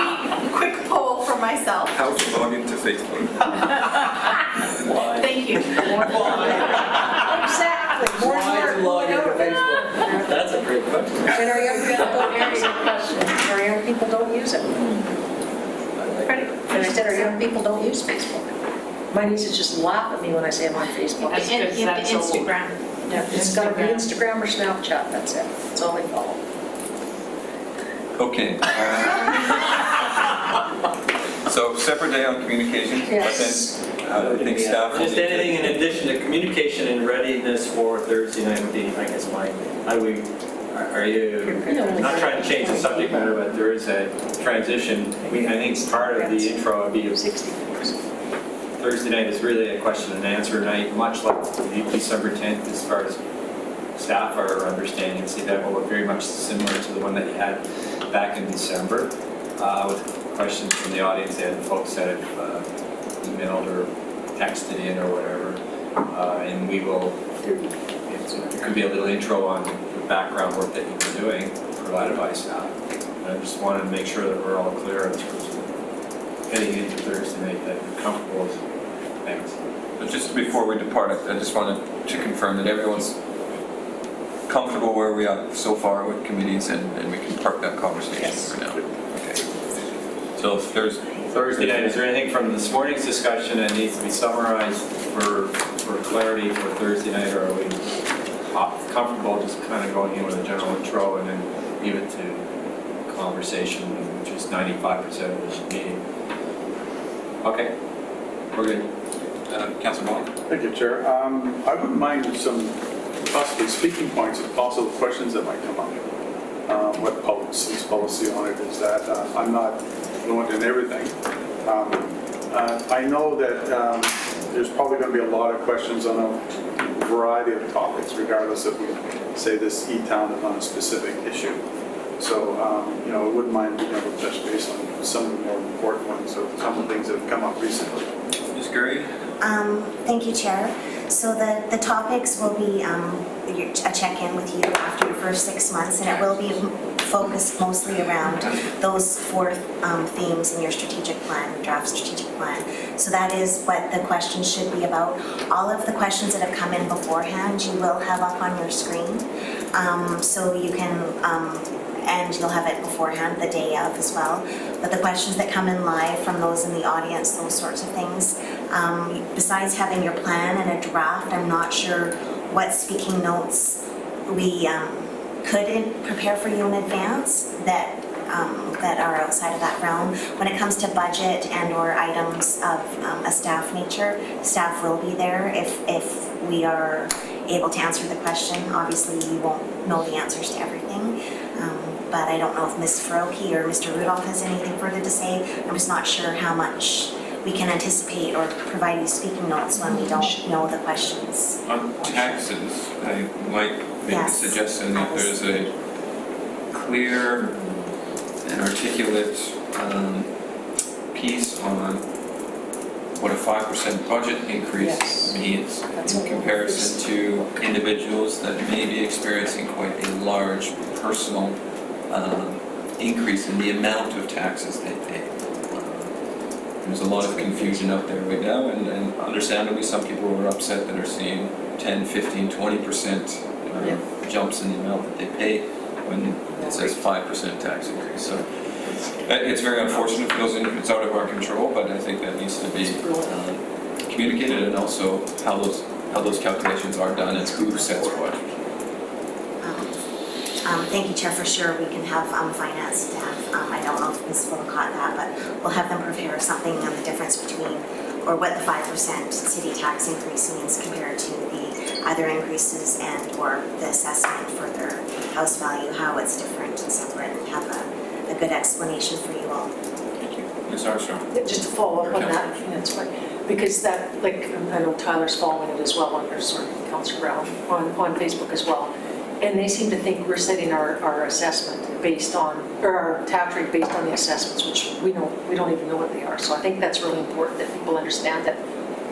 quick poll for myself. How to log into Facebook? Thank you. Exactly. More Why to log into Facebook? That's a great question. And our young people don't use it. Our young people don't use it. And I said our young people don't use Facebook. My nieces just laugh at me when I say I'm on Facebook. That's because that's old. Instagram. Yeah, it's got to be Instagram or Snapchat, that's it. That's all they follow. Okay. So separate day on communication, Yes. but I think staff will Just need to- anything in addition to communication and readiness for Thursday night would be, I guess, mine. How do we, are you, I'm not trying to change the subject matter, but there is a transition. I think part of the intro would be Thursday night is really a question and answer night, much like December 10th as far as staff are understanding. See, that will look very much similar to the one that you had back in December with questions from the audience and folks that have emailed or texted in or whatever. And we will, it could be a little intro on the background work that you've been doing provided by staff. And I just wanted to make sure that we're all clear in terms of heading into Thursday night, that you're comfortable with things. But just before we depart, I just wanted to confirm that everyone's comfortable where we are so far with committees, and we can park that conversation for now. Okay. So if there's Thursday night, is there anything from this morning's discussion that needs to be summarized for clarity for Thursday night, or are we comfortable just kind of going in with a general intro and then leave it to conversation, which is 95% of the meeting? Okay, we're good. Councilor Ball? Thank you, Chair. I wouldn't mind some possibly speaking points and possible questions that might come up. What city's policy on it is that I'm not fluent in everything. I know that there's probably going to be a lot of questions on a variety of topics, regardless if we say this E-Town is on a specific issue. So, I wouldn't mind being able to touch base on some of the more important ones, or some of the things that have come up recently. Ms. Gurry? Thank you, Chair. So the topics will be a check-in with you after your first 6 months, and it will be focused mostly around those 4 themes in your strategic plan, draft strategic plan. So that is what the questions should be about. All of the questions that have come in beforehand, you will have up on your screen. So you can, and you'll have it beforehand, the day of as well. But the questions that come in live from those in the audience, those sorts of things, besides having your plan and a draft, I'm not sure what speaking notes we could prepare for you in advance that are outside of that realm. When it comes to budget and or items of a staff nature, staff will be there if we are able to answer the question. Obviously, you won't know the answers to everything. But I don't know if Ms. Faroki or Mr. Rudolph has anything further to say. I'm just not sure how much we can anticipate or provide you speaking notes when we don't know the questions. On taxes, I might make a Yes. suggestion that there's a clear and articulate piece on what a 5% budget increase Yes. means That's in what comparison to individuals that may be experiencing quite a large personal increase in the amount of taxes they pay. There's a lot of confusion out there right now, and understandably, some people are upset that are seeing 10, 15, 20% jumps in the amount that they pay when it says 5% tax increase. So it's very unfortunate for those, it's out of our control, but I think that needs to be communicated, and also how those calculations are done and who sets what. Thank you, Chair. For sure, we can have finance staff. I don't know if Ms. Fuller caught that, but we'll have them prepare something on the difference between, or what the 5% city tax increase means compared to the other increases and or the assessment for their house value, how it's different and separate, and have a good explanation for you all. Thank you. Ms. Armstrong? Just to follow up on that, that's right. Because that, like, I know Tyler's following it as well, or sort of Councillor Brown on Facebook as well. And they seem to think we're setting our assessment based on, or our tax rate based on the assessments, which we don't even know what they are. So I think that's really important that people understand that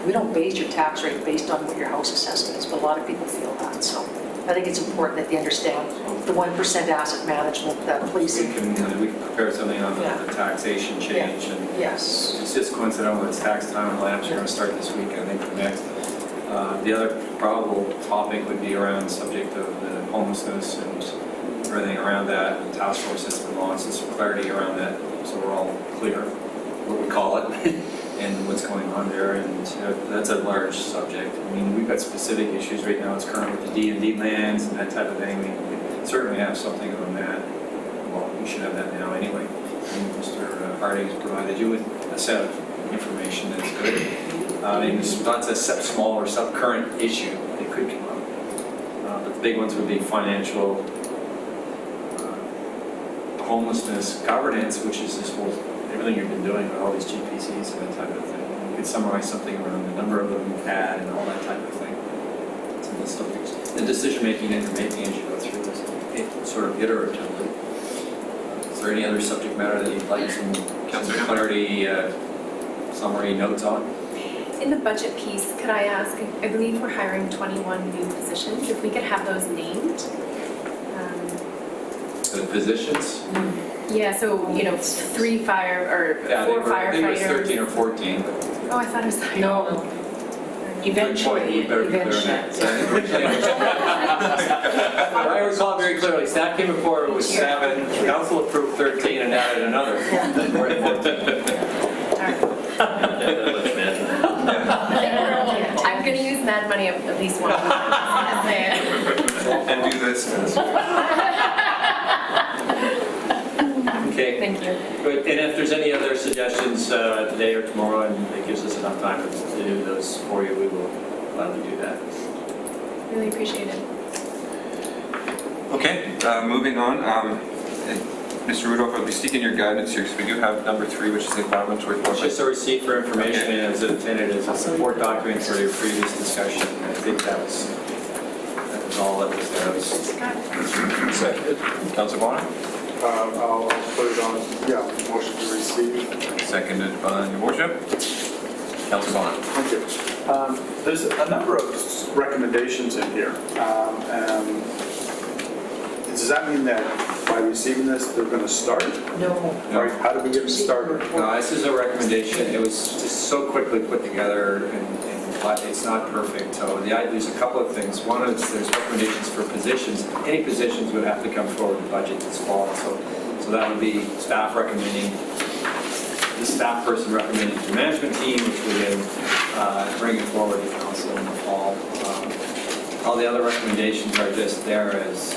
we don't base your tax rate based on what your house assessment is, but a lot of people feel that. So I think it's important that they understand the 1% asset management, the policing. We can prepare something on the taxation change, and yes, it's just coincidental that it's tax time and lamps are going to start this week, I think, for next. The other probable topic would be around the subject of the homelessness and everything around that, the task force that's been launched, and some clarity around that, so we're all clear what we call it and what's going on there, and that's a large subject. I mean, we've got specific issues right now. It's current with the D&D lands and that type of thing. We certainly have something on that. Well, we should have that now anyway. And Mr. Harding has provided you with a set of information that's good. Not a small or sub-current issue that could come up. But the big ones would be financial, homelessness, governance, which is this whole, everything you've been doing with all these GPCs and that type of thing. You could summarize something around the number of them you've had and all that type of thing. Some of the stuff, the decision-making and making as you go through this, sort of iteratively. Is there any other subject matter that you'd like some clarity, summary notes on? In the budget piece, could I ask, I believe we're hiring 21 new positions, if we could have those named? The positions? Yeah, so, 3 fire, or 4 I think it was 13 firefighters. or 14. But Oh, I thought it was like. No. Eventually, we better be clear on that. I recall very clearly, staff came before, it was 7, council approved 13 and added another. We're at 14. I'm going to use mad money at least one time. And do this. Okay. Thank you. Good, and if there's any other suggestions today or tomorrow, and it gives us enough time to do those for you, we will gladly do that. Really appreciate it. Okay, moving on. Mr. Rudolph, I'll be seeking your guidance here, because we do have number 3, which is the environmental It's report. just a receipt for information, and as intended as a support document for your previous discussion. I think that was all that was there. Seconded. Councilor Bonner? I'll put it on, motion to receive. Seconded by your worship. Councilor Bonner? Thank you. There's a number of recommendations in here. Does that mean that by receiving this, they're going to start? No. Or how do we get it started? No, this is a recommendation. It was just so quickly put together, but it's not perfect. So there's a couple of things. One is there's recommendations for positions. Any positions would have to come forward to budget this fall. So that would be staff recommending, the staff person recommending to the management team, which would then bring it forward to council in the fall. All the other recommendations are just there as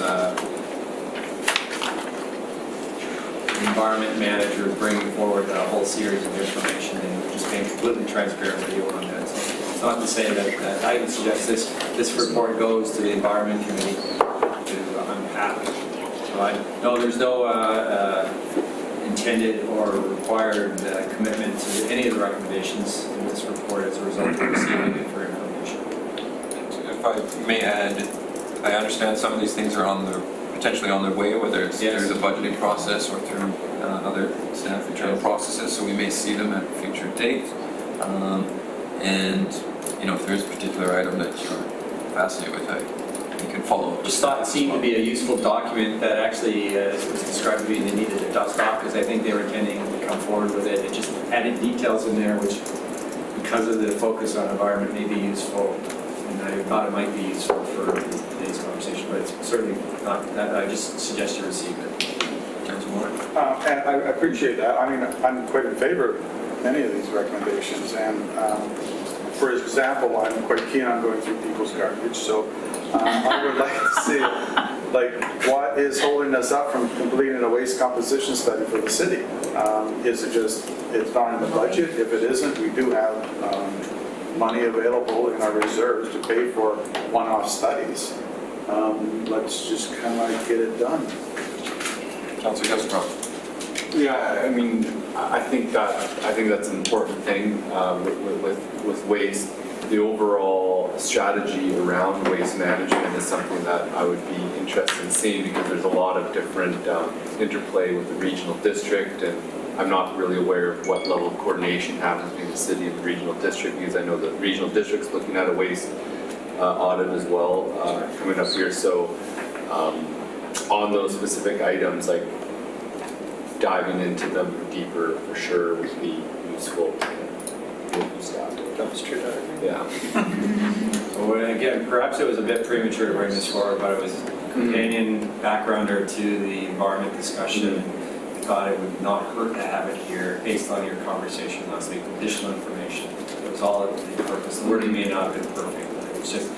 the environment manager bringing forward a whole series of information and just being completely transparent with you on that. So it's not to say that I would suggest this report goes to the environment committee to unpack. So there's no intended or required commitment to any of the recommendations in this report as a result of receiving it for information. If I may add, I understand some of these things are potentially on their way, whether it's through the budgeting process or through other staff internal processes, so we may see them at a future date. And if there's a particular item that you're fascinated with, you can follow up. Just thought it seemed to be a useful document that actually was described to be they needed to dust off because I think they were intending to come forward with it. It just added details in there which, because of the focus on environment, may be useful. And I thought it might be useful for today's conversation, but it's certainly not that. I just suggest you receive it. Councilor Moore? And I appreciate that. I mean, I'm quite in favor of many of these recommendations. And for example, I'm quite keen on going through people's garbage. So I would like to see, what is holding us up from completing a waste composition study for the city? Is it just, it's not in the budget? If it isn't, we do have money available in our reserves to pay for one-off studies. Let's just kind of get it done. Councilor Gaspar? Yeah, I mean, I think that's an important thing with waste. The overall strategy around waste management is something that I would be interested in seeing because there's a lot of different interplay with the regional district, and I'm not really aware of what level of coordination happens between the city and the regional district because I know the regional district's looking at a waste audit as well coming up here. So on those specific items, like diving into them deeper for sure would be useful. Dumpster diving? Yeah. So again, perhaps it was a bit premature to bring this forward, but it was a companion backgrounder to the environment discussion. I thought it would not hurt to have it here based on your conversation last week, additional information. It was all of the purpose. The wording may not have been perfect. It was just,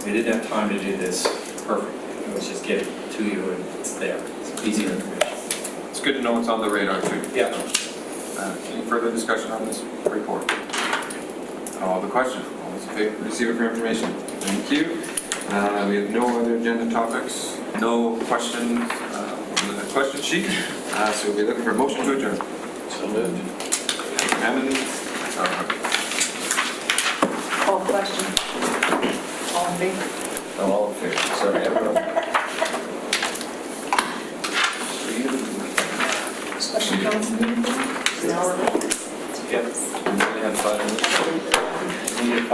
we didn't have time to do this perfect. It was just get it to you and it's there. It's easy information. It's good to know it's on the radar too. Yeah. Any further discussion on this report? All the questions, all those in favor, receive it for information. Thank you. We have no other agenda topics, no questions on the question sheet. So we'll be looking for a motion to adjourn. So moved. Hammond, Call question. All in favor? I'm all in favor. Sorry, everyone. Special council meeting? An hour. Yep. We only have 5 minutes. We need 5